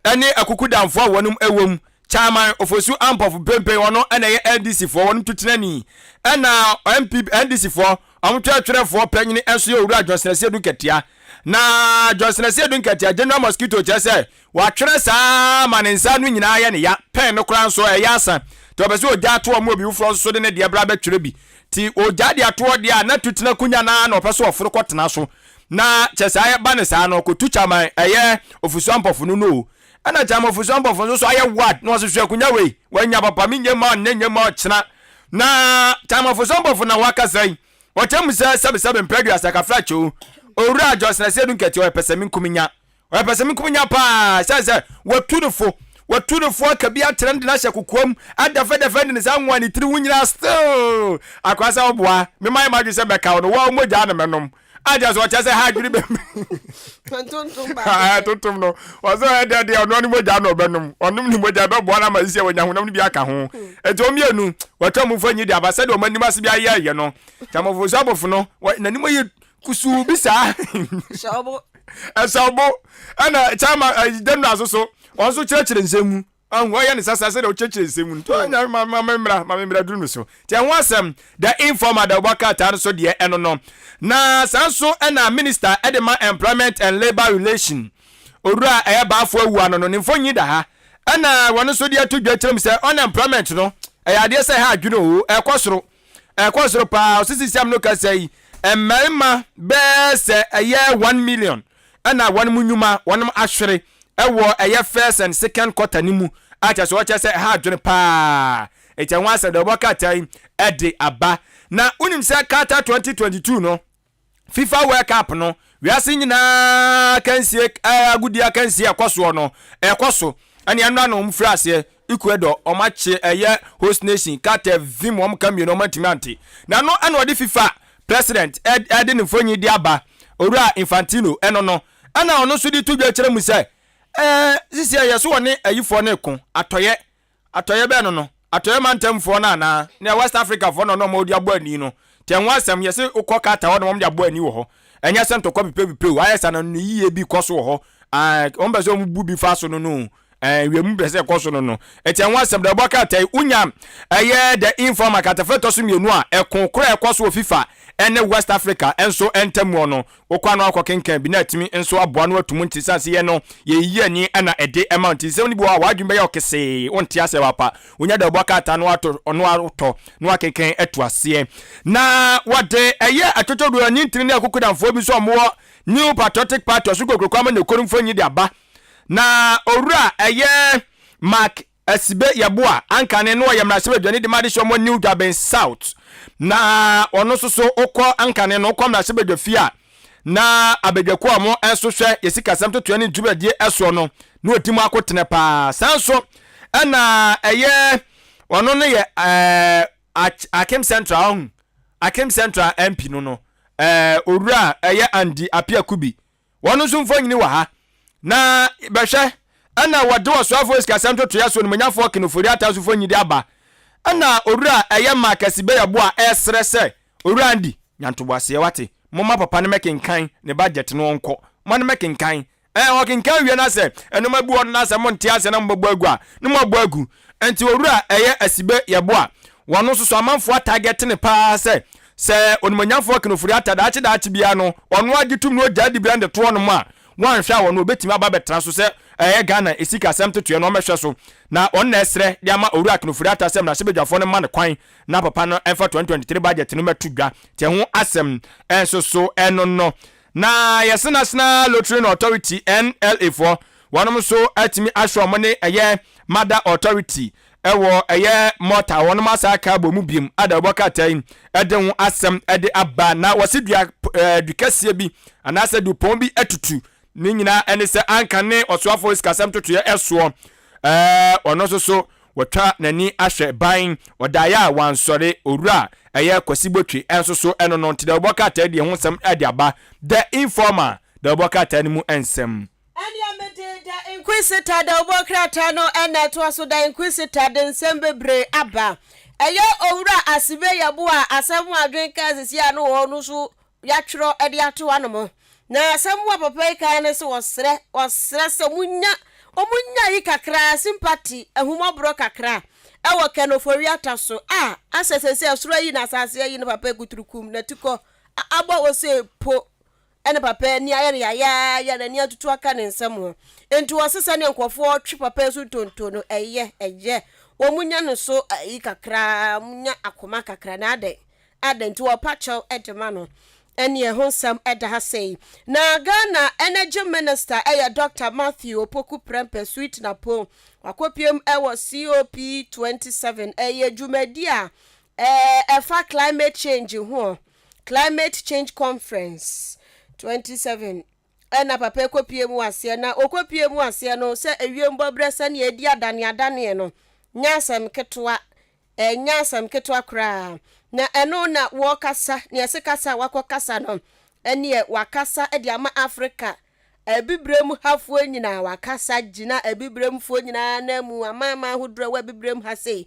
any akuku down for one ewom. Chairman of Osu Amp of Pempe or and a NDC for 1 to 10 and now MP NDC for I'm trying for penny SEO Johnson Seduketia. Na Johnson Seduketia, General Mosquito just say, what Tressa man in San Winina and ya pen no crown so a yasa. To a so that to a mobile from Sudan, dear Brabet Trebi. Ti o Jadia toward the not to Tinakunya or Paso for Cotanaso. Na Chesaya Banesano could to Chama a year of Usamp of Nunu. And a jam of example for so I what no so kunya way when ya papa minye man nenye ma na time of example for na waka say what am say 77 previous aka flacho owura just na say dun kete o pesemi kuminya pa say watu no fo ka bia trend na hye kokom defend ne san wani tiri wunyira still akwasa oboa me mai ma say be ka no wa moja na menom just watch say ha dwiri be tontum no was that they are no moja no benum onum ni moja be boa na ma sia wanya honam ni bi aka ho eto mienu wato mu fanyi de abasade o mani mas bia ye no tamofo sabofo no na ni moye kusu bisa shabo ana chama dem na so onso chirechire nsemu anwo ya ni sasa se de o chirechire nsemu to anya mamemra duru so ti anwo asem the informer the Obuoba tar so de eno no na sanso na minister edema employment and labor relation orura baafo awu ano no nimfonyi da ha na wono so de atodwa cherem se unemployment no ade se ha adwuno ekosoro pa osisi siam no ka sei emma be se 1 million na one munyuma one ahwere ewo first and second quarter nimu acha so wacha say ha dwene pa echa nwa say the Obuoba time ede aba na unim say Qatar 2022 no FIFA World Cup no we are seeing na kansie agudia kansie akoso no ekoso ani anu no mfrase Ecuador omache host nation Qatar vim wom kamio no mantimanti na no anu ode FIFA president ede ne fonyi di aba owura Infantino eno no ana ono so di tudwa kire mu say sisi yeso woni ayifo na ekon atoye be no atoye mantemfo na West Africa fo no mo di abo ani no tenwa asem yesi ukokata wo no mo di abo ani wo ho enya se ntokwa pipe wo ayesa na no yiye bi koso wo ho ombezo mu bu bi fa so no we mu bese koso no tenwa asem da Obuoba tai unya the informer katafeto so mienu a ekon kora ekoso wo FIFA ene West Africa enso entemu no okwa no akokenkan bi na atimi enso aboa no atumu ntisase ye no ye yiye ni ana ede amount se ni bo a wadwumbe ye okese wonti ase wapa unya da Obuoba ata no ato ono ato no akenkan atuase na wade atotodo ni ntiri ni akokodamfo bi so mo New Patriotic Party so kokokwa ma ne korumfo nyi de aba na owura Maakye asibe yeboa ankane no yemra sebe dwani de made shomo New Durban South na ono soso okọ ankane no okọ na sebe dwafia na abedwako amo enso hwe yesika samto 20 dubadie eso no na otimu akotene pa sanso na ono no ye Akem Central MP no owura Andi Apiakubi wono so mfo nyini wa ha na behwe ana wade wasofo esika samto to yaso no manyafo kinofori ataso fo nyidi aba ana owura Maakye sibe yabo a esrese owura Andi nyantoboase wate moma papa ne mekenkan ne budget no onko mo ne mekenkan okenkan wie na se eno mabu on na se monte ase na mbabo agu a ne mbabo agu enti owura asibe yabo a wono soso amanfo target ne pa se onimanyafo kinofori atada achi bia no ono agitum no jadi bia nde to no ma wan hwa wono obetimi aba betra so se Ghana esika samto to no mehwe so na on na esre de ama owura kinofori atasem na sebedwafo ne ma ne kwan na papa no enfa 2023 budget no metudwa te ho asem so eno no na yes National Lottery Authority NLA for wonom so atimi ahwo mo ne Mother Authority ewo mota wonom asaka bomu biem ada Obuoba tai ede ho asem ede aba na wasidua dukasie bi anase du pon bi atutu ni nyina ene se ankane osuafo iskasam toto ye eso ono so wotwa nani ahwe ban odaya wansore owura kwasibotwe enso so eno no ntide Obuoba tai de ho sem ade aba the informer the Obuoba tai ni mu ensem and ya mede the Inquisitor the Obokrata no ena to aso da Inquisitor den sembebre aba. Eyo owura asibe yaboa asemu adwenka sisia no ho no so yatwro ede ato anomo. Na asemu papa kai ne so osre se omunya yi kakra sympathy ehumobro kakra. Ewo kenofori ataso asesese asuro yi na asase yi ne papa guturukum na tiko abo wose po ene papa ni aye ya na ni atutu aka ne nsem ho enti wosesa ne nkofo twi papa su tonto no eye womunya no so yi kakra munya akoma kakra na ade nti wo pacho edema no ene ho sam eda ha sei na Ghana energy minister Dr. Matthew Opoku Prempe Sweet na po wakopiem COP 27 jumadi a efa climate change ho climate change conference 27 ena papa ekopiem wase na okopiem wase no se ewiem bobresa na edi adane no nyasam ketwa kra na eno na wokasa na yesekasa wakokasa no ene wakasa edi ama Africa ebibrem hafuo nyina wakasa gina ebibrem fuo nyina na mu amama hudro wa bibrem ha sei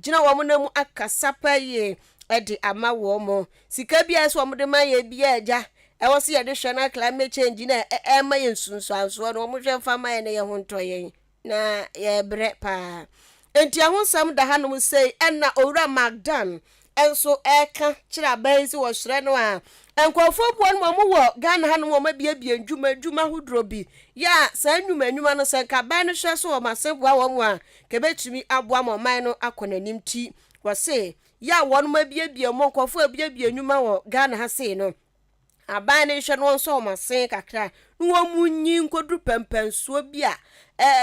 gina wo mo na mu akasa paye edi ama wo mo sika bia so mo de ma ye bia eja ewo se ye de hwe na climate change na ma ye nsunsuanso no mo hwe mfa ma ye na ye ho ntoye na ye bre pa enti ahonsam da hanom sei enna owura magdan enso eka kira bansi wo hre no a enkofo buon mo wo Ghana hanom mo mabiebie dwuma hudro bi ya sa nnwuma no senka ban no hwe so wo masebua wo mo a kebetumi aboa mo man no akonanim ti wose ya won mabiebie mo nkofo abiebie nnwuma wo Ghana ha sei no aban ne hwe no so ma sen kakra no munyi nkodu pempensuo bi a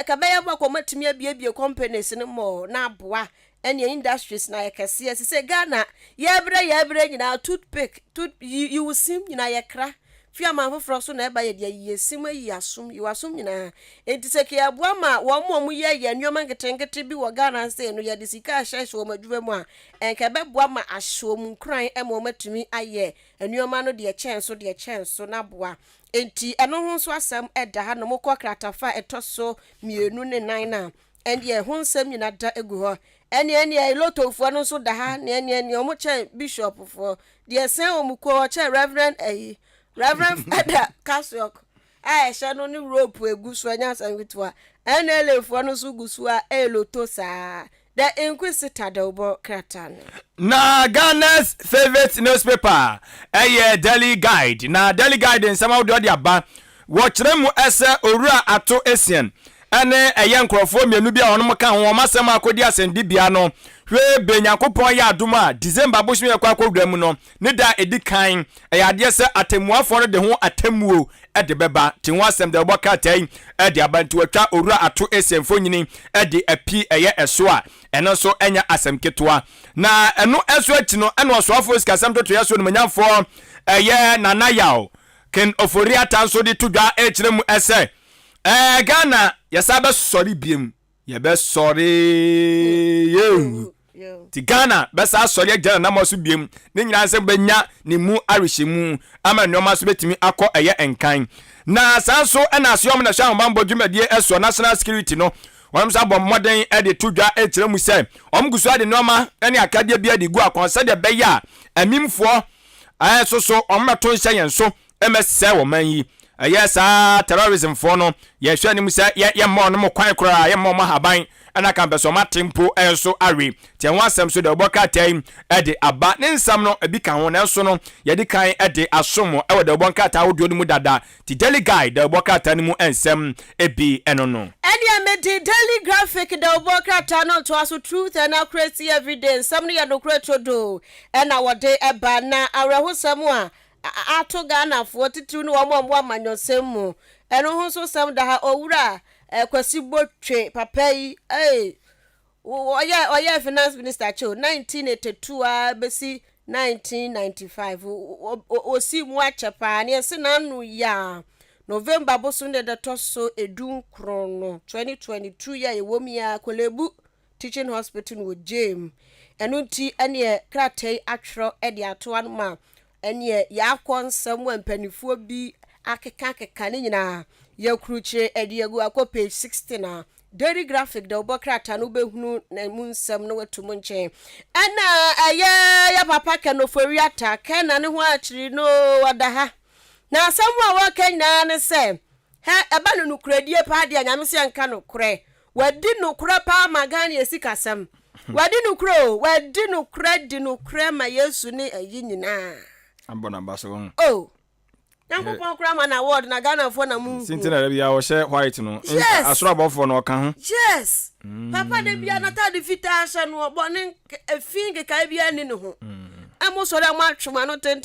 kabaya ba ko matimi abiebie companies no mo na aboa ene industries na yakase se Ghana yebre nyina toothpick you will see nyina yakra fia ma foforo so na eba ye yesim yi asum nyina enti ke aboa ma wo mo ye nnyoma ngetengete bi wo Ghana se no ye disika ahyehyɛ wo madwuma mu a enka beboa ma ahyew mu kran mo matumi aye nnyoma no de chenso na boa enti eno ho so asam eda ha no mokɔ kratafa etoso mienu ne nan na endi ho nsam nyina da egu ho eni lotofo no so da ha ne eni omo che bishop fo de sen omuko che Reverend Father Kasok hye no ni rope egu so anya sanwitwa eni elefo no so gusu a eloto sa the Inquisitor the Obo Kratan na Ghana's favorite newspaper Daily Guide na Daily Guide in some of the aba wɔkyerɛ mu ɛsɛ owura ato esien ene nkrofo mienu bia ono mka ho masem akodi asendi bia no hwe benyakopon ya adom a December boshim yakwa akowura mu no ne da edikan ade se atemuafo no de ho atemuo ede beba ti ho asem de boka tai ede abantu atwa owura ato esenfo nyini ede api eso a eno so enya asem ketwa na eno eso achi no eno osoafo sikasem to yaso no manyamfo nana yaw ken ofori atanso de tudwa ekire mu ese Ghana yasabe sorry biem yebe sorry ti Ghana besa sorry Ghana na maso biem ne nyina se benya ne mu arihyimu ama nnoma so betimi akọ enkan na sanso na asom na hwa mbambo dwumadie eso national security no won sa bom modern de tudwa ekire mu se omgusu ade nnoma ne akade bia de gu akonsa de beya amimfo so ommato nhyɛ yɛn so emese wo man yi yes terrorism for no ye hwe ni mu se ye mo no mo kwan kora ye mo haban ana kan beso matempo enso awe ti ho asem so de oboka tai e de aba ne nsam no ebi kan ho na enso no ye de kan e de asomo e de oboka ta wodo ni mu dada ti Daily Guide de oboka ta ni mu ensem ebi eno no eni amedi Daily Graphic de oboka ta no to aso truth and accuracy evidence some no ye no do e na wode eba na awrehosam a ato Ghana fo titiri no wo mo amanyosem mu eno ho so sam da ha owura kwasi botwe papa yi oye finance minister cho 1982 a besi 1995 osi mu achepa ne se na anu ya November bosunde de toso edun krono 2022 ya ewomia Kolebu Teaching Hospital no Jame eno nti ene kratai atwro e de ato anoma ene ya konsam wampanifuo bi akeka ne nyina yakruche ediegu akọ page 60 na daily graphic da obokrata no behunu na munsam no watumu nchen ana ya papa kenofori ata kena ne ho akiri no wadaha na asamwa wa kenya ne se he eba no nukuradie pa de anyame se anka no kure wadi nukura pa magani esikasam wadi nukura di nukura ma Yesu ni ayi nyina ambona baso oh Yankopon kura ma na award na Ghana for na mu sintina bia wo hye white no asoro abofo no ka ho yes papa de bia na ta de fita hye no obone efin ke bia ni no ho amo so da ma twoma no ten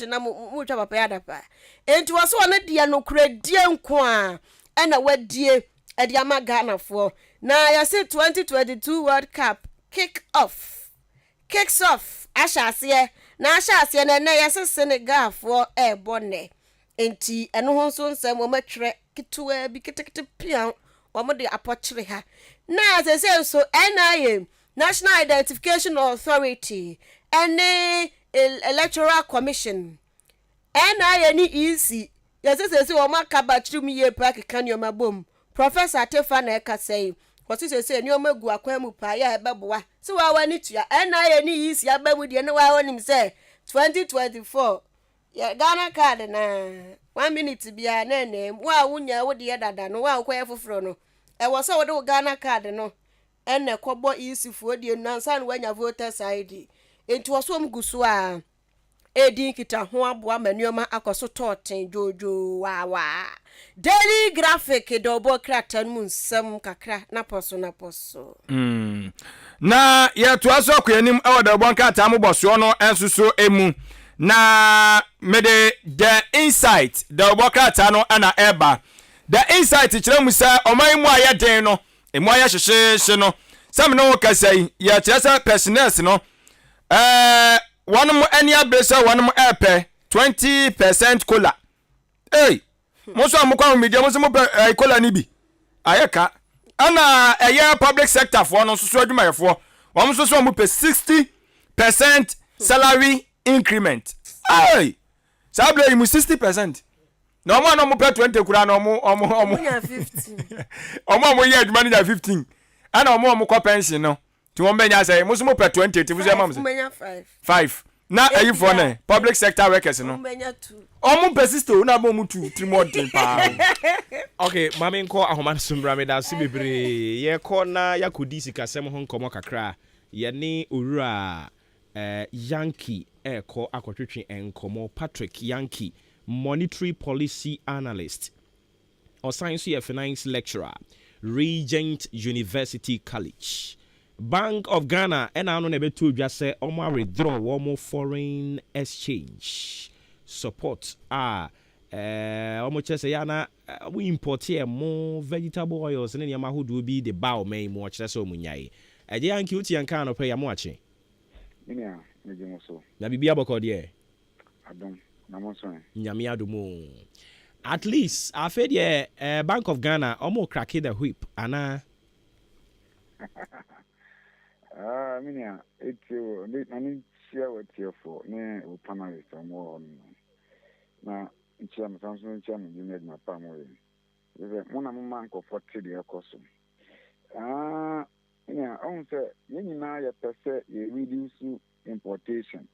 na mu twa papa ya da pa enti wo so ne dia no kura die nko a na wadie edi ama Ghana for na ya say 2022 World Cup kicks off ashase na ya say Senegal for bonne enti eno ho so nsem o matwere kitwa bi kitekete pian o mo de apokyere ha na say so NIA National Identification Authority and Electoral Commission NIA ni EC ya say o makaba kyerem ye park kan yo mabom Professor Tefa na eka say kwasi say ni o magu akwan mu pa ya ebeboa se wa wani tua NIA ni EC abamu de ne wa wonim say 2024 ya Ghana card na 1 minute bia na wa wunya wo de dada no wa kwaya foforo no e wo so wo de Ghana card no enne kobo isifuo de nansa no wanya voters ID enti wo so mguso a edin kita ho aboa manuoma akoso toten jojo wa daily graphic dobo kratan mun sam kakra na poso na ya to aso kwanim e woda bonka ta mo boso no ensuso emu na mede the insight the obokrata no ana eba the insight kire mu sa oman mu aye den no emu aye hyehye no sam no kasai ya kire personals no one mo any abesa one mo epe 20% cola hey mo so mo kwa media mo so mo cola ni bi ayeka ana eye public sector for no so adwuma yefo wo mo so mo pe 60% salary increment hey sabla you 60% no mo no mo pe 20 kura no mo 15 mo ye adwuma ni 15 ana mo ko pension no ti won benya say mo so mo pe 20 ti fuze mam say 5 na ayi for na public sector workers no benya 2 omo persisto na bo mu 2 3 more din pa okay mama nko ahoma sumbra me da se bebre ye ko na yakodi sikasem ho nkomo kakra ye ne owura Yankee ko akotwetwe enkomo Patrick Yankee monetary policy analyst or science and finance lecturer Regent University College Bank of Ghana and I no beto dwa say omo withdraw omo foreign exchange support omo chese ya na we import here more vegetable oils ne yama hodo bi the bow mai mo chese omo nyai eje Yankee uti yanka no pe ya mo ache Ina mejemoso. Na bibia boko de. Adom na monso. Nyame adomo. At least I fed Bank of Ghana almost crack the whip ana. Minia it's I share what you for ne o panelist more na nchia Samsung nchia me unit na pamoe. Ze mona mma nko 40 de ekoso. Yeah, I won't say any now you reduce importation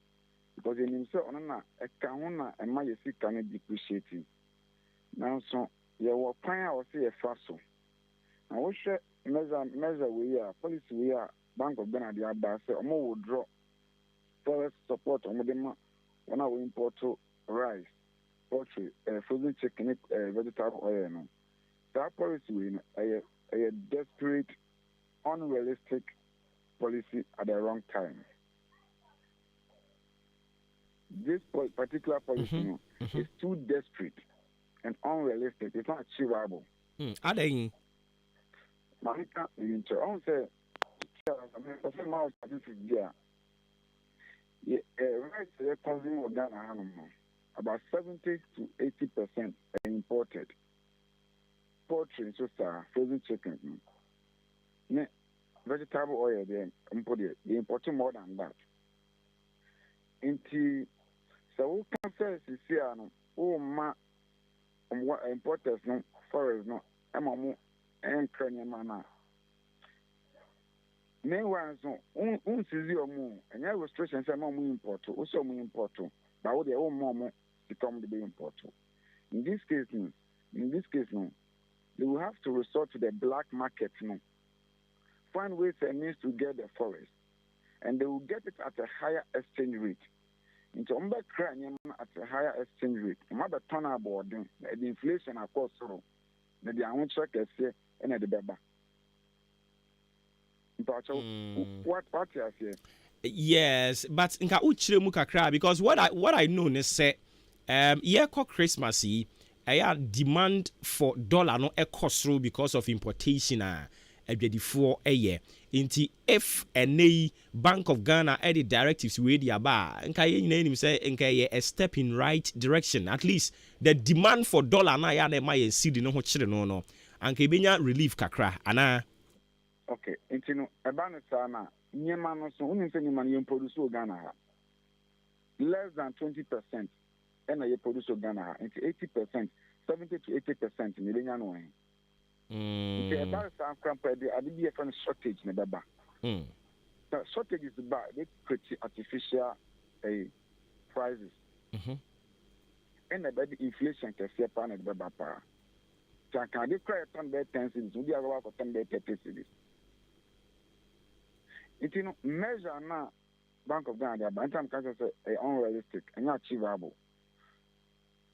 because in himself on a kahuna and my sick can depreciating. Now, so you will find out say a fossil. I wish measure we are policy we are Bank of Ghana the Abba say or more will drop forest support on them when I will import rice, poultry, frozen chicken, vegetable oil. No, that policy we a desperate. Unrealistic policy at the wrong time. This particular policy is too desperate and unrealistic. It's not achievable. Are they? Marika, you don't say, rice they're consuming Ghana about 70 to 80% imported. Poultry, frozen chicken. Vegetable oil they importing more than that. So we can say no ma importers no forest no ema mo enkra nyama na meanwhile so unsizi omo enya restrictions ema mo import o so mo import ba wo de o mo become the import. In this case no, they will have to resort to the black market no. Find ways and means to get the forest, and they will get it at a higher exchange rate. Into at a higher exchange rate. Mother turn about the inflation of course so that the own check is here and at the beba. What you here? Yes, but nka uchire mu kakra because what I know is say year Christmas demand for dollar no through because of importation for a year. If any Bank of Ghana edit directives we the aba nka ye say nka a step in right direction. At least the demand for dollar na ya na my cedi no ho chire no anka benya relief kakra ana. Okay, no ebana sana nyema no so unim say nyema no produce Ghana ha. Less than 20% and you produce Ghana into 80%, 70 to 80% in the no way. About some cramped, I did be a shortage in the baba. The shortage is bad, they create artificial prices. And about the inflation can see a pan at the baba. Can they cry a ton bed 10 cities? We are about 10 bed 30 cities. It's measure now. Bank of Ghana, but I'm kind of say unrealistic and not achievable.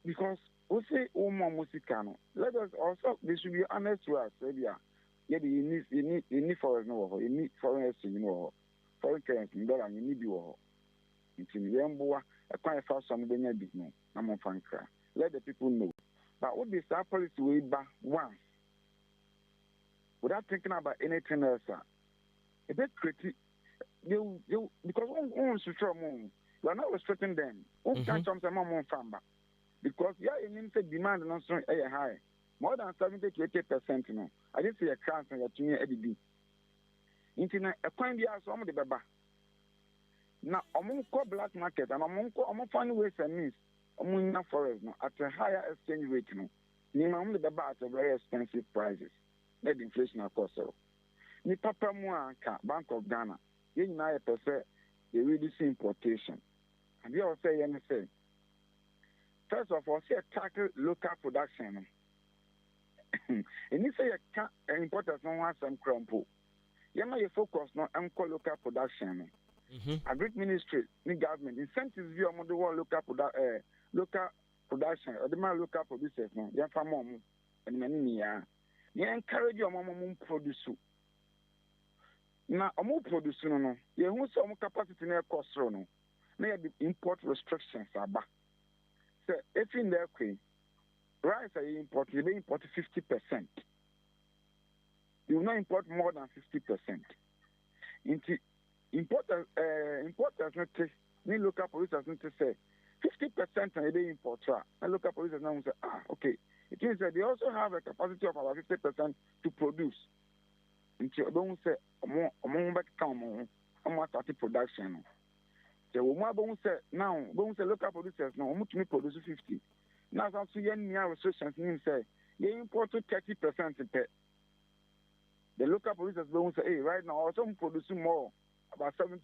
Because we say more musicano. Let us also they should be honest to us. Yeah, you need foreign no, you need foreign exchange no, foreign currency dollar you need you. Until the emboa a quite fast some benya big no. I'm on fan cry. Let the people know. But what this policy way back once without thinking about anything else, a bit critique. Because on you are not restricting them. Can't some famba. Because you need demand and also high. More than 70 to 80%, no. I didn't see a chance and you're tuning EDB. Internet a coin the some of the baba. Now among black market and among find ways and means among forest no at a higher exchange rate no. Name the baba at a very expensive prices. Let inflation of course so. Ni papa mua Bank of Ghana. You know, they reduce importation. And you also say, first of all, say tackle local production. And you say importers don't want some crumple. You know, you focus on local production. Agri ministry, the government, incentives view on the world local production, or the man local producers. No, you have more and many years. You encourage your mom produce. Now, more production, no. You want some capacity in their cost, no. May the import restrictions are back. So, if in their way, rice are imported, they import 50%. You will not import more than 50%. Into importers not take, need local producers not to say 50% and they import. And local producers now say, okay. It means that they also have a capacity of about 50% to produce. Until don't say more back come on start production. The woman don't say now don't say local producers now much me produce 50. Now some so near restrictions mean say you import 30% in pay. The local producers don't say hey right now also producing more about 70%.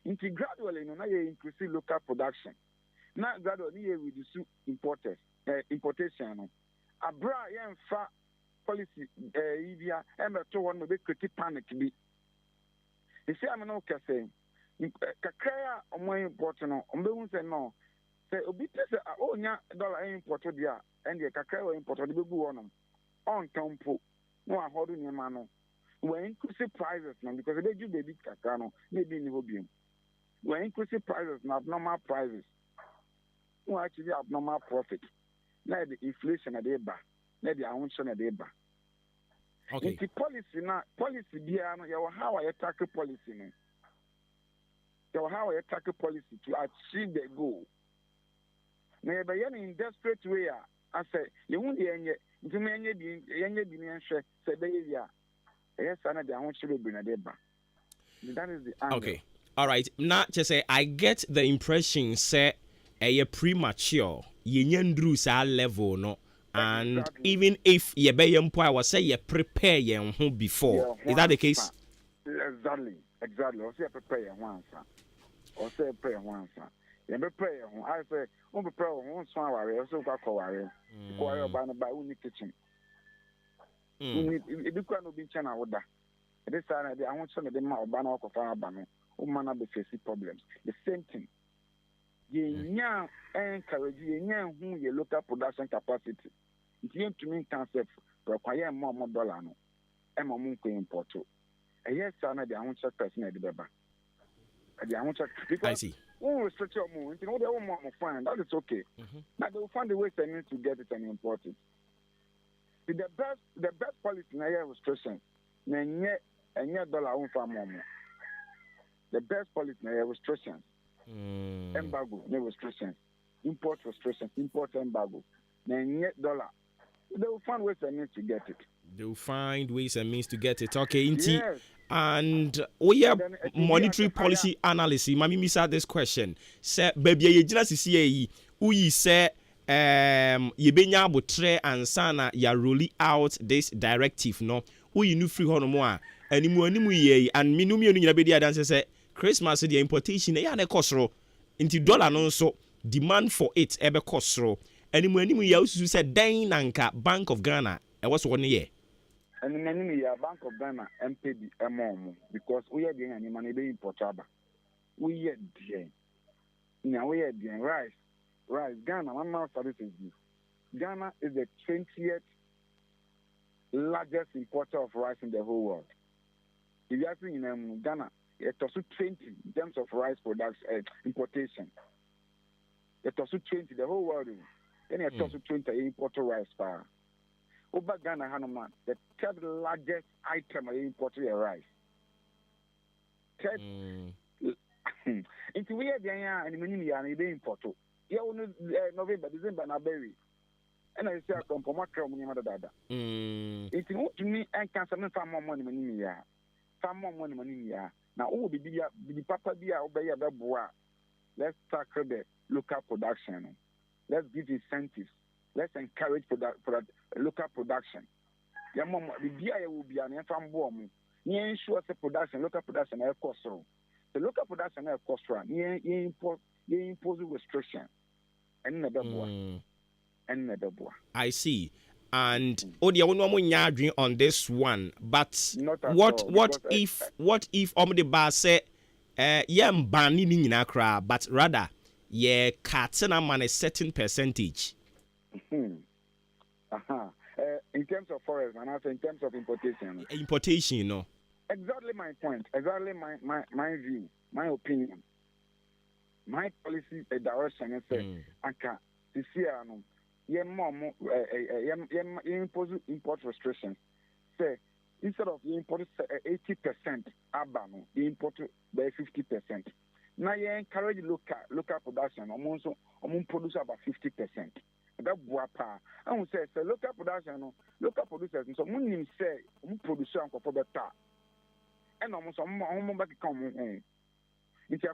Until gradually now you increase local production. Now gradually you reduce importation. Abra yen fa policy idea and to one be critique panic be. You see I'm no say kakaya omo import no ombe say no say obi say onya dollar import dia and the kakaya import de be gu on tempo no ahodo nyema no we increase prices no because they do baby kakaya no maybe ni hobium we increase prices na abnormal prices no actually abnormal profit na the inflation na dey ba na the awunso na dey ba. Okay. The policy bia no you how I tackle policy no. You how I tackle policy to achieve the goal. Na you be in desperate way I say you won the enye ntumi enye bi nhwe say be ya. Yes na the awunso be na dey ba. That is the angle. Okay. All right. Now just say I get the impression say a premature yenye ndru sa level no. And even if ye be mpo I was say ye prepare ye ho before. Is that the case? Exactly. Or say prepare once. Or say prepare once. You prepare home. I say, we prepare one swan warrior, so go warrior. Go by the kitchen. If you can't be channel with that. This time I want some of them out banner of our banner. Man be facing problems. The same thing. You encourage you who your local production capacity. It ain't to mean concept require more dollar no. And more import. And yes, I know the I want to person at the baby. I want to because I see. Who restrict your movement? You know they won't find that is okay. Now they will find the ways they need to get it and import it. The best policy in here restrictions. And yet dollar won't find more. The best policy in here restrictions. Embargo, no restrictions. Import restrictions, import embargo. Then yet dollar. They will find ways and means to get it. They will find ways and means to get it. Okay, yes. And we have monetary policy analysis. Mami misa this question. Say baby ye jina sisi uyi say ye benya abotre ansana ya rolling out this directive no. Uyi nu free hono mo a animu ye and minumi onu nyina bedi adanse say Christmas the importation ya na kosro. Inti dollar no so demand for it ebe kosro. Animu ya usu say den nanka Bank of Ghana e was one year. And in any Bank of Ghana MPD because we are doing any money be importable. We are doing. Now we are doing rice. Ghana, one more services. Ghana is the 20th largest importer of rice in the whole world. If you are seeing in Ghana, it's also 20 in terms of rice production importation. It's also 20 the whole world. Then it's also 20 import rice power. Over Ghana, Hanuman, the third largest item of imported rice. Third, into we are the and many are the import. Yeah, November, December, na berry. And I say, I come from what come on dada. It's not to me and can some farm more money in ya. Farm more money ya. Now, all the papa be obey a bois. Let's tackle the local production. Let's give incentives. Let's encourage local production. The BIA will be an farm bomb. You ensure the production, local production, air cost. The local production, air cost, you impose restriction. And never boy. I see. And Odia won't on this one. But what if the bar say yam banning in Accra, but rather cutting a certain percentage? In terms of forest and also in terms of importation. Importation, no. Exactly my point. Exactly my view, my opinion. My policy direction is Anka this year import restrictions. Say instead of you import 80% abano, you import by 50%. Now you encourage local production, almost produce about 50%. That boapa. I will say local production, local producers. So when say producer for better, and almost back come home. It's a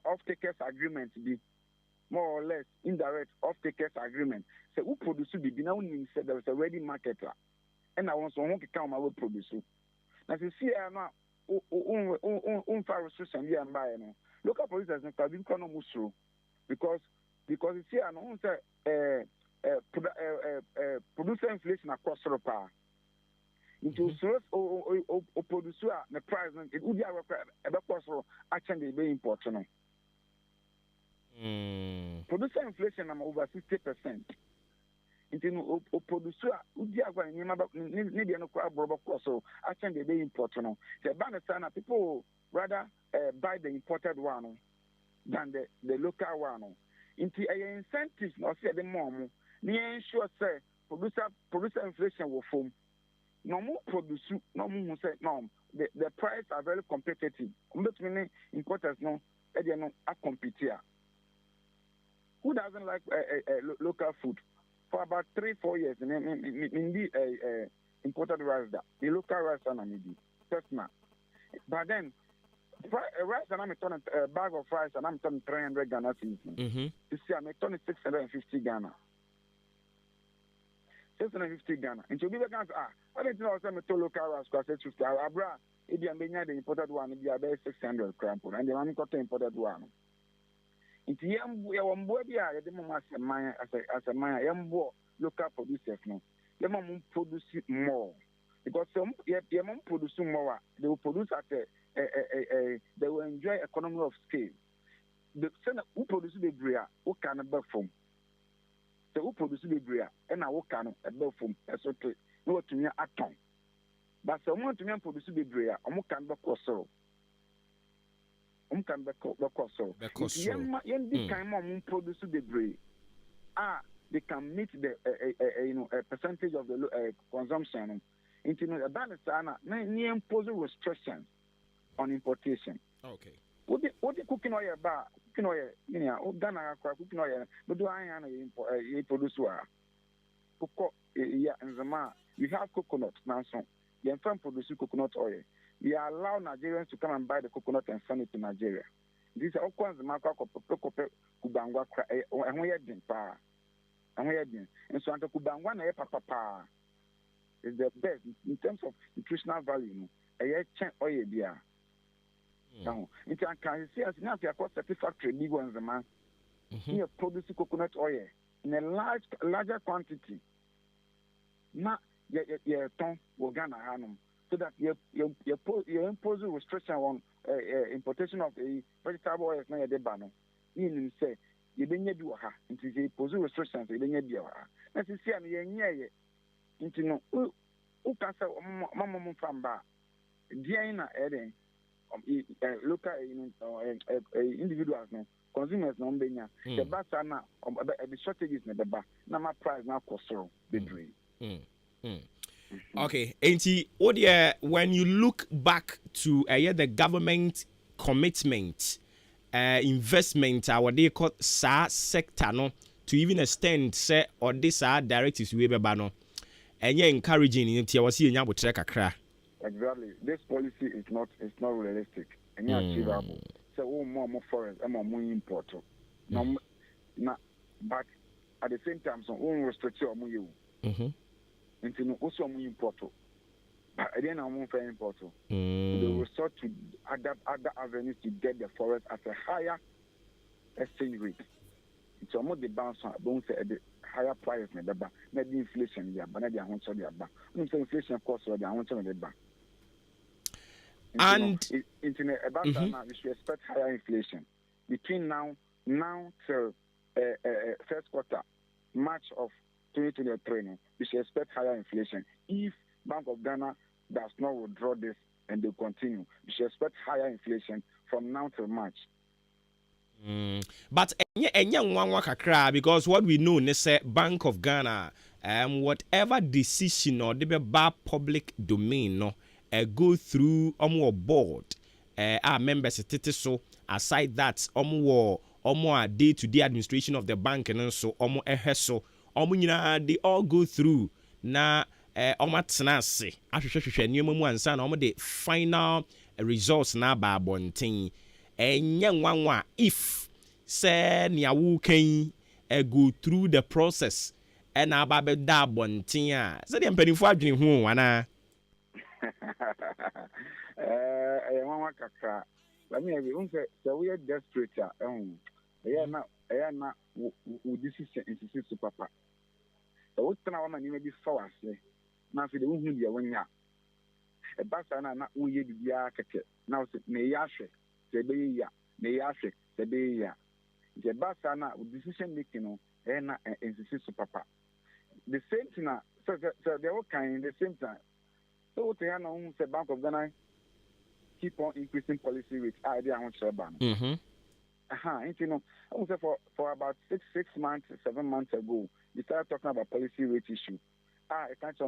off-takers agreement be more or less indirect off-takers agreement. So who produce be now said there was a ready marketer, and I want someone to come our producer. Now you see now restriction here and by local producers and we cannot move through because you see producer inflation across the power. Into source or producer the price it would be a cost actually very important. Producer inflation over 60%. Into producer would be a cost actually very important. The banner people rather buy the imported one than the local one. Into a incentives not say the mom, near ensure say producer inflation will form. No more produce, no more say no. The price are very competitive. Many importers no, they are not compete here. Who doesn't like local food? For about 3-4 years, in the imported rice, the local rice are maybe personal. But then rice and I'm turning a bag of rice and I'm turning 300 Ghana cedis. You see, I'm turning 650 Ghana. 650 Ghana. And to be the I didn't know some to local rice because it's just Abra. If you are the imported one, it be about 600 crampon, and the one got the imported one. Into young boy, the moment as a man, young boy, local producers no. The mom produce more because some your mom produce more. They will produce at they will enjoy economy of scale. The son who produce the bria, who can a from. The who produce the bria, and I will can a bell from. That's okay. No to me at all. But someone to me produce the bria, can back or so. Can back or so. Young big time mom produce the bria. They can meet the a percentage of the consumption. Into a balance, near imposing restrictions on importation. Okay. What the cooking oil bar, cooking oil, Ghana cooking oil, but do I produce? We have coconut now, so you can produce coconut oil. We allow Nigerians to come and buy the coconut and send it to Nigeria. These are all kinds of market kubangwa and we had been power. And so Anto Kubangwa na papa is the best in terms of nutritional value. A chen oil beer. Now, in can you see as now you satisfactory big ones, man. Here produce coconut oil in a larger quantity. Now, your tongue will Ghana hanum, so that you impose a restriction on importation of a vegetable oil. Now, the banner. You say. You didn't do her into the pose restrictions, you didn't do her. Let's see, I'm here into no who can say Mamma from Bar. Diana Eden, local individuals, no consumers, no benya. The bats are now the shortages in the bar. Now my price now cost so the dream. Okay, Auntie, when you look back to the government commitment. Investment our they call sa sector no to even extend say or this directives we be no and you encouraging it was see nya botre kakra. Exactly, this policy is not realistic and achievable. So more forest and more import no but at the same time so restrict your you into also more import. But again, I'm more very important. They will resort to adapt other avenues to get the forest at a higher exchange rate. It's almost the bounce on bones at the higher price, maybe inflation, yeah, but not the amount of the bank. Inflation, of course, or the amount of the bank. And internet about now, we should expect higher inflation between now till first quarter, March of 2023. We should expect higher inflation if Bank of Ghana does not withdraw this and they continue. We should expect higher inflation from now till March. But because what we know is Bank of Ghana, whatever decision or the public domain no go through our board, our members so aside that our day-to-day administration of the bank and so they all go through na omatnase ahwehwehwehwe nneɛma mu ansa na the final results na ba abɔnten enye nwanwa if say nea wo kan go through the process and aba be da abɔnten a say the mpanifo adwene ho ana nwanwa kakra let me be unse we are desperate na wo decision insist to papa so what na wa ni be forward na fi de hu dia wonya e basa na wo ye bibia keke na so me ya hwe se be ya me ya hwe se be ya the basa na decision making no na insist papa the same thing na so they all kind the same time so what ya no say Bank of Ghana keep on increasing policy rates idea on share ban you know for about 6 months 7 months ago we started talking about policy rate issue. I can't say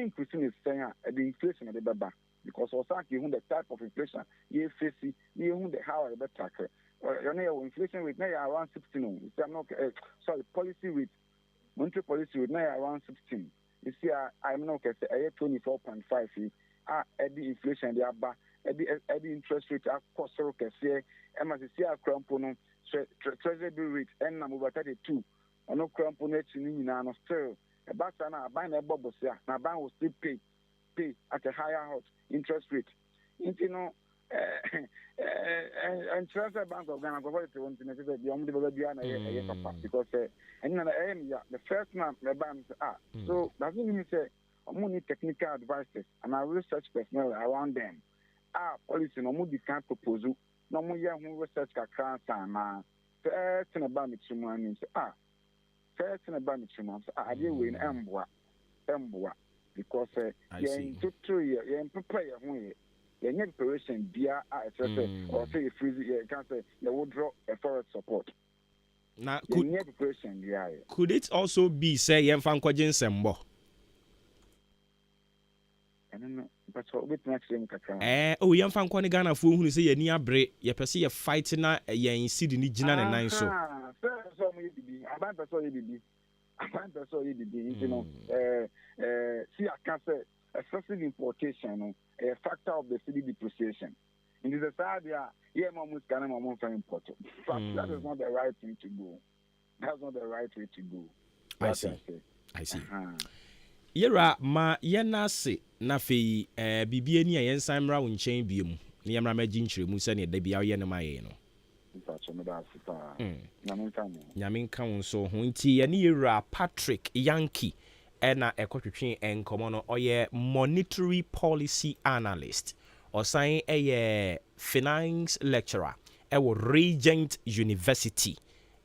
increasing is saying the inflation of the baba because also you the type of inflation you face you the how I better tackle your inflation rate now around 16. You see I'm not sorry policy rate monetary policy rate now around 16. You see I'm not say 24.5 the inflation the aba the interest rate cost so kese e ma se akrampo no treasury bill rate and number 32 ono krampo no chini nyina no still e ba sa na ban na ebobo sia na ban will still pay at a higher interest rate you know and Treasury Bank of Ghana go for it want to say the only baby na papa because and the first man the bank so doesn't mean say need technical advisors and our research personnel around them policy no mudi can propose no mo ya hu research kakra sana first na ba mituma ni first na ba mituma ade we na emboa because yen tutu yen prepare hu ye need preparation bia or say if you can say you will draw a forest support now could it also be say yen fan kwagin sembo but with next year yen fan kwani Ghana fo hunu say ye ni abre ye pese ye fight na yen seed ni gina ne nan so so mo yibi aban person yibi you know see I can say excessive importation a factor of the city depreciation. In this area, mom very important. That is not the right thing to go. That's not the right way to go. I see. Yera ma yena se na fe bibie ni yen samra wo nchen biem. Ni yamra ma ginchire mu se ne da bia ye ne ma ye no. Nyaminka won so ho nti ye ni Yera Patrick Yankee ena ekotwetwe enkomo no oye monetary policy analyst osan eye finance lecturer ewo Regent University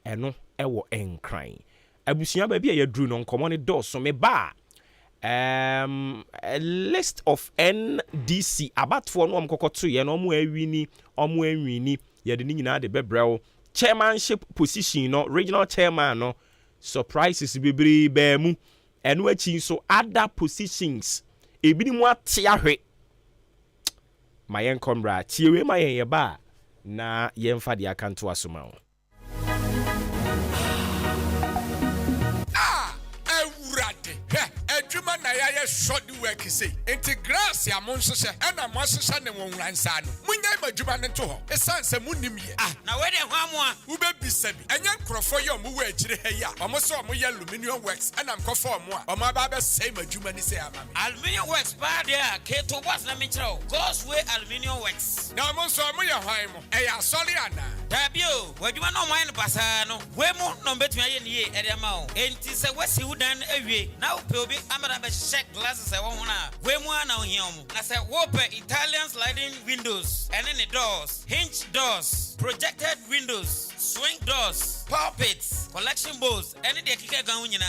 eno ewo enkran abusia ba bia ye dru no nkomo ne doso me ba a list of NDC abatfo no omkokoto ye no omo anwini ye de nyina de bebrel chairmanship position no regional chairman no surprises bibiri ba mu enu achi so other positions ebini mu ate ahwe mayen kombra tiewe mayen ye ba na yemfa de akanto asoma adwuma na ya short work say integrate amonhye na mohye ne wonransa no munya madwuma ne to ho esanse munim ye na we de hwamu a wo be bisabi enya nkrofo ye omo wa agire ha ya omo so omo ye aluminium works na mkofo omo a omo aba be say madwuma ni say amame aluminium works ba de a keto boss na menchero goes way aluminium works na omo so omo ye hwan mo e ya sori ana dabio wadwuma no mo ene basa no we mu no betumi aye ne ye e de ma o enti se wasi wudan awie na ope obi amara be check glasses e won na we mu ana ohia mu na se wo pe Italian sliding windows and in the doors hinge doors projected windows swing doors pulpits collection bowls and the kike gan nyina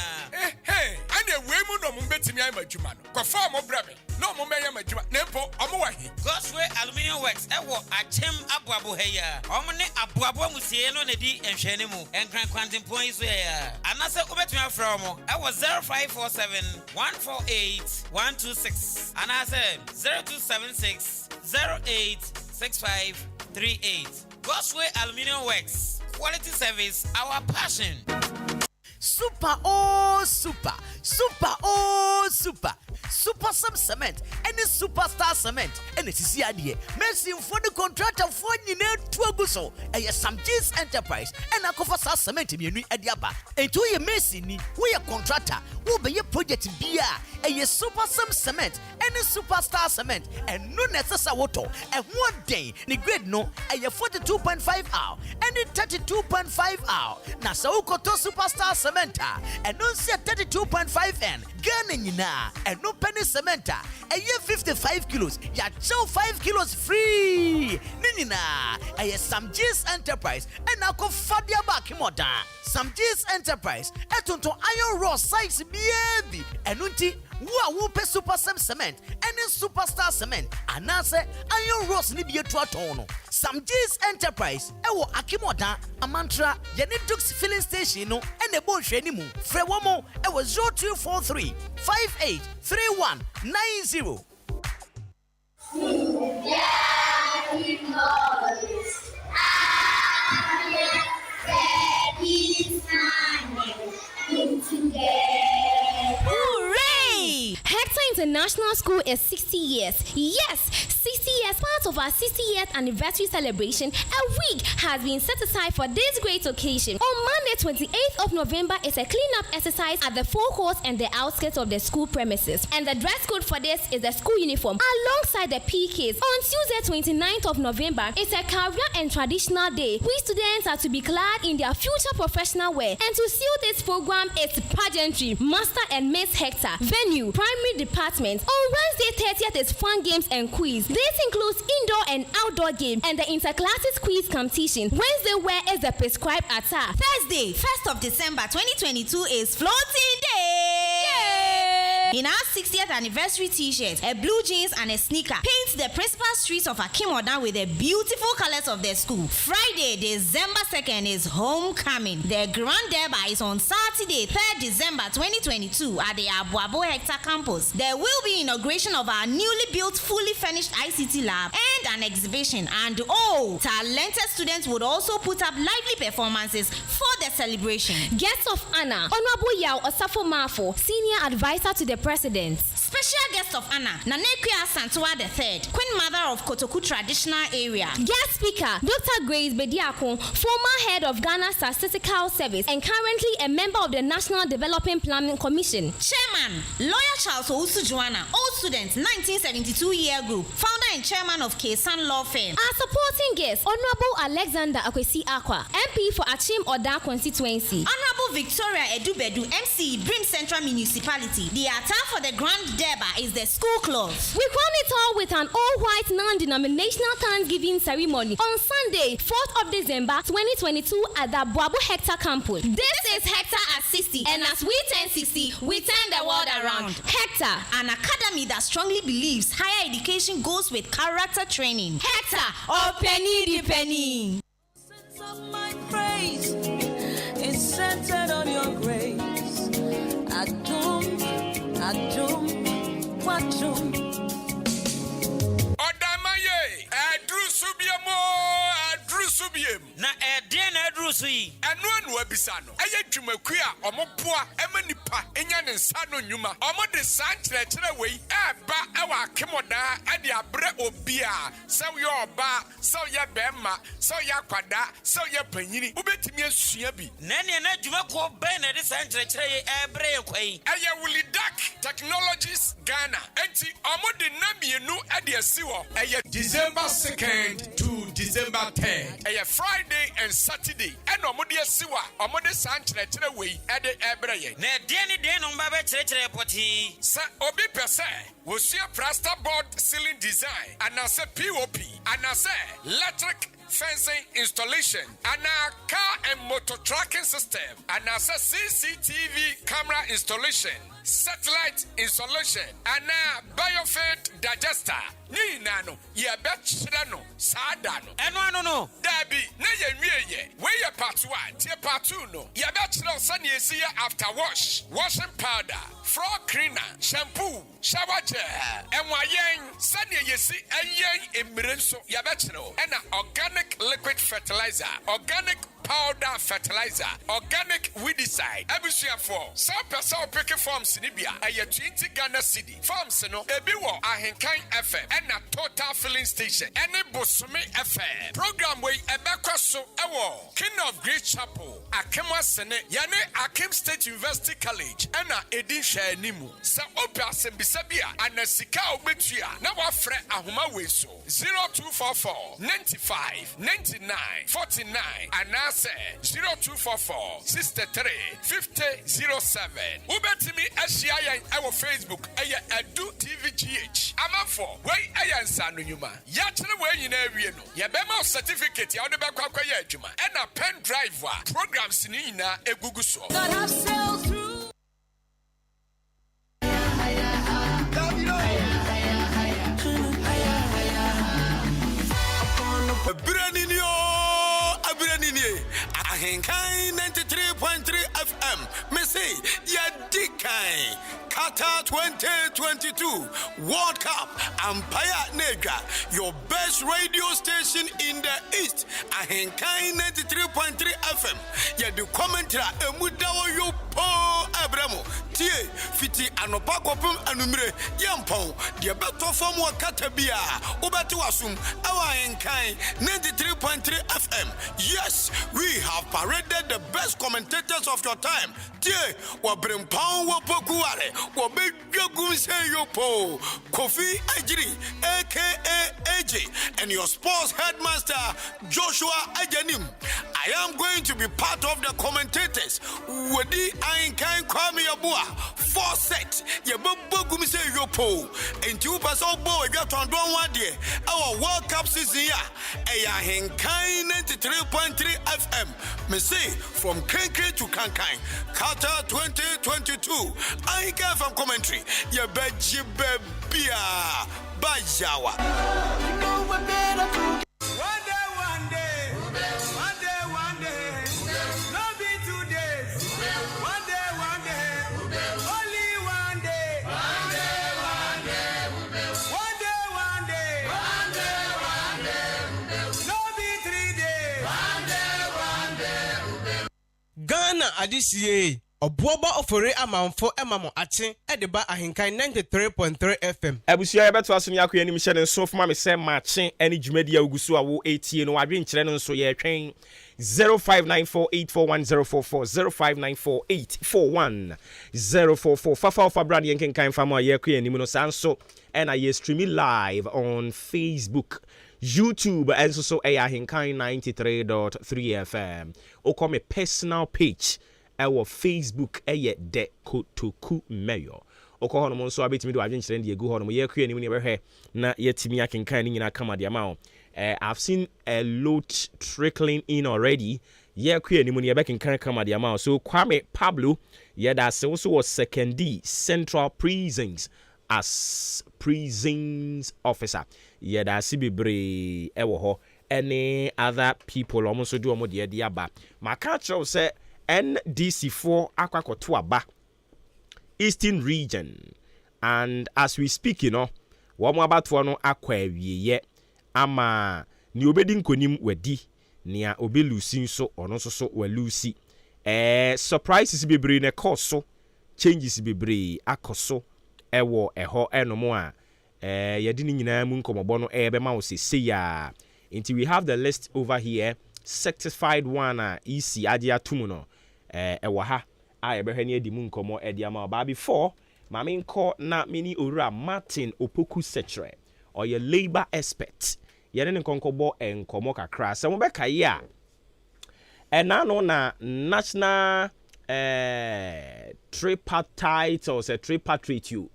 hey and we mu no mu betimi aye madwuma no ko form obrabe no mo meye madwuma nempo omo wa hi Gosway Aluminium Works ewo achem aboabo heya omo ne aboabo musie no na di enhwene mu enkran kwantempo iso heya anase obetumi afra omo ewo 0547 148 126 anase 0276 086538 Gosway Aluminium Works quality service our passion. Super some cement and superstar cement and it's here Messi for the contractor for nyina tuaguso and some G's enterprise and akofa sa cement mienu adiaba and to ye Messi ni we a contractor wo be ye project bia and super some cement and superstar cement and no necessary water and one day ni grade no and 42.5 hour and 32.5 hour na so ukoto superstar cement and no see 32.5 n Ghana nyina and no penny cement and 55 kilos ya chow 5 kilos free ninina and some G's enterprise and ako fadia back moda some G's enterprise etonto iron raw size baby and unti wo pe super cement and superstar cement anase iron rods ni bi etu aton some G's enterprise ewo akimoda amantra yene dux filling station no ene bo hwani mu frɛ wo mo ewo 0243 583190 Hooray! Hector International School is 60 years. Yes, 60 as part of our 60th anniversary celebration, a week has been set aside for this great occasion. On Monday, 28th of November is a clean-up exercise at the forecourt and the outskirts of the school premises. And the dress code for this is the school uniform alongside the PKs. On Tuesday, 29th of November is a career and traditional day. We students are to be clad in their future professional wear. And to seal this program is pageantry, Master and Miss Hector. Venue, primary department. On Wednesday, 30th is fun games and quiz. This includes indoor and outdoor games and the interclasses quiz competition. Wednesday wear is the prescribed attire. Thursday, 1st of December 2022 is floating day. Yay! In our 60th anniversary t-shirt, a blue jeans and a sneaker, paint the principal streets of Akimodan with the beautiful colors of the school. Friday, December 2nd is homecoming. The Grand Derby is on Saturday, 3rd December 2022 at the Obuoba Hector campus. There will be inauguration of our newly built, fully furnished ICT lab and an exhibition. And talented students would also put up lively performances for the celebration. Guest of honor, Honorable Yao Osafo Mafo, Senior Advisor to the President. Special guest of honor, Nanekwia Santua III, Queen Mother of Kotoku Traditional Area. Guest speaker, Dr. Grace Bediako, former head of Ghana Statistical Service and currently a member of the National Development Planning Commission. Chairman, Lawyer Charles Ousu Joanna, Old Student, 1972-year group, founder and chairman of Kesan Law Firm. Our supporting guest, Honorable Alexander Akwesi Akwa, MP for Achim Oda constituency. Honorable Victoria Edubedu, MC, Brim Central Municipality. The attire for the Grand Derby is the school clothes. We crown it all with an all-white non-denominational Thanksgiving ceremony on Sunday, 4th of December 2022 at the Obuoba Hector campus. This is Hector at 60, and as we turn 60, we turn the world around. Hector, an academy that strongly believes higher education goes with character training. Hector, or penny the penny. My praise is centered on your grace. Adum, Wadum. Odamaye, Adrusubiem. Na Edian Adrusi, and one webisano. Ayajumaqua, Omopoa, Emanipa, Enyan and Sano Numa, Omo de Sanchez away, Ba, our Kimoda, and the Abre Obia, so your bar, so ya Bema, so ya Quada, so ya Penini, Ubetimian Siabi. Nanny and Jumako Ben at the Sanchez, Abre, Aya Willy Duck, Technologies, Ghana, Enti, Omo de Nami, no Adia Siwa, Aya December 2nd to December 10th, Aya Friday and Saturday, and Omodia Siwa, Omode Sanchez away at the Abre. Ne Danny Den on Baba Church Repoti, Sa Obi Pese, will see a plaster board ceiling design, and I say POP, and I say electric fencing installation, and a car and motor tracking system, and I say CCTV camera installation, satellite installation, and a biofed digester. Ni nano, ye betchano, sadano, and no, Debbie, nay, where your part 1, tier part 2 no, ye betchano, sunny see after washing powder, floor cleaner, shampoo, shower gel, and why yang, sunny ye see a yang in Mirenso, ye betchano, and an organic liquid fertilizer, organic powder fertilizer, organic weedicide, Abusia for some person picking farms in Libya, a 20 Ghana city, farms no, a biwa, AHENKAN933FM, and a total filling station, and a Bosome FM. Program way a backwaso, a war, King of Great Chapel, Akema Sene, Yane Akim State University College, and a Edisha Nimu, Sa Opia Sembisabia, and a Sika Obetia, now a friend Ahuma Weso, 0244 95 99 49, and I say 0244 63 50 07. Ubetimi Ashia our Facebook, Aya Adu TVGH. Amanfo, way Ayan Sanuma. Yachana way in area no. Yabema certificate, Yadabaka Yajuma, and a pen driver. Programs in a Google so. God have sailed through. AHENKAN933 FM. Me say, ya dikai. Qatar 2022 World Cup Empire Negra, your best radio station in the East. AHENKAN933 FM. Ya the commentary emudawo yo po Abramo. Tie fiti anopa kopum anumre yampon de beto fam wa katabia ubeti wasum awa enkan 93.3 FM. Yes, we have paraded the best commentators of your time. Tie wa brempon wa pokuare wa bedwagum say yopo Kofi Ajiri aka AJ and your sports headmaster Joshua Ajanim. I am going to be part of the commentators. Wadi Ainkan Kwame Abua 4 set yebogum say yopo and you pass all boy get on one day our World Cup season here AHENKAN 933.3 FM. Me say from Kenke to Kankai Qatar 2022 Ainkan from commentary yebeji bebia bajawa. Ghana adisiye Obuoba Ofori Amanfo emamo ache edeba ahenkan 93.3 FM. Abusia beto aso ne akoye nim hye ne so fuma me se Maakye ene dwumadi agusu awo etie no wadwe nkyere no nso ye twen 0594841044 0594841044 fafa brand yenkenkan fama ye akoye nim no sanso ena ye streaming live on Facebook, YouTube, and so AHENKAN933.3 FM. Or call me personal page our Facebook de Kotoku Mayor. Or call on so I bet me do adventure and ye go on ye queen never hair na yet me I can kind in a come the amount. I've seen a lot trickling in already. Ye queen when you're back in can come at the amount. So Kwame Pablo, yeah, that's also was second D Central Prisons as prisons officer. Yeah, that's Sibibre Ewoho. Any other people almost do a dear diaba. My culture say NDC4 Aquacotuaba Eastern Region. And as we speak, you know, one more about one aqua ye ama ni obedin konim wedi nia obe lucy so ono so we lucy surprises bebre ne koso changes bebre akoso ewo eho enomo a yedi ni nyina mu nkomobo no ebe ma wo se ya until we have the list over here certified one EC adia tumu no ewo ha a ebe hwe ne edi mu nkomo edi ama ba before mame nko na mini owura Martin Opoku Sechere or your labor expert yene ne nkonkobo enkomo kakra se mo be kai a enano na national tripartite or say tripartite you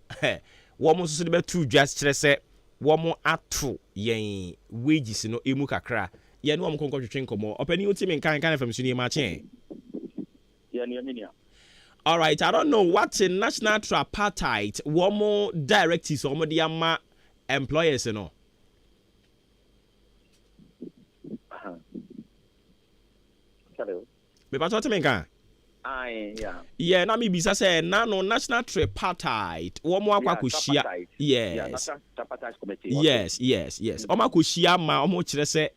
womo so de betu just kire se womo ato yen wages no emu kakra yene womo nkonko twetwe nkomo opani otimi nkan fam suni Maakye all right, I don't know what's a national tripartite. One more directives or more the employers, you know. Hello. But what you mean? Yeah, na me bisa say na no national tripartite. One more kwakushia. Yes. Tripartite committee. Yes. Omakushia ma omo kire say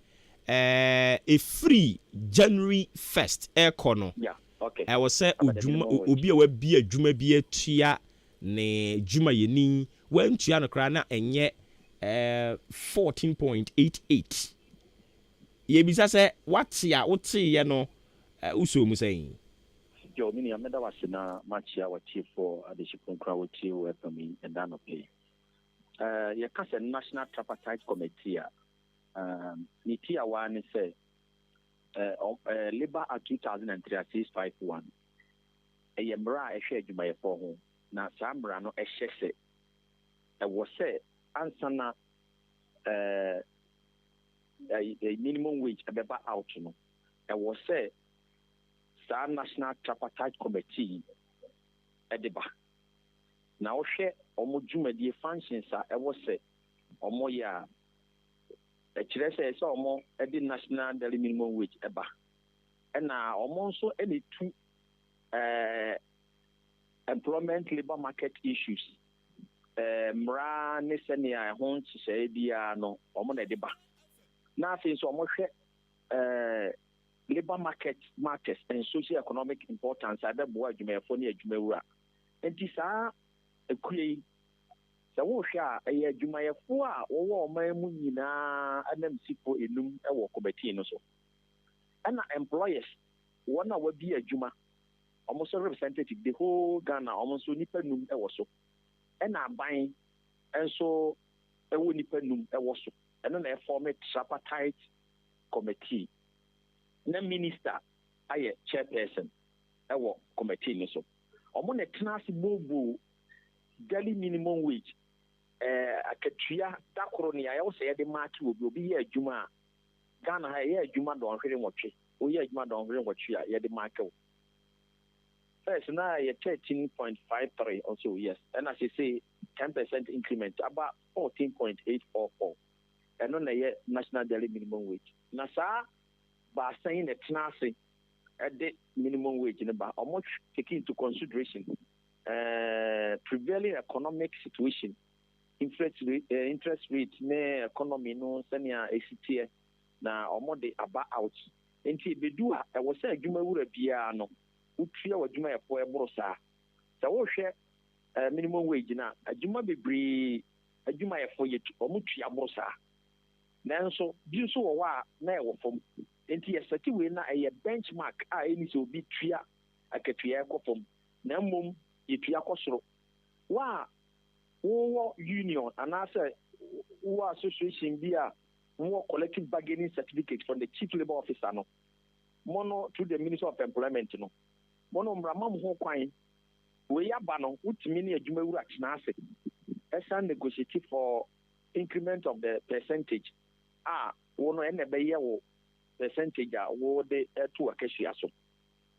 a free January 1st econo. Yeah. Okay. I was say ujuma obi a wabi adwuma bi atua ne dwuma yeni wantua no kra na enye 14.88. Ye bisa say what ya wotie no uso mu say yo mini ameda wasina Maakye watie for adeshipon kra watie we pami endano pay ye ka say national tripartite committee ni tia one say Labor Act 2003 651 mra ehwe adwumaye for ho na samra no ehye se wo se ansana minimum wage abeba out no wo se sa national tripartite committee edeba na wo hwe omo dwumadie functions a wo se omo ya kire say so omo edi national daily minimum wage eba na omo nso eni tu employment labor market issues mra ne senia ho nchise bia no omo na deba na afi so omo hwe labor markets and socio economic importance abebo adwumefo ne adwumawura enti saa ekue sɛ wohwɛ a ɛyɛ adwumayɛfoɔ a wɔwɔ ɔman mu nyinaa anam sifo enum ɛwɔ committee no so ɛna employers wɔn a wɔbi adwuma ɔmo so representative the whole Ghana ɔmo nso nipa num ɛwɔ so ɛna aban ɛnso ɛwɔ nipa num ɛwɔ so ɛno na ɛfɔm tripartite committee na minister ayɛ chairperson ɛwɔ committee no so ɔmo na tena ase bobo daily minimum wage akatua dakoro ne ayɛ sɛ yɛde maakye obi yɛ adwuma a Ghana ha yɛ adwuma dɔnhwere nwɔtwe oyɛ adwuma dɔnhwere nwɔtwe a yɛde maakye wo first na yɛ 13.53 also yes and as you say 10% increment about 14.844 ɛno na yɛ national daily minimum wage na saa baasan na tena ase ɛde minimum wage ne ba almost taking into consideration prevailing economic situation interest rate ne economy no sɛnea ɛsitie na ɔmo de aba out nti bedu a ɛwɔ sɛ adwuma wura biara no wotua w'adwuma yɛfo ɛboro saa sɛ wohwɛ minimum wage na adwuma bebree adwuma yɛfo yɛ ɔmo tua boro saa nanso bi nso wɔ hɔ a na ɛwɔ fam nti yɛsɛte wei na ɛyɛ benchmark a ɛni sɛ obi tua akatua ɛkɔ fam na mmom yɛtua kɔ soro wa wowɔ union anaasɛ wowɔ association bi a wowɔ collective bargaining certificate from the chief labor officer no mono through the minister of employment no mono mrama mo ho kwan wei aba no wotumi ne adwuma wura tena ase ɛsan negotiate for increment of the percentage wo no ɛna ɛbɛyɛ wo percentage a wo de ɛto akasua so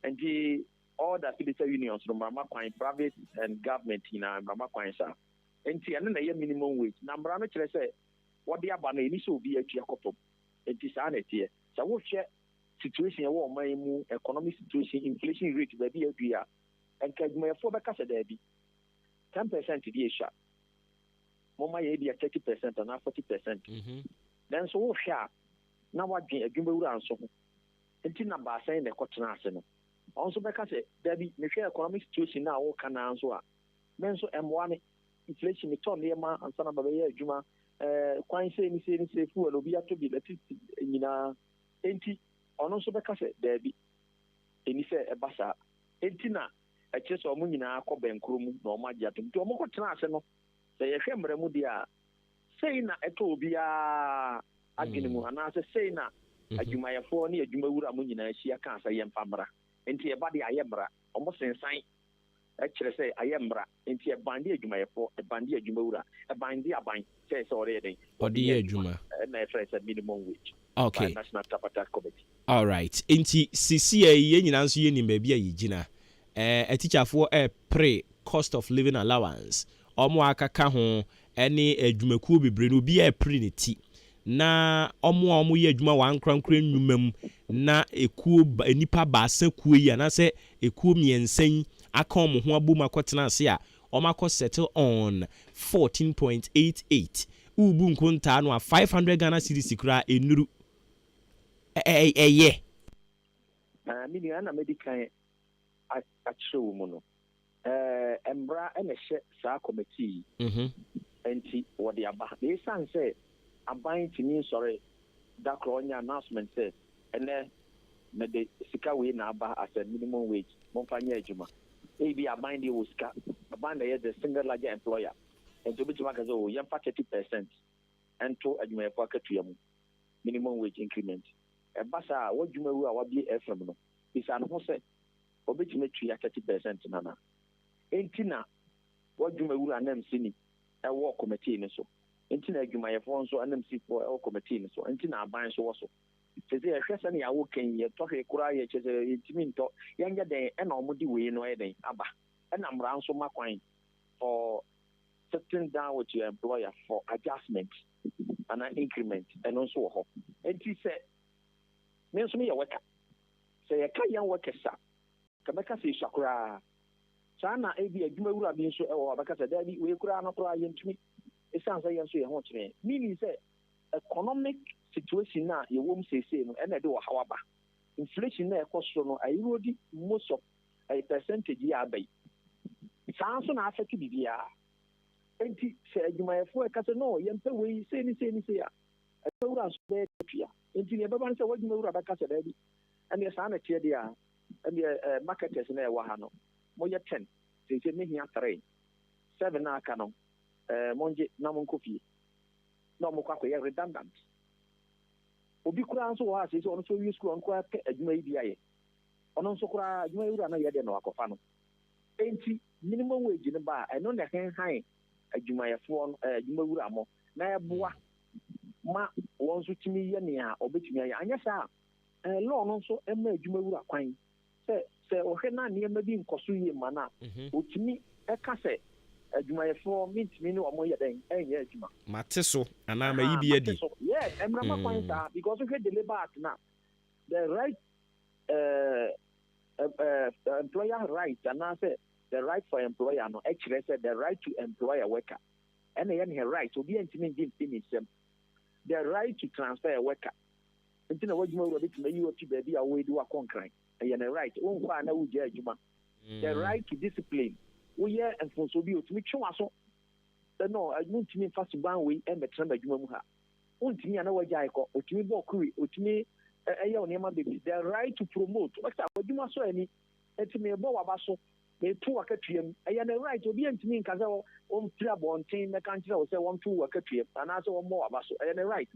nti all the affiliated unions no mrama kwan private and government na mrama kwan sa nti ɛno na ɛyɛ minimum wage na mra no kyerɛ sɛ wɔde aba no ɛni sɛ obi atua kɔpɔm nti saa na ɛteɛ sɛ wohwɛ situation ɛwɔ ɔman mu economic situation inflation rate baabi adu a ɛnka adwumayɛfoɔ bɛka sɛ daabi 10% de ɛhyia moma yɛ bi 30% anaa 40% nanso wohwɛ a na wadwen adwumawura nso ho nti na baasan na ɛkɔtena ase no ɔno nso bɛka sɛ daabi mehwɛ economic situation na woka naa nso a me nso ɛmmoa ne inflation tɔ nneɛma ansa na babɛyɛ adwuma kwan sɛ ni sɛ fuel obi ato bi electricity nyinaa enti ɔno nso bɛka sɛ daabi ɛni sɛ ɛba saa enti na ɛkyerɛ sɛ ɔmo nyinaa kɔ bɛnkoro mu na ɔmo agye atom nti ɔmo kɔtena ase no sɛ yɛhwɛ mmerɛ mu deɛ a sei na ɛtɔ obiara adwene mu anaasɛ sei na adwumayɛfoɔ ne adwumawura mo nyinaa ahyia kaa sɛ yɛmfa mmara nti ɛba de ayɛ mmara ɔmo sensan ɛkyerɛ sɛ ayɛ mmara nti ɛbande adwumayɛfoɔ ɛbande adwumawura ɛbande aban sɛ sɛ ɔreyɛ den ɔde yɛ adwuma ɛna ɛfrɛ sɛ minimum wage okay national tripartite committee all right nti sisi yɛ nyinaa nso yɛ nim baabi a yɛgyina teacherfoɔ pre cost of living allowance ɔmo akaka ho ɛne adwumakuo bebree no obi pre ne ti na ɔmo a ɔmo yɛ adwuma wɔ ankorankora nnwuma mu na nipa baasa kuo yi anaasɛ ekuo mmiɛnsa yi aka ɔmo ho abom akɔtena ase a ɔmo akɔ settle on 14.88 ubu nkontaa no a 500 Ghana cedis kura enuru ɛyɛ mini ana medical akyerɛ wo mu no mbra ɛna hyɛ saa committee enti wɔde aba na ɛsan sɛ aban tumi nsɔre dakoro ɔnya announcement sɛ ɛnɛ mede sika wei na aba as a minimum wage momfa nyɛ adwuma ebi aban deɛ wɔ sika aban na yɛ the single largest employer enti obɛtumi aka sɛ yɛmfa 30% ɛnto adwumayɛfo akatua mu minimum wage increment ɛba saa wɔadwuma wu a wabie fm no bisa no ho sɛ obɛtumi atua 30% nana enti na wɔadwuma wu anam sini ɛwɔ committee no so enti na adwumayɛfoɔ nso anam sifoɔ ɛwɔ committee no so enti na aban nso wɔ so sɛ yɛhwɛ sɛ ne yɛawo kan yɛtɔhwɛ koraa yɛkyɛ sɛ yɛntumi ntɔ yɛnyɛ dɛn ɛna ɔmode wei no ɛyɛ dɛn aba ɛna mmara nso ma kwan for sitting down with your employer for adjustment and an increment ɛno nso wɔ hɔ enti sɛ me nso meyɛ worker sɛ yɛka yɛn workers a kabɛka sɛ yɛsua koraa saa na ebi adwumawura bi nso ɛwɔ abɛka sɛ daabi wei koraa no koraa yɛntumi ɛsiane sɛ yɛn nso yɛ ho kyerɛ meaning sɛ economic situation na yɛwɔ mu seesei no ɛna ɛde wɔ haw aba inflation na ɛkɔ soro no ayerodi most of a percentage yɛ aba yi saa nso na afɛte biribiara enti sɛ adwumayɛfoɔ ɛka sɛ no yɛmpɛ wei sei ne sei ne sei a adwumawura nso bɛyɛ tua enti neɛ ɛbɛba no sɛ w'adwumawura bɛka sɛ daabi ɛneɛ saa na teɛ deɛ a ɛneɛ marketers na ɛwɔ ha no moyɛ 10 sɛ mehia 3 7 na aka no mongye na monkɔ fie na ɔmokɔ akɔyɛ redundant obi koraa nso wɔ ha sɛ ɔno nso wie skul ɔno koraa pɛ adwuma yi bi ayɛ ɔno nso koraa adwuma yi wura no yɛdeɛ na wakɔfa no enti minimum wage no ba a ɛno na ɛhenhan adwumayɛfoɔ no adwumawura mo na ɛboa ma wɔn nso tumi yɛ nea ɔbɛtumi ayɛ anyɛ saa law no nso ɛma adwumawura kwan sɛ ɔhwɛ na nneɛma bi nkɔ so yie ma no a ɔtumi ɛka sɛ adwumayɛfoɔ mentumi ne ɔmo yɛ dɛn ɛnyɛ adwuma mate so anaa mayi bi adi yes ɛmrama kwan saa because wohwɛ the labor act na the right employer right anaasɛ the right for employer no ɛkyerɛ sɛ the right to employ a worker ɛna ɛyɛ ne right obi antumi ngye mfi ne nsɛm the right to transfer a worker nti na wadwuma wura bɛtumi ayi wafi baabi a wɔadi wakɔ nkran ɛyɛ ne right wonkɔ a na wogya adwuma the right to discipline woyɛ mfonso bi otumi twe waso no wontumi mfa suban wei ɛmmɛtena m'adwuma mu ha wontumi a na wagya ekɔ otumi bɔ kuri otumi ɛyɛ wo nneɛma bebree the right to promote wɔsɛ adwuma so ani nti mebɔ waba so metu wakatuam ɛyɛ ne right obi antumi nka sɛ ɔmfiri abɔnten mɛka nkyerɛ wo sɛ wɔmto wakatuam anaasɛ wɔmmɔ waba so ɛyɛ ne right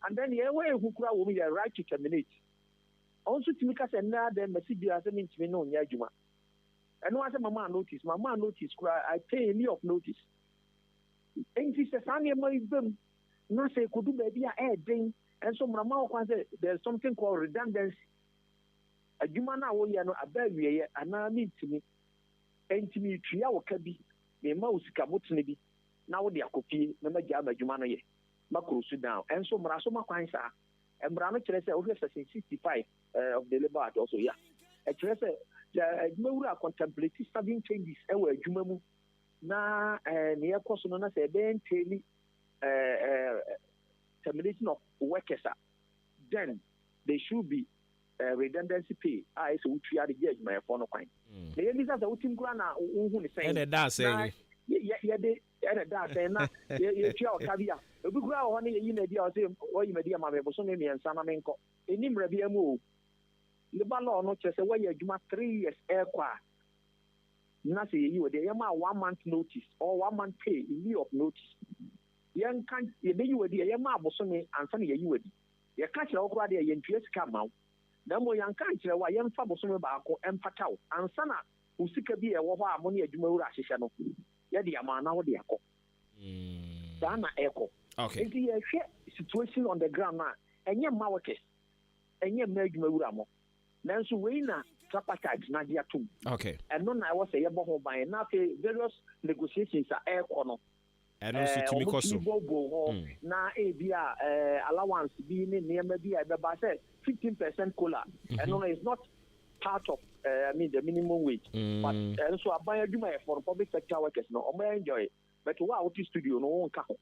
and then yɛwɔ ɛhu kora wɔ mu yɛ right to terminate ɔno nso tumi ka sɛ nnaa dɛ masi bia sɛ mentumi ne ɔnyɛ adwuma ɛno asɛ mama notice kora I pay a leave of notice enti sɛ saa nneɛma yi bam na sɛ ɛkɔdu baabi a ɛɛden ɛnso mmarama wɔ kwan sɛ there's something called redundancy adwuma no a woyɛ no aba awieɛ anaa mentumi enti metua wo ka bi memma wo sika botene bi na wode akɔpie na magyaa ma adwuma no yɛ makɔrɔ so down ɛnso mmara so makwan saa mmara no kyerɛ sɛ wohwɛ section 65 of the labor act also ɛkyerɛ sɛ adwumawura contemplate 7 changes ɛwɔ adwuma mu na ne yɛkɔ so no na sɛ ɛbɛyɛ ntɛli termination of workers then there should be redundancy pay a ɛsɛ wotua de gye adwumayɛfoɔ no kwan na yɛbisa sɛ wotim kora na wohu ne sɛn ɛnɛ da asɛn yɛde ɛnɛ da asɛn na yɛtua ɔka bi a obi kora wɔ hɔ ne yɛyi madi a ɔsɛ wɔyi madi a ma mebosome mmiɛnsa na menkɔ ɛni mmerɛ bi mu o labor law no kyerɛ sɛ wɔyɛ adwuma 3 years ɛkɔ a na sɛ yɛyi wɔ deɛ yɛma 1 month notice or 1 month pay in lieu of notice yɛnka yɛbɛyi wɔ deɛ yɛma abosome ansa na yɛyi wɔ di yɛka kyerɛ wo koraa deɛ yɛntua sika ma wo na mmom yɛnka nkyerɛ wo a yɛmfa bosome baako ɛmfata wo ansa na wo sika bi ɛwɔ hɔ a mo ne adwumawura ahyehyɛ no yɛde ama na wode akɔ saa na ɛkɔ nti yɛhwɛ situation on the ground a ɛnyɛ mma workers ɛnyɛ mma adwumawura mo nanso wei na tripartite na gye atom ɛno na ɛwɔ sɛ yɛbɔ ho ban na afei various negotiations a ɛrekɔ no ɛno nso tumi kɔ so hɔ na ebi a allowance bi ne nneɛma bi a ɛbɛba sɛ 15% cola ɛno no is not part of the minimum wage but nso aban adwumayɛfoɔ no public sector workers no ɔmo enjoy but wo a wote studio no wo nka ho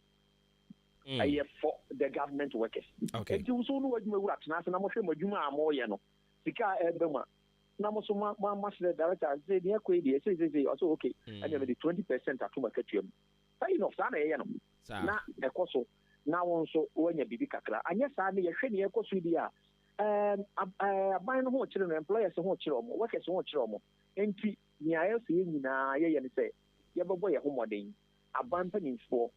ɛyɛ for the government workers nti wo so no wadwumawura tena ase na mohwɛ mo adwuma a moyɛ no sika ɛbɛ mu a na mo so ma sɛ director sɛ deɛ kɔ deɛ sɛ ɔsɛ okay ɛna mede 20% atoma katua mu sai no saa na ɛyɛ no na ɛkɔ so na wo nso woanya biribi kakra anyɛ saa ne yɛhwɛ ne yɛkɔ so di a aban no ho kyerɛ no employers ho kyerɛ ɔmo workers ho kyerɛ ɔmo enti nea ayɛ sɛ yɛn nyinaa yɛyɛ ne sɛ yɛbɛbɔ yɛn ho mmɔden aban mpanimfoɔ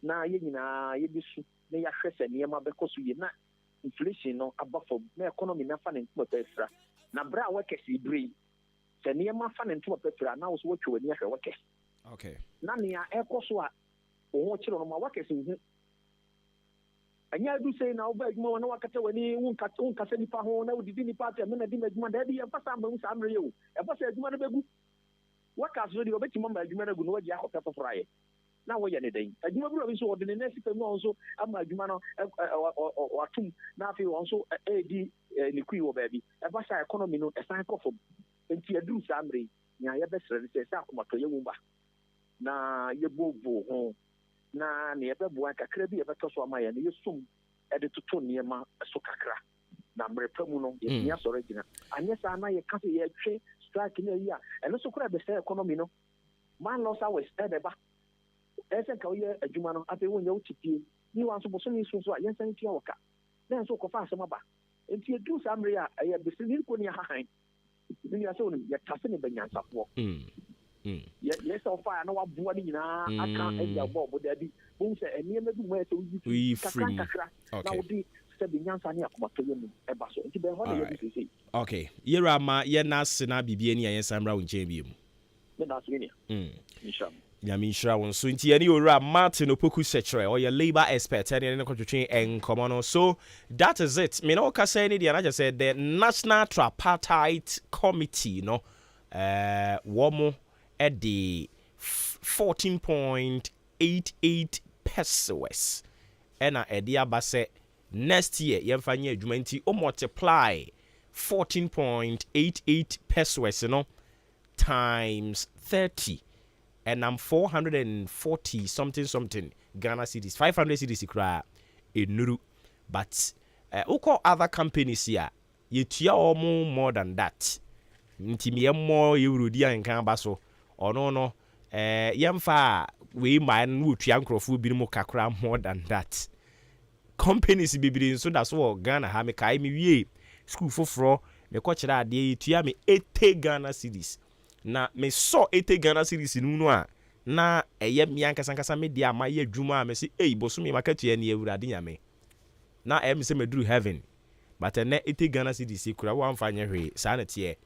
na yɛn nyinaa yɛbi so na yɛahwɛ sɛ nneɛma bɛkɔ so yie na inflation no aba fam na economy na fa ne ntoma pɛfra na bra workers ibri sɛ nneɛma fa ne ntoma pɛfra na wo so wɔtwe w'ani ahwɛ workers na nea ɛkɔ so a wo ho kyerɛ no ma workers hu anya du sei na oba adwuma na wakata wani wonkasa nipa ho na wodidi nipa ate me na di adwuma da bi yɛmfa sa mahu saa mmerɛ yɛ o ɛfa sɛ adwuma no bɛgu workers no deɛ wɔbɛtumi ma adwuma no agu na wɔgye akɔpɛ foforɔ ayɛ na wɔyɛ ne dan adwuma bi wɔ nso wɔde ne nɛsi pɛ mu nso ama adwuma no watum na afei wɔn nso ɛdi ne kui wɔ baabi ɛfa sɛ economy no ɛsan kɔ fam nti aduru saa mmerɛ nea yɛbɛsrɛ ne sɛ akomatɔ yɛ mu ba na yɛbobo ho na ne yɛbɛboa kakra bi yɛbɛtɔ so ama yɛ no yɛsom ɛde toto nneɛma so kakra na mmerɛ pa mu no yɛtumi asɔre gyina anyɛ saa na yɛka sɛ yɛtwe strike no ayi a ɛno so koraa bɛsɛ economy no man loss hours edeba ese ka oye adwuma no ape won ye utipie ni wan so boso ni so so a yensan tia woka na so ko fa asem aba enti edu samre a ye bisi ni ko ni hahan ni ya so ni ya tase ni banyansafo ye so fa na waboa ni nyina aka eya bo da bi bo se eni me du mo e so yi kakra na wodi se banyansa ni akoma to yemu e ba so enti be ho na ye bi sei okay yera ma ye na se na bibie ni ya samra wo nchen bi mu me na so ni inshallah Yamishra won so nti ani ora Martin Opoku Sechere or your labor expert and any contribution and common. So that is it. Me no ka say any I just said the National Tripartite Committee womo at the 14.88 pesos. And edia base next year yemfa nye adwuma nti o multiply 14.88 pesos times 30. And I'm 440 something Ghana cedis, 500 cedis kra enuru. But uko other companies here, you tia more than that. Nti me more eurudi ankan baso. Or no yemfa we man wo tia nkrofo bi mu kakra more than that. Companies bibiri so that's what Ghana ha me kai me wie school foforo me ko kira ade tia me 80 Ghana cedis. Na me saw 80 Ghana series no a na eye me ankasa media ma ye adwuma me say boso me market ye na ewurade nyame na me say meduru heaven but na 80 Ghana series kura wan fa nye hwe sa na tie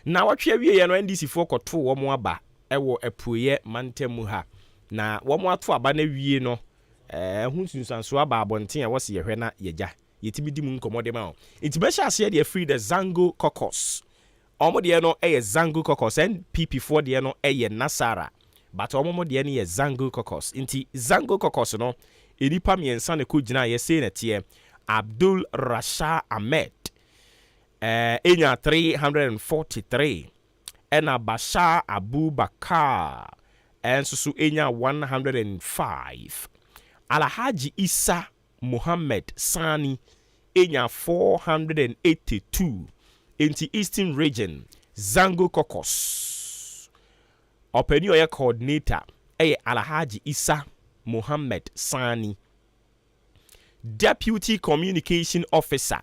na watwe awie ye no NDC fo koto wo mo aba ewo epoye mantemu ha na wo mo ato aba na wie no hu sunsanso aba abonten a wo se ye hwe na yegya yetimi di mu nkomode ma o intibesha ase de free the Zango caucus. Omo de no Zango caucus and PP4 de no Nasara but omo de no Zango caucus inti Zango caucus no enipa miensa ne ko gina ye say na tie Abdul Rasha Ahmed enya 343 ena Bashar Abubakar enso so enya 105 Alhaji Isa Muhammad Sani enya 482 into Eastern Region, Zango Caucus. Openi oya coordinator, Alhaji Isa Muhammad Sani. Deputy Communication Officer,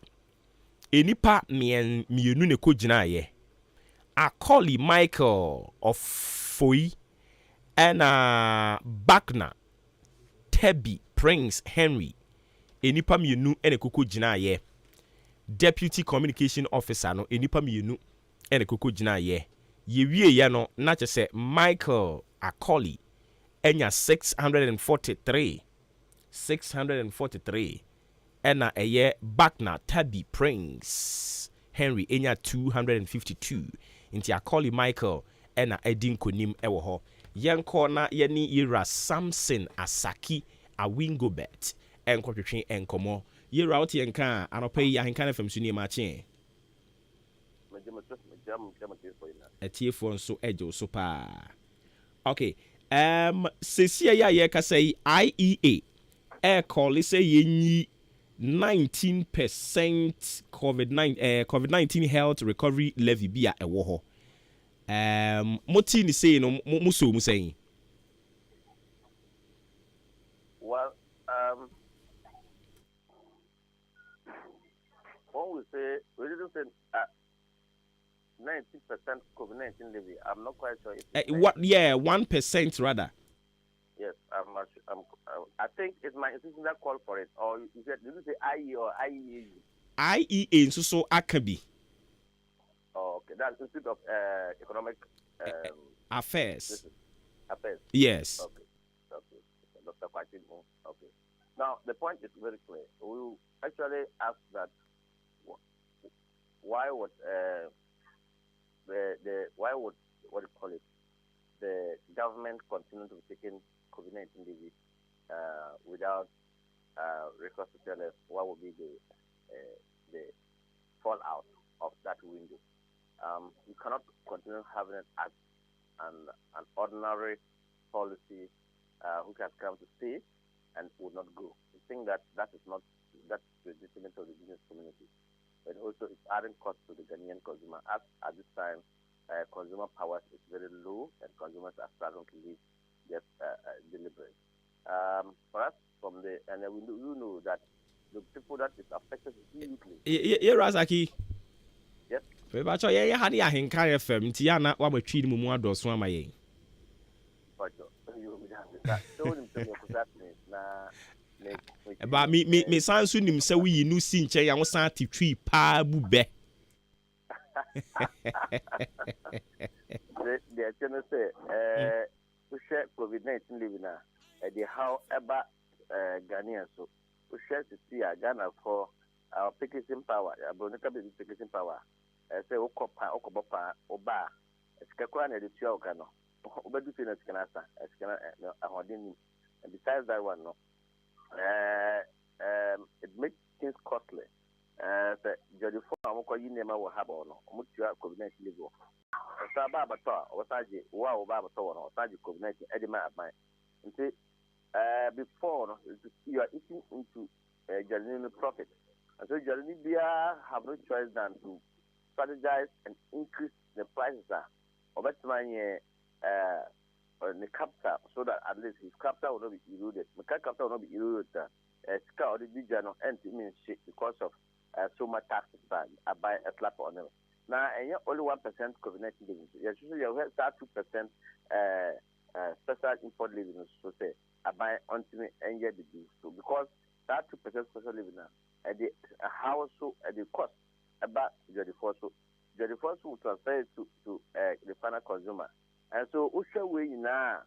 enipa mienu ne ko gina ye. Akoli Michael Ofori and Bakna Tebi Prince Henry. Enipa mienu ene ko gina ye. Deputy Communication Officer no enipa mienu ene koko gina ye wie ya no na chese Michael Akoli enya 643 ena eye Bakna Tabi Prince Henry enya 252 inti Akoli Michael ena edin konim ewo ho yenko na yeni ira Samson Asaki Awingobet enkotwetwe enkomo Yera out yenka anopai AHENKAN933FM so ni Maakye. Etiefo nso ejo so pa. Okay. Sesia ya ka say IEA call say yenyi 19% COVID-19 health recovery levy bia ewo ho. Moti ni say no muso mu say. Well, we didn't say 90% COVID-19 levy. I'm not quite sure. What? Yeah, 1% rather. Yes, I think it's my institution that called for it. Or did you say IE or IEA? IEA so Akabi. Oh, okay, that's Institute of Economic Affairs. Affairs. Yes. Okay. Dr. Kwatin. Okay. Now the point is very clear. We actually ask that. Why would the government continue to be taking COVID-19 disease without recourse to tell us what would be the fallout of that window? You cannot continue having it as an ordinary policy who can come to stay and would not go. I think that's legitimate of the business community. But also it's adding cost to the Ghanaian consumer. As at this time, consumer powers is very low, and consumers are struggling to live just deliberate. For us, from the and we know that the people that is affected hugely. Yeah, Razaki. Yes. Febacho, yeah, had AHENKAN933FM. Tiana, what we treat Mumu Adoswa Maye. But me sound soon him say we no sin che yan san ti twi pa bube. The channel say we share COVID-19 living now. The how about Ghanaian so we share to see Ghana for our purchasing power. Abonika be purchasing power. Say okopa oba. Esikakwa na de tua okano. Obedu fe na sikanasa. Esikana ahodin. And besides that one no. It makes things costly. The judge for Amoko Yinema will have on Mutua COVID-19 level. Sababa, or Saji, wow, Baba, or Saji COVID-19, Edema at my. Before you are eating into genuine profit. And so Janibia have no choice than to strategize and increase the prices. Or better money. The capital, so that at least his capital will not be eroded. The capital will not be eroded. Ska or the region and means shit because of so much taxes. I buy a slap on them. Now, and you're only 1% COVID-19 living. You have 2% special import living. So say I buy until and get the deal. So because that 2% special living now, at the household at the cost about the first will transfer it to the final consumer. And so, Usha way now,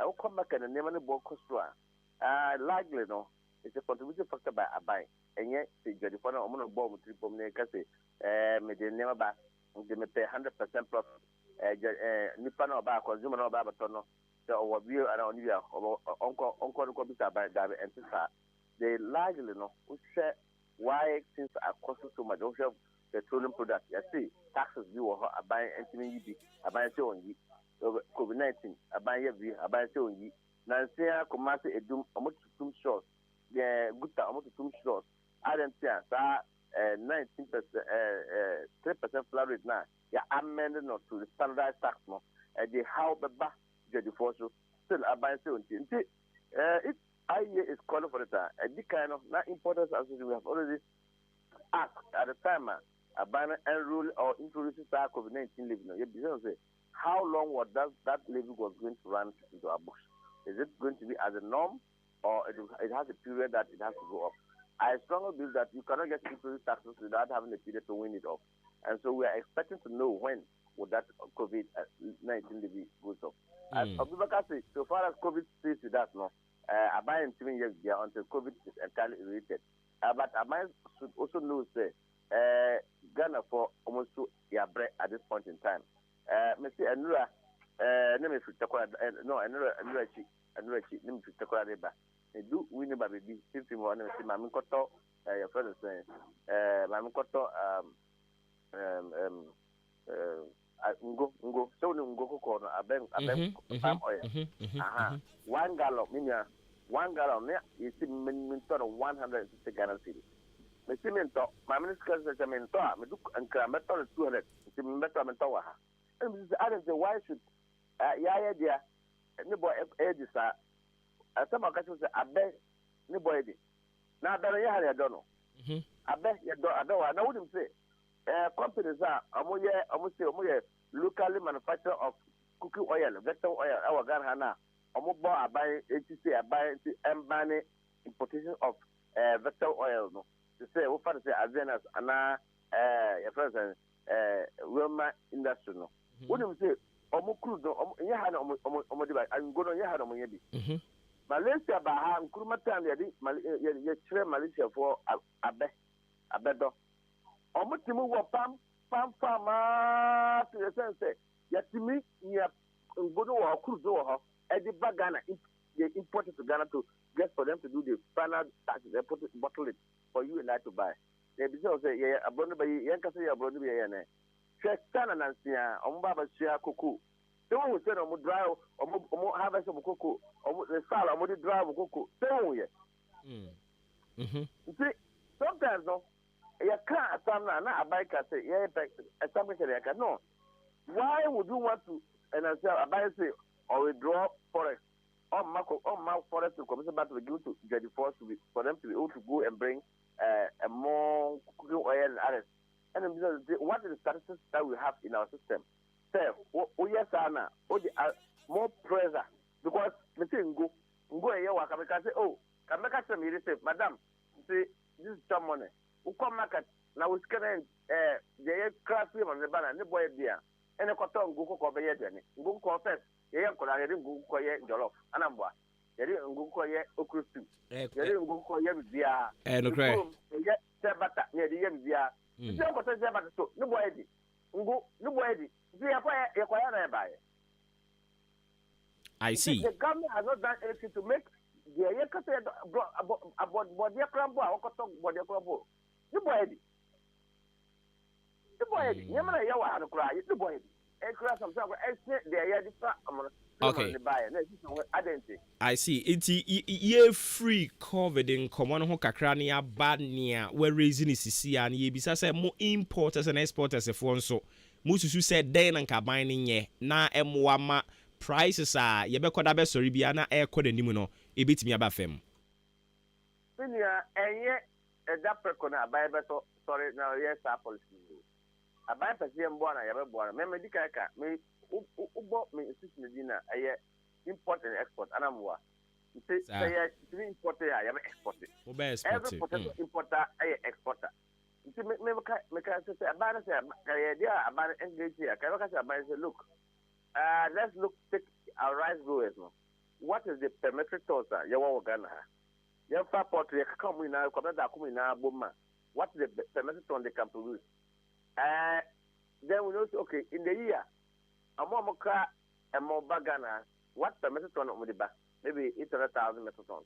I will come back and the name of the board cost. Likely, no, it's a contributing factor by a buy. And yet, the judge for a moment of bomb with 3 Pomney, may they never back, they may pay 100% profit. Nipano about consumer no about tono, so our view around you, uncle by David and Tissa. They largely know, Usha why things are costing so much. Usha petroleum products, you see, taxes you are buying anything you are buying so you. COVID-19, I buy so ye. Nansia, Commander Edum, almost 2 shots. The good almost 2 shots. I don't say, 19%, 3% flood rate now. Yeah, amended not to the standardized tax no. The how the back, the force still I buy so it is calling for the time. And the kind of not importance as we have already asked at the time. A banner and rule or introduces COVID-19 living. You say. How long was that levy was going to run into our bush? Is it going to be as a norm, or it has a period that it has to go up? I strongly believe that you cannot get increased taxes without having a period to win it off. And so we are expecting to know when would that COVID-19 levy goes up. As Obuoba said, so far as COVID stays with us, no, I buy in 7 years there until COVID is entirely eradicated. But I should also know that Ghana for almost 2 years at this point in time. Mr. Anura, name is no, Anura, name is Takoreba. Do win about the simply one and say, Mamikoto, your friend is saying, Mamikoto, Ngo, so Ngo corner, a bank, palm oil. 1 gallon, meaning 1 gallon, you see, sort of 150 Ghana city. Mr. My minister says, I mean, and Krameton 200, Metromentoa. I don't say why should dear neighbor ages are some occasions I bet neighbor now that I don't know. I bet you don't I wouldn't say companies are almost locally manufacturer of cooking oil, vegetable oil, our Ghana, almost I buy HC, I buy banning importation of vegetable oil. No, to say what for say Azenas and your friends Wilma industry. No. What do you say? Omukuru, you had I'm going to have a money. Malaysia, Baham, Kurumatan, you train Malaysia for a better. Omutimu were pam, to the sense, yet to me, you have good or Kuzo, Eddie Bagana, they imported to Ghana to get for them to do the final tax, they put it, bottle it for you and I to buy. They say, yeah, abundant by Yankasi, abroad, Chestana Nansia, Ombaba Shia Cuckoo. Don't we say on drive or harvest of cocoa or the salad or the drive of cocoa? Don't we? See, sometimes no, you can't, a biker say, yeah, a something I can know. why would you want to and I say or withdraw forest or mark forest to commission back to give to the force to be for them to be able to go and bring a more cooking oil and others. And what is the statistics that we have in our system? Say, yes, Anna, more pressure because the thing go here, I can say, oh, can make us say, Madam, see, this is some money. We come market now, we scan the craft on the banner, the boy beer, and a cotton go cover yet, go confess, yeah, go quiet jollof, and I'm what. You didn't go quiet, okra soup. You didn't go quiet with beer, and okay. Yet, Sabata, near the end, beer. You don't go to Sabata, no boy, no boy, be a quiet by it. I see. The government has not done anything to make the Yakasa about their crumble, or cotton, what their crumble. The boy, Yamana Yawa had a cry, the boy, and crash of some okay. I see. It's ye free COVID in common hokacrania bad near where raising is CC and ye bisa more importers and exporters of one so. Musu said then and combining ye na M1 prices are ye be koda be sorry biana air code nimuno e bit me abafem. Senior and yet that precona by better sorry now yes apple. A by person born I ever born. Remember the kaka me ubo me insist medina import and export anamwa. Say importer I ever exported. Every potential importer I exporter. You see, make say about engage here. Say, look, let's take our rice growers. What is the per metric ton? You want Ghana? You have pot to come in now, come in Boma. What is the per metric ton they can produce? Then we know, okay, in the year, a more mocha and more bagana. What per metric ton of the back? Maybe 800,000 metric tons.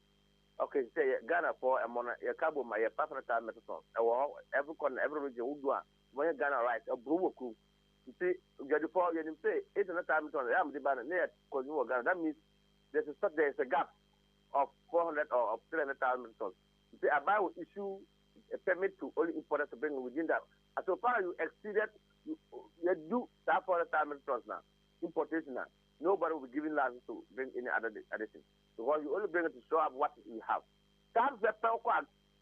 Okay, say Ghana for a mona, a cabo, my 500,000 metric tons. Every corner, every region, when Ghana rice, a brew crew. You see, you before you say 800,000 tons. I'm the banner near Kosovo Ghana. That means there's a gap of 400 or 300,000 tons. You see, a buy will issue a permit to only importers to bring within that. And so far you exceeded, you do that 400,000 tons now. Importation now. Nobody will be giving license to bring any other addition. Because you only bring it to show up what you have. That's the Pelco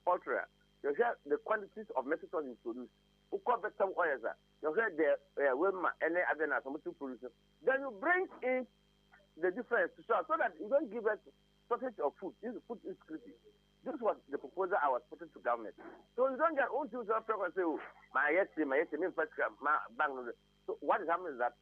ultra. You hear the quantities of metal you produce. You cover some oils. You hear the women, any other national producer. Then you bring in the difference to show so that you don't give us shortage of food. This is food insecurity. This was the proposal I was putting to government. So you don't get own to yourself and say, oh, my yes, me first, my bank. So what is happening is that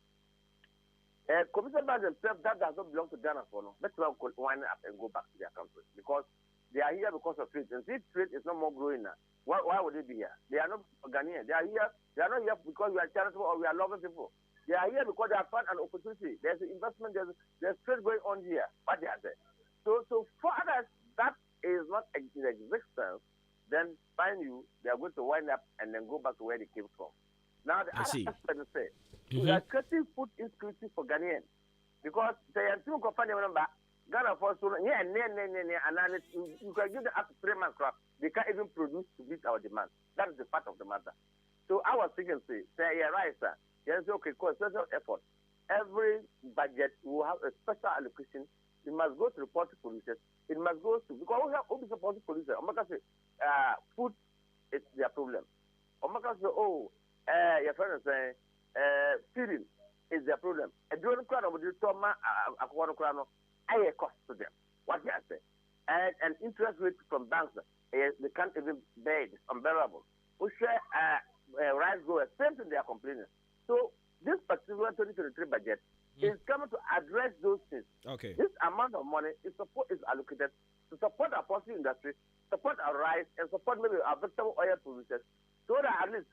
Commission by themselves, that does not belong to Ghana for no. Let's well wind up and go back to their country because they are here because of trade. And if trade is not more growing now, why would they be here? They are not Ghanaian. They are here. They are not here because we are charitable or we are loving people. They are here because they have found an opportunity. There's an investment. There's trade going on here. But they are there. So for others, that is not in existence. Then find you, they are going to wind up and then go back to where they came from. Now the other aspect is say. We are creating food insecurity for Ghanaians because they are two companies number Ghana for so and you can give them up to 3 months crop. They can't even produce to meet our demand. That is the fact of the matter. So I was thinking, say, yeah, right, sir. Yes, okay, cause special effort. Every budget will have a special allocation. It must go to the party producers. It must go to because we have all the party producers. Omaka say, food is their problem. Omaka say, your friend is saying. Feeding is their problem. A drone crowd of the Toma, a quarter crown, I cost to them. What they say. And interest rates from banks, they can't even bear it. It's unbearable. We share rice growers, same thing they are complaining. So this particular 2023 budget is coming to address those things. Okay. This amount of money is allocated to support our poultry industry, support our rice, and support maybe our vegetable oil producers, so that at least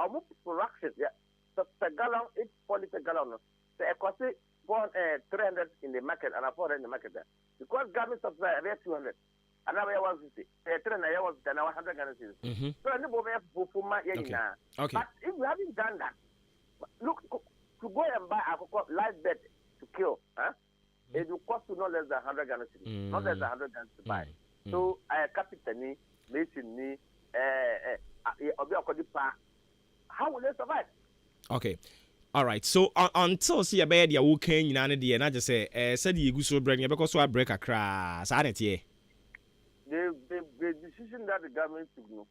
almost production. Yeah. So per gallon, it's 40 per gallon. So it costs 300 in the market and 400 in the market there. Because government supply are 200. And now we are 150. 300 was 100 Ghana cedis. So I know okay. But if we haven't done that, look, to go and buy a live bed to kill, it will cost you not less than 100 Ghana cedis. Not less than 100 Ghana to buy. So capital ni, mason ni, how will they survive? Okay. All right. So until see about the okay in an idea, and I just say, said you go so bring you because I break a crash. The decision that the government took,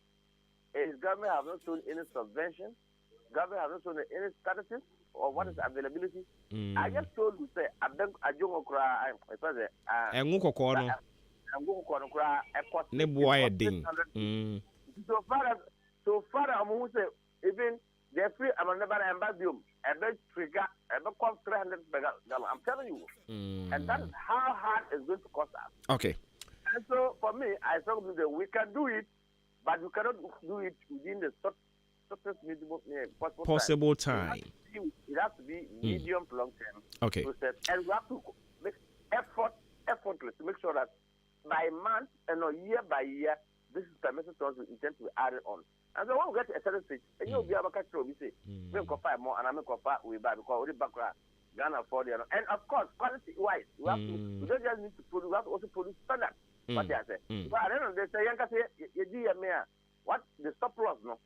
is government have not shown any subvention, government have not shown any statistics or what is availability. I just told you say I don't cry. And go corner. Ne boy ding. So far, I'm going to say even the free. I'm never embarbium. A bed trigger. A bed cost 300 gallon. I'm telling you, and that is how hard it's going to cost us. Okay. And so for me, I thought that we can do it, but we cannot do it within the shortest possible time. It has to be medium to long term. Okay. Process, and we have to make effortless to make sure that by month and not year by year, this is permitted to us to intend to add it on. And so when we get to a certain stage, and you'll be able to catch we say, we'll compare more, and I'm going to compare we buy because we background. Ghana for the and of course, quality wise, we have to. We don't just need to produce. We have to also produce standard. What they say. But I don't know. They say, what the stop loss no.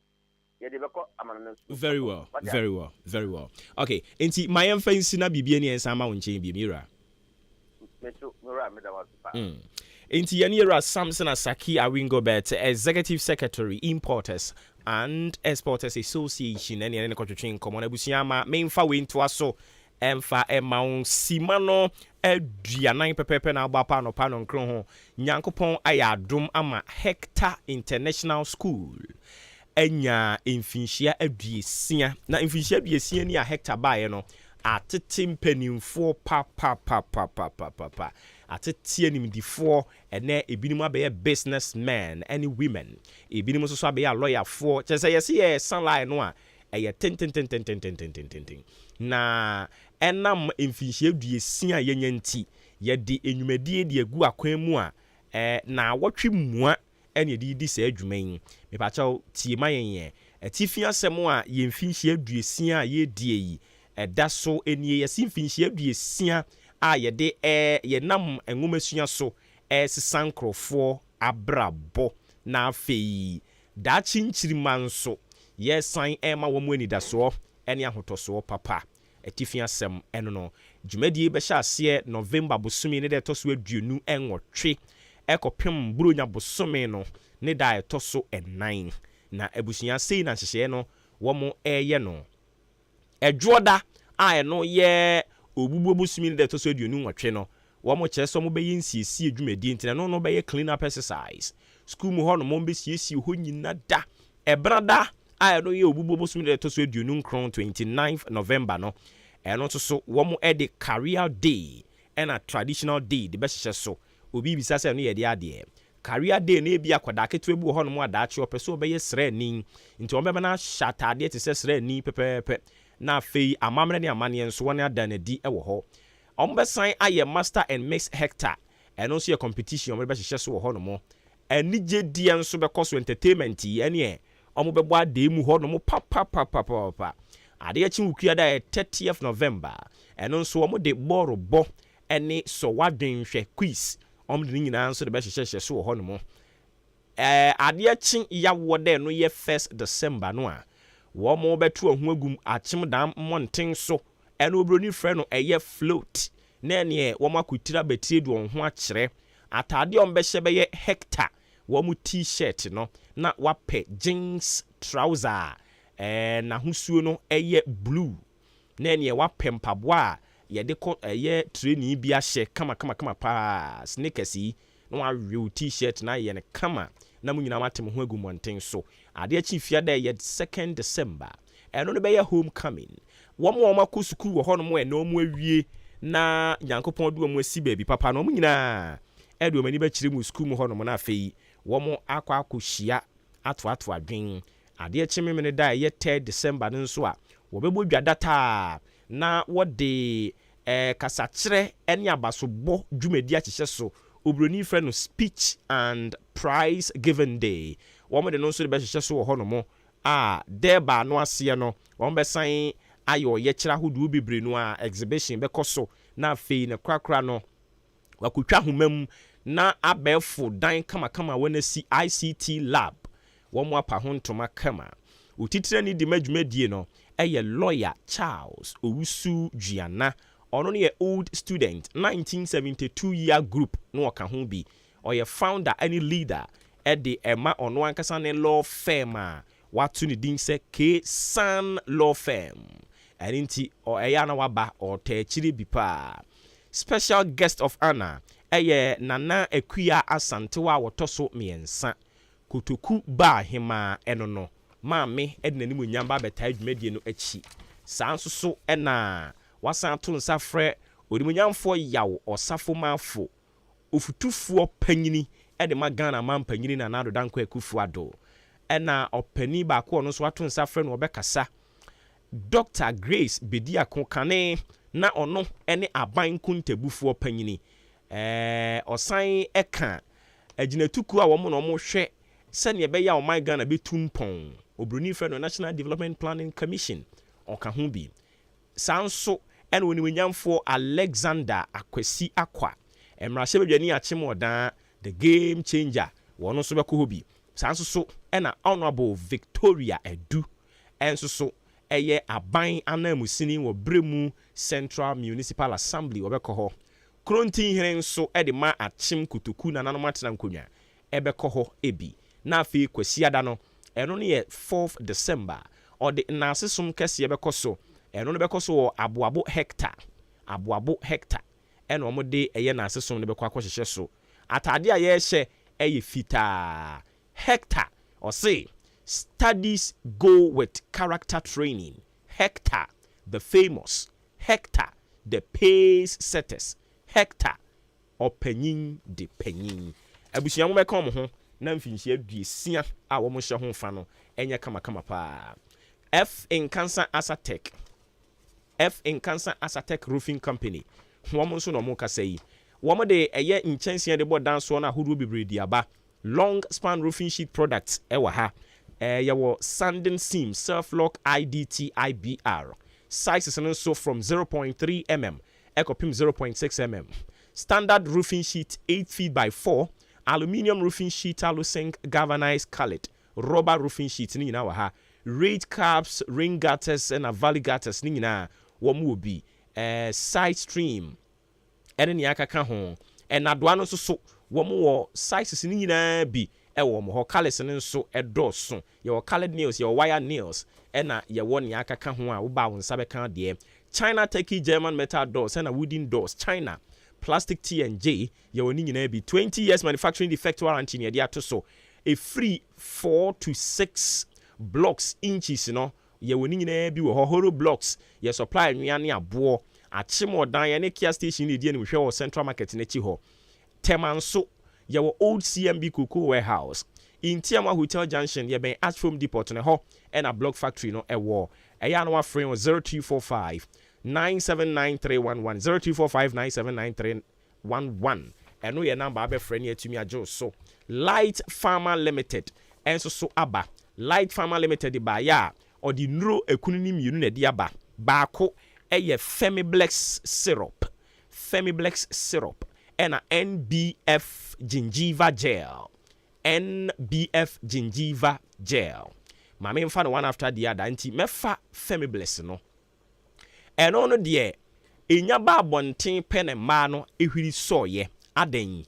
Very well, very well, very well. Okay, enti my emphasis na bibia ni ensama wonche bi mira. Enti yanira Samson Asaki Awingobet, Executive Secretary, Importers and Exporters Association, and any contribution common Abusiama, main fa win to aso. Emfa Emmaun Simano Eduanan Pepe na Bapa no Panon Kron Nyankopon Ayadum ama Hector International School Enya Infinchia Eduesia na Infinchia Eduesia ni a Hector bae no atetem panimfo pa atetie nimdifo ene ebinim abeye businessmen any women ebinim so abeye lawyer for chese yesi sunlight no a eye ten na enam mfinhie duesia yenyanti ye de enwumadie de agu akwan mu a na wotwe mua ene de di sa adwuman me pa chaw tie mayen atifia asem a ye mfinhie duesia ye die yi da so enie ye mfinhie duesia a ye de ye nam enwomasua so sesankrofo abrabo na afei da chinchirima nso ye san ma wo mu anidaso ene ahotoso papa etifia sem eno no dwumadie be sha ase November bosumi ne de toso aduonu enwotwe ekopem buronya bosumi no ne da etoso enan na abusuya sei na hyehye no wo mo eye no edwoda a eno ye obubu bosumi ne de toso aduonu nwotwe no wo mo kyeso mo be yinsiesie dwumadie ntina no be ye clean up exercise school mu ho no mo be siesie ho nyina da ebrada I know you will be to say June 29th November no and also so one the career day and a traditional day the best so obi bisa say no ye de career day na bia kwadake to ebu ho no mo adachi opeso obeye sre ni nti ombe na shatade te sre ni pepepe na fei amamre ne amane enso won adanadi e wo ho ombe san aye master and mix hectare and also a competition ombe be hye so wo ho no mo anije die enso be cost entertainment ene omo bebo ade mu ho no mo papa ade achi wukua da 30th November eno nso omo de borobo ene so wadwen hwe quiz omo de nyina nso de be hyehyehye so ho no mo ade achi ya wode no ye 1st December no a wo mo betu ahu agum achim dam monten so eno obroni frɛ no eye float na ene wo makutira betire du ho akyere atade ombe hye be ye hectare wo t-shirt no na wape jeans trouser na husuo no eye blue na ne wape mpaboa ye de ko eye training bi ahye kama pa sneakers yi no awe t-shirt na ye ne kama na munyina matem ho agu monten so ade achi fia da ye 2nd December no be ye homecoming wo mo makosuku wo ho no mo na omo awie na Yankopɔn do omo asi baabi papa no munyina edo mani ba kire mu school mu ho no na afei womo akwa ato adwen ade echimemene da ye 3 December nso a wobebo dwa data na wode kasakire ene abasobɔ dwumadi akyehye so obroni frɛ no speech and prize given day womo de no nso de be hyehye so ho no mo a deba no ase no womo be san ayo ye kyira hodu bebre no a exhibition be koso na afei ne krakra no wakutwa homam na abefo dan kama wona si ICT lab wo mo apa ho ntoma kama utitire ni di madwumadie no ɛyɛ lawyer Charles Owusu Giana ɔno no yɛ old student 1972 year group no ɔka ho bi ɔyɛ founder any leader ɛde ɛma ɔno ankasa ne law firm a watu ne din sɛ K-San Law Firm ɛne nti ɛyɛ na waba ɔtɛkyire bi paa. Special guest of honor ɛyɛ Nana Ekuya Asantewa a wɔtɔ so mmiɛnsa kotoku baa hema ɛno no maame ɛde n'anim onyamba bɛtaa dwumadie no akyi saa nso so ɛna wasan to nsa frɛ onimunyamfoɔ yaw ɔsafo maafo ofutufoɔ panyini ɛde ma Ghana man panyini na Nado Danko Akufo-Addo ɛna ɔpani baako ɔno nso ato nsa frɛ no ɔbɛkasa Dr. Grace Bediako Kane na ɔno ɛne aban kuntabufoɔ panyini ɔsan ɛka agyinatuku a wɔn na wɔn hwɛ sɛnea ɛbɛyɛ a ɔman Ghana bɛtum pɔn obroni frɛ no National Development Planning Commission ɔka ho bi saa nso ɛna onimunyamfoɔ Alexander Akwasi Akwa mmarahyɛ badwani akyem ɔdan the game changer wɔn nso bɛkɔ hɔ bi saa nso so ɛna honorable Victoria Edu ɛnso so ɛyɛ aban anamusini wɔ Bremu Central Municipal Assembly wɔbɛkɔ hɔ Krontin hene nso ɛde ma akyem kutuku na nanom atena nkonwa ɛbɛkɔ hɔ ebi na afei kwasiada no ɛno no yɛ 4th December ɔde nnasesom kɛseɛ bɛkɔ so ɛno no bɛkɔ so wɔ aboabo hectare ɛna ɔmo de ɛyɛ nnasesom no bɛkɔ akɔhyehyɛ so atade a yɛhyɛ ɛyɛ fitaa hectare ɔse studies go with character training hectare the famous hectare the pace setters hectare ɔpanyin de panyin abusua mo bɛka ɔmo ho na mfinhyia duesia a wɔn hyɛ ho fa no ɛnyɛ kamakama paa AHENKAN933 roofing company wɔn nso na wɔn kasa yi wɔn de ɛyɛ nkyɛnsee de bɔ dansoɔ na ahodoɔ bebree di aba long span roofing sheet products ɛwɔ ha yɛwɔ sanding seam self lock IDT IBR sizes no nso from 0.3 mm ɛkɔpem 0.6 mm standard roofing sheet 8 feet by 4 aluminium roofing sheet alusink galvanized colored rubber roofing sheet ni nyinaa wɔ ha rate caps rain gutters and valley gutters ni nyinaa wɔn wɔ bi side stream ɛne nea akaka ho ɛnadoa no nso so wɔn wɔ sizes ni nyinaa bi ɛwɔ wɔn hɔ colours no nso ɛdɔɔso yɛwɔ colored nails yɛwɔ wire nails ɛna yɛwɔ nea akaka ho a woba wɔn nsa bɛka deɛ China Turkey German metal doors ɛna wooden doors China plastic T&J yɛwɔ ni nyinaa bi 20 years manufacturing defect warranty ne yɛde ato so a free 4 to 6 blocks inches no yɛwɔ ni nyinaa bi wɔ hɔ horo blocks yɛ supply nnuane ne aboɔ akyem ɔdan yɛ ne Kia station ne die ne hwɛ wɔ Central Market n'akyi hɔ tema nso yɛwɔ old CMB Cocoa warehouse Intiama Hotel Junction yɛbɛn Ashfom Depot ne hɔ ɛna block factory no ɛwɔ ɛyɛ ano afrɛ wɔ 0245 979311 0245 979311 ɛno yɛ number abɛfrɛ ne atumi agye so Light Farmer Limited ɛnso so aba Light Farmer Limited ba ya ɔde nuro ekunu ni mienu na de aba baako ɛyɛ Femiblex syrup ɛna NBF gingiva gel maame mfa no one after the other nti mefa Femiblex no ɛno no deɛ enya ba abɔnten pɛ ne mmaa no ehwiri sɔɔyɛ adan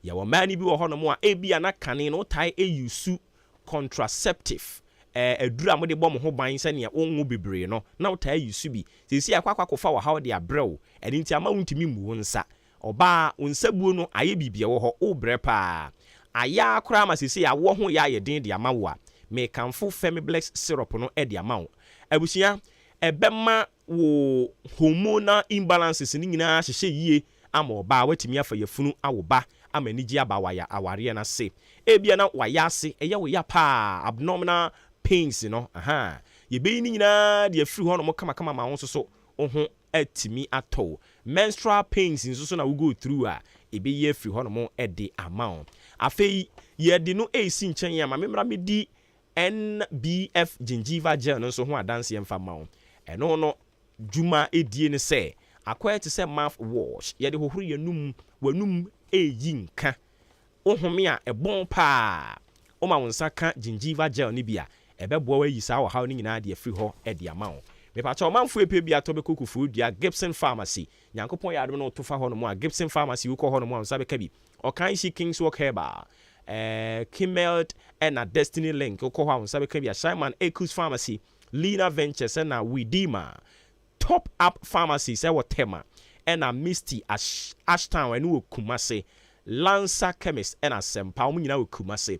yɛwɔ mmaa ni bi wɔ hɔ no mo a ebi ana kane no tae eyusu contraceptive adura mo de bɔ mo ho ban sɛ nea wonwo bebree no na wotaa yusu bi sesi akwakofa wɔ ha wo de abrɛw ɛni nti ama wontumi mu wo nsa ɔbaa onsabuo no ayɛ bibia wɔ hɔ o brɛ paa aya akora ma sesi awo ho ya ayɛ den de ama wo a me kanfo Femiblex syrup no de ama wo abusua ɛbɛma wo hormonal imbalances ni nyinaa hyehyɛ yie ama ɔbaa watumi afa yafunu awoba ama nigi aba waya aware na se ebia na waya ase ɛyɛ wo ya paa abnormal pains no yɛbɛyi ni nyinaa de afiri hɔ no mo kama ma wo so ho atimi atɔ menstrual pains nso so na we go through a ɛbɛyi afiri hɔ no mo de ama wo afei yɛde no esi nkyɛn ama memra medi NBF gingiva gel no so ho adanse mfa ma wo ɛno no dwuma edie ne sɛ akɔyɛ te sɛ mouth wash yɛde hohoro yɛnum wanum eyi nka ohome a ɛbɔn paa oma wo nsa ka gingiva gel ne bia ɛbɛboa wa yi saa wɔ haw no nyinaa de afiri hɔ ɛde ama wo mepakyɛ ɔmanfo epie bi atɔ bɛkɔ kufuo dua Gibson Pharmacy nyankopɔn yɛ adom no to fa hɔ no mu a Gibson Pharmacy wokɔ hɔ no mu a nsa bɛka bi ɔkan hyi Kingswalk Herbal Kimmelt ɛna Destiny Link wokɔ hɔ a nsa bɛka bi a Simon Ekus Pharmacy Lina Ventures ɛna Widima Top Up Pharmacy sɛ wɔ Tema ɛna Misty Ashtown ɛne wɔ Kumase Lancer Chemist ɛna Sempa ɔmo nyinaa wɔ Kumase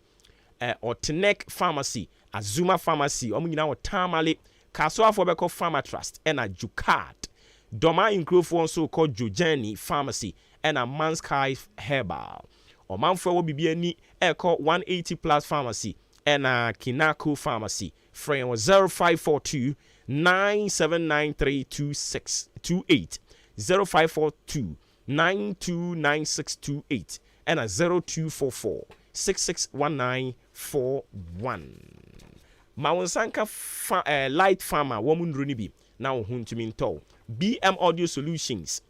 Otenek Pharmacy Azuma Pharmacy ɔmo nyinaa wɔ Tamale Kasoafo bɛkɔ Pharma Trust ɛna Jukat Doma Nkrofo nso kɔ Jojani Pharmacy ɛna Mansky Herbal ɔmanfo wɔ bibi ani ɛkɔ 180 Plus Pharmacy ɛna Kinako Pharmacy frɛ wɔ 0542 979328 0542 929628 ɛna 0244 661941 ma wo nsanka light farmer wo mu nduro ni bi na wo huntumi ntɔ BM Audio Solutions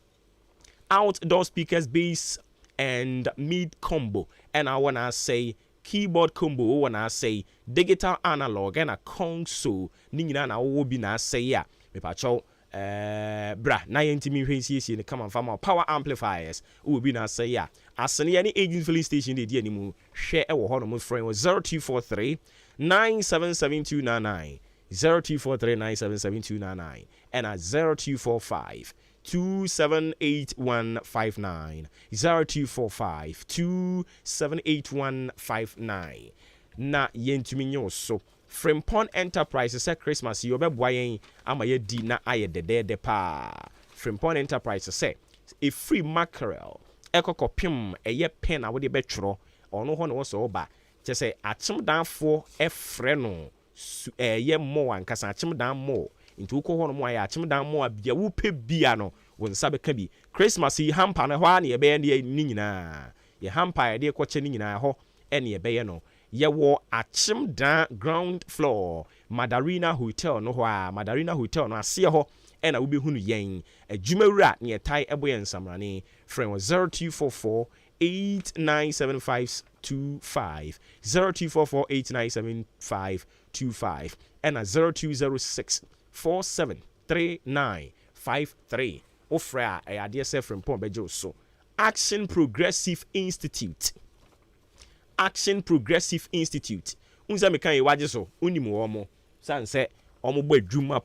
outdoor speakers bass and mid combo and I wanna say keyboard combo I wanna say digital analog and a console ni nyina na wo bi na say ya me pa chow bra na yentimi hwensiesie ne come from power amplifiers wo bi na say ya asene ya ni agent filling station de di animu hwe e wo ho no mo friend 0243 977299 0243 977299 and at 0245 278159 0245 278159 na yentumi nyo so Frimpon Enterprises say Christmas you obeboa yen ama ye di na aye dedede pa Frimpon Enterprises say a free mackerel ekokopim eye pen a wo de betwro ono ho no wo so ba che say achimdanfo efre no ye mo ankasa achimdan mo nti wokɔ hɔ no mo ayɛ achimdan mo abia wo pɛ bia no wo nsa bɛka bi Christmas yi hamper no hɔ a ne yɛbɛyɛ ne nyinaa yɛ hamper yɛde kɔkyɛ ne nyinaa hɔ ɛne yɛbɛyɛ no yɛwɔ achimdan ground floor Madarina Hotel no hɔ a Madarina Hotel no aseɛ hɔ ɛna wobɛhunu yɛn adwumawura ne yɛtae ɛbɔ yɛn nsamrane frɛ wɔ 0244 897525 0244 897525 ɛna 0206 473953 ofra ayade se Frimpon bejo so Action Progressive Institute unza me kan yewaje so unimu omo sanse omo bo adwuma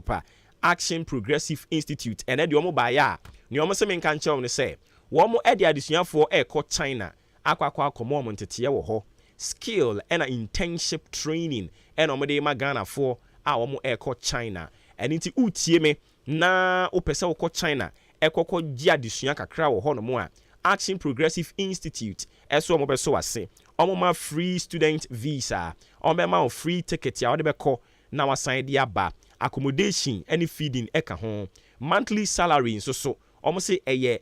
pa Action Progressive Institute ene de omo ba ya ne omo se me kan chew ne se wo mo ede adesuafo ekɔ China akwakwa akomo omo ntete wo ho skill ena internship training ena omo de ma Ghana for a wɔn ɛkɔ China ɛne nti utie me na opɛsɛ wokɔ China ɛkɔkɔ gye adesua kakra wɔ hɔ no mu a Action Progressive Institute ɛso wɔn bɛso ase wɔn ma free student visa wɔn bɛma wɔn free ticket a wɔde bɛkɔ na wasan de aba accommodation ɛne feeding ɛka ho monthly salary nso so wɔn se ɛyɛ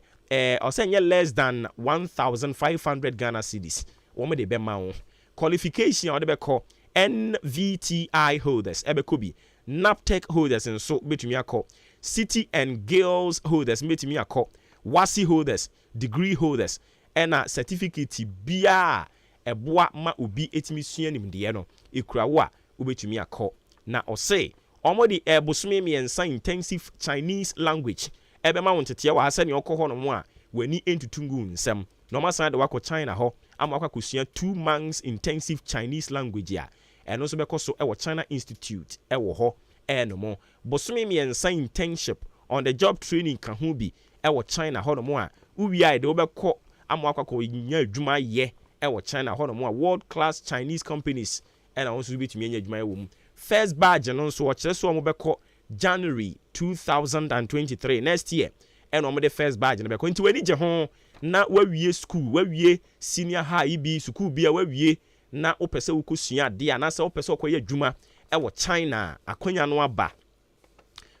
ɔsɛ nyɛ less than 1,500 Ghana cedis wɔn de bɛma wɔn qualification a wɔde bɛkɔ NVTI holders ebekobi NAPTEC holders and so betumi akọ City and Girls holders betumi akọ WASI holders degree holders ena certificate bia eboa ma obi etimi sua nimde no ekurawo a obetumi akọ na ose omodi ebosome miensa intensive Chinese language ebema wontete wa ase ne okọ ho no mo a wani entutungu nsem no masan de wakọ China ho ama akwa 2 months intensive Chinese language a eno so beko so ewo China Institute ewo ho eno mo bosome miensa internship on the job training ka ho bi ewo China ho no mo a uwia de obeko ama akwa nya adwuma ye ewo China ho no mo a world class Chinese companies ena won so bitumi nya adwuma ewo mu first badge no so o kire so mo beko January 2023 next year ena mo the first badge no beko nti wani je ho na wawie school wawie senior high bi school bi a wawie na opese ukosua de a na se opese okoye adwuma ewo China akonya no aba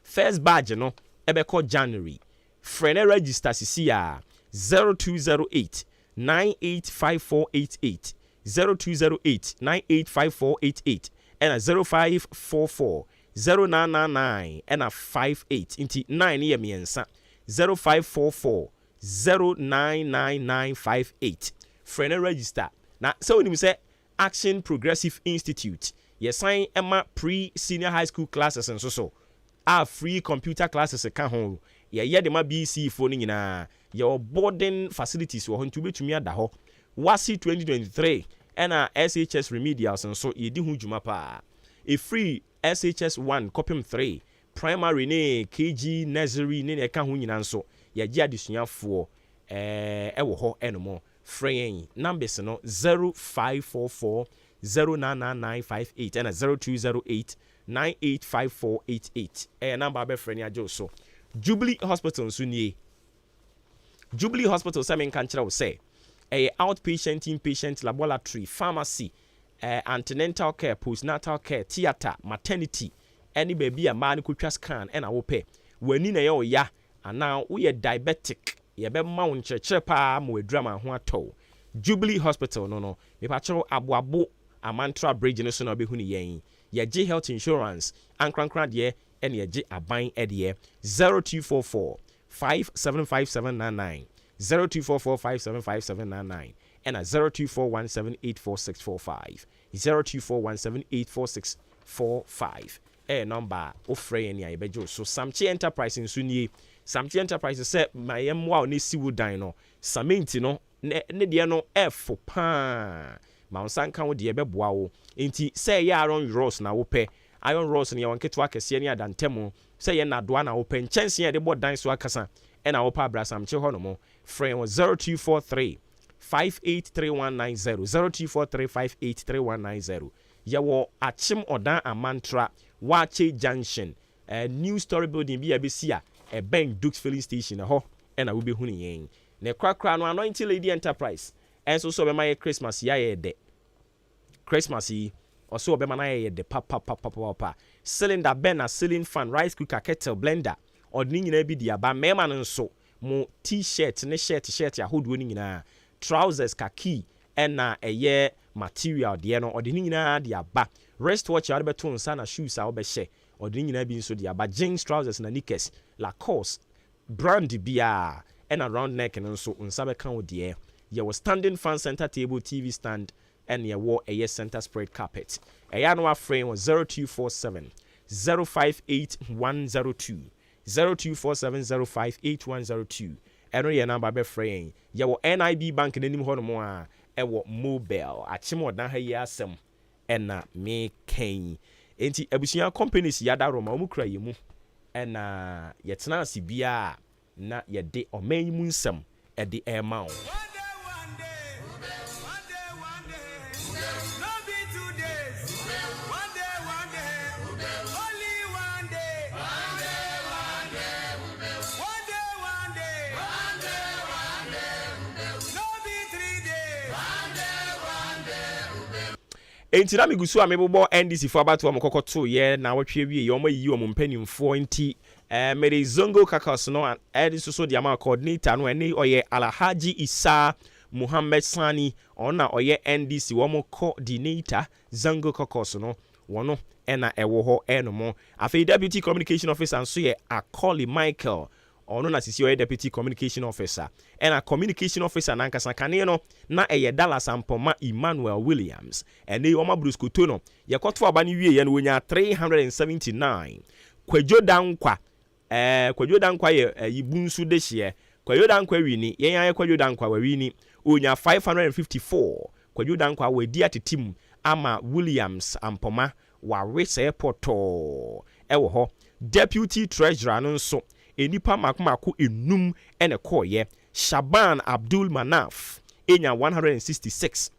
first badge no ebeko January frene register sisi a 0208 985488 0208 985488 and 0544 0999 and 58 inti 9 ye miensa 0544 099958 frene register na so when you say Action Progressive Institute yɛsan ɛma pre-senior high school classes nso so a free computer classes ka ho yɛyɛ de ma BC fo no nyinaa yɛwɔ boarding facilities wɔ hɔ nti wobɛtumi ada hɔ wasi 2023 ɛna SHS remedials nso yɛdi ho dwuma paa a free SHS 1 copy 3 primary ne KG nursery ne ɛka ho nyinaa nso yɛgye adesuafoɔ ɛwɔ hɔ ɛnom frɛyɛn numbers no 0544 099958 and 0208 985488 number abɛfrɛ ne agye so Jubilee Hospital nso nie Jubilee Hospital sɛ menka nkyerɛ wo sɛ outpatient inpatient laboratory pharmacy antenatal care postnatal care theatre maternity any baby a man kotwa scan ɛna wopɛ wani na yɛ oya anaa woyɛ diabetic yɛbɛma wo nkyerɛkyerɛ paa ma wadurama ho atɔ Jubilee Hospital no mepakyerɛ aboabo amantra bridge no so na wobɛhu ne yɛn yɛgye health insurance ankrankra deɛ ɛne yɛgye aban ɛdeɛ 0244 575799 0244 575799 and 0241784645 0241784645 number ofrɛ ni ayebejo so Samche Enterprise nso nie Samche Enterprise sɛ mayem wa ne siwu dan no cement no ne de no f pa ma onsanka wo de bɛboa wo enti sɛ yɛ iron rods na wo pɛ iron rods ne yɛwon keto akɛse ne adantemo sɛ yɛ nadoa na wo pɛ nkyɛnse yɛ de bɔ dan so akasa ɛna wo pa bra Samche hɔ no mo frɛ 0243 583190 0243 583190 yɛwɔ achim odan amantra Wache Junction new story building bi abesi a ben Dukes filling station ho na wo behu ne yen ne krakra no Anointing Lady Enterprise enso so be my Christmas ya ye de Christmas yi also be na ye de papa cylinder burner ceiling fan rice cooker kettle blender odni nyina bi dia ba mema no nso mo t-shirt ne shirt ahodo ni nyina trousers kaki na eye material de no odni nyina dia ba wristwatch ya beto nsa na shoes a obehye odni nyina bi nso dia ba jeans trousers na knickers Lacoste brand bia and around neck and nso nsa be kan ode ye was standing fan center table TV stand and ye wore a center spread carpet eya no afrain was 0247 058102 0247058102 eno ye number be frame ye wo NIB bank nanim ho no mo a ewo mobile achimo dan ha yi asem ena me kan enti abusuya companies yada roma omu kra yemu ena yetena asibia na yede oman mu nsem ede ema enti na migusu amebobo NDC for about am kokoto ye na wotwe wie ye omo yi omo mpanimfo enti mere zongo kakos no edi so de ama coordinator no eni oye Alhaji Isa Muhammad Sani ona oye NDC womo coordinator zongo kakos no wono ena ewo ho enomo afi deputy communication officer nso ye Akoli Michael ono na sisi oye deputy communication officer ena communication officer na nkasa kane no na eye Dallas Ampoma Emmanuel Williams ene oma bruskoto no ye koto aba ni wie ye no wonya 379 Kwadwo dankwa ye yibunsu de hye Kwadwo dankwa wini ye yan Kwadwo dankwa wini onya 554 Kwadwo dankwa wedi atetim ama Williams Ampoma wa West Airport ewo ho deputy treasurer no nso enipa makomako enum ene koye Shaban Abdul Manaf enya 166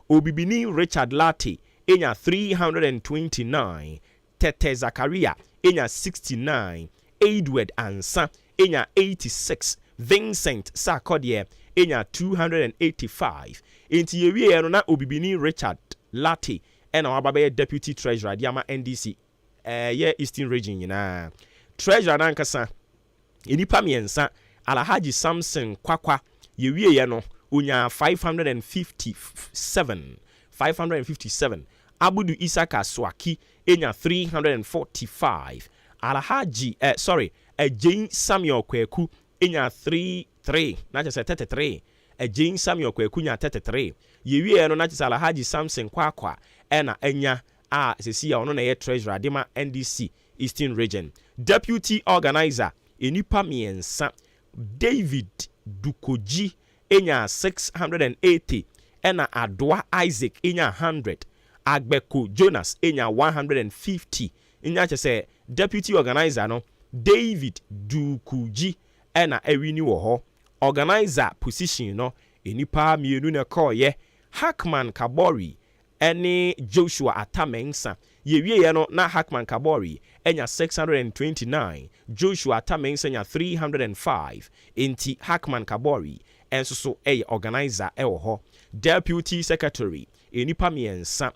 Obibini Richard Lati enya 329 Tete Zakaria enya 69 Edward Ansa enya 86 Vincent Sakodie enya 285 enti yewie no na Obibini Richard Lati ena wababe deputy treasurer diama NDC ye Eastern region nyina treasurer nankasa enipa miensa Alhaji Samson Kwakwa yewie ye no onya 557 Abudu Isaka Swaki enya 345 Alhaji Jane Samuel Kweku enya 33 na chese 33 Jane Samuel Kweku nya 33 yewie no na chese Alhaji Samson Kwakwa ena enya sesi a ono na ye treasurer dema NDC Eastern Region. Deputy organizer enipa miensa David Dukoji enya 680 ena Adwa Isaac enya 100 Agbeko Jonas enya 150 enya chese deputy organizer no David Dukoji ena ewini wo ho. Organizer position no enipa mienu na koye Hackman Kabori ene Joshua Atamensa yewie no na Hackman Kabori enya 629 Joshua Atamensa enya 305 enti Hackman Kabori enso so organizer ewo ho. Deputy secretary enipa miensa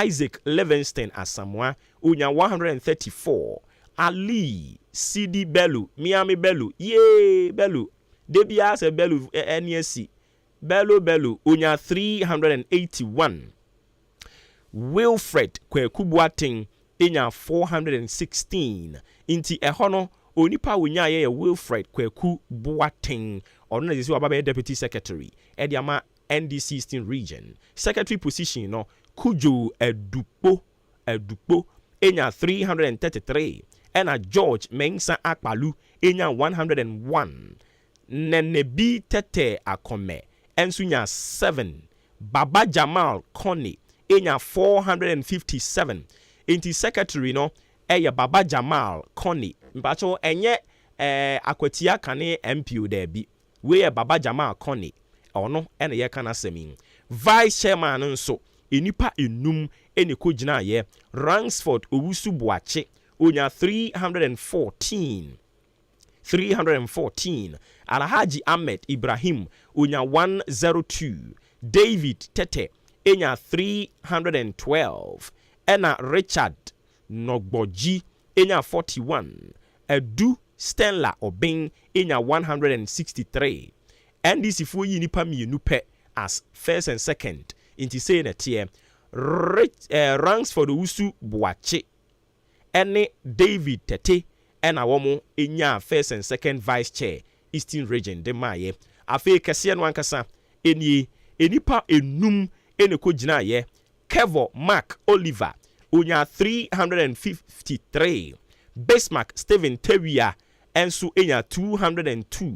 Isaac Livingston Asamoah unya 134 Ali CD Bellu Miami Bellu ye Bellu debia se Bellu NSC Bellu unya 381 Wilfred Kwekubuating inya 416 inti ehono onipa unya ye Wilfred Kwekubuating ono na zisi ababe deputy secretary ediama NDC Eastern Region. Secretary position no Kujo Edupo enya 333 ena George Mensa Akpalu enya 101 Nenebi Tete Akome ensunya 7 Baba Jamal Kone enya 457 inti secretary no eye Baba Jamal Kone mpacho enye akwatia kane MPO debi we Baba Jamal Kone ono ene ye kana semi vice chairman nso enipa enum ene ko gina ye Ransford Owusu Boache onya 314 Alhaji Ahmed Ibrahim onya 102 David Tete enya 312 ena Richard Nogboji enya 41 Edu Stenla Obeng enya 163 NDC for yi nipa mienu pe as first and second inti say na tie ranks for the Usu Boache ene David Tete ena womo enya first and second vice chair Eastern Region de maye afi kese no ankasa enie enipa enum ene ko gina ye Kevo Mark Oliver onya 353 Bismarck Stephen Tewia ensu enya 202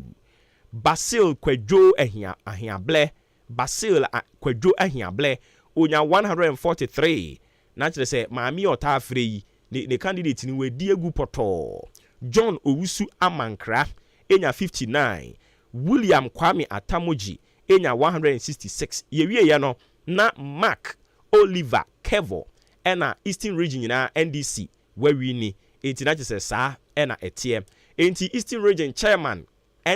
Basil Kwadwo ahiable Basil Kwadwo ahiable onya 143 na kire se maami ota afre yi ne candidate ni wedi egu poto John Owusu Amankra enya 59 William Kwame Atamoji enya 166 yewie ya no na Mark Oliver Kevo ena Eastern Region na NDC wawini enti na kire se sa ena etie enti Eastern Region chairman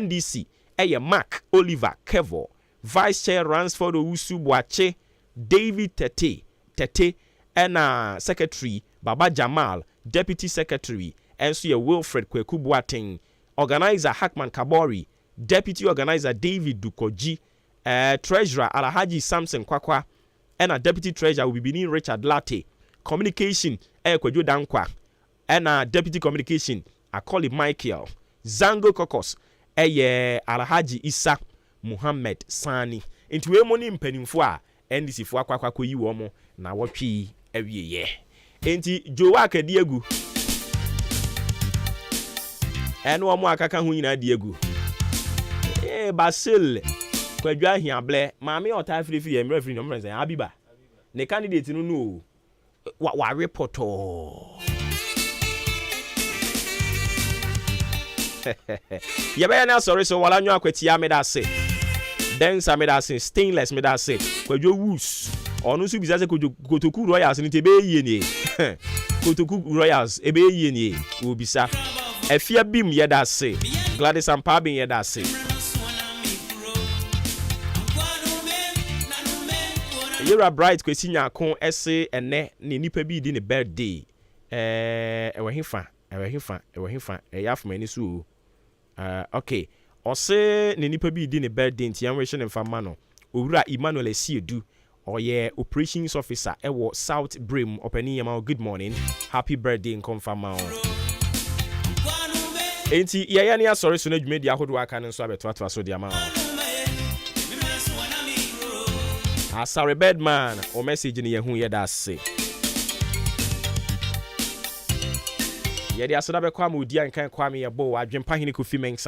NDC eye Mark Oliver Kevo Vice Chair Ransford Owusu Boache David Tete ena Secretary Baba Jamal Deputy Secretary enso ye Wilfred Kwekubuating Organizer Hackman Kabori Deputy Organizer David Dukoji Treasurer Alhaji Samson Kwakwa ena Deputy Treasurer Ubibini Richard Latte Communication Kwadwo Dankwa ena Deputy Communication Akoli Michael Zango Kokos eye Alhaji Isa Muhammad Sani enti we mo ni mpanimfo a NDC fo akwakwa yi wo mo na wotwi awie ye enti Jowa akadi egu eno omo akaka hu nyina di egu Basil Kwadwo ahiable maami ota afirifi ye mrefiri no mrense Abiba ne candidate no wa reporto yebaya na sorry so wala nyu akwati ya meda se densa meda se stainless meda se Kwadwo woos onu su bisa se Kotoku Royals ni tebe yie ni Kotoku Royals ebe yie ni obisa efia bim yeda se Gladys Ampabin yeda se Yera Bright kwesi nyakon ese ene ne nipa bi di ne birthday ewe hifa yafuma ni su okay ose ne nipa bi di ne birthday nti yan we mfama no owura Emmanuel Esiedu oye operations officer ewo South Brim openi yama good morning happy birthday nkonfama enti yaya ne asori so na dwumedi ahodo aka ne so abeto so dia ma Asare Bedman o message ni yehu ye da se yɛde aseda bɛkɔ ama odi ankan kwame yɛbɔ adwempa hene kofi mensa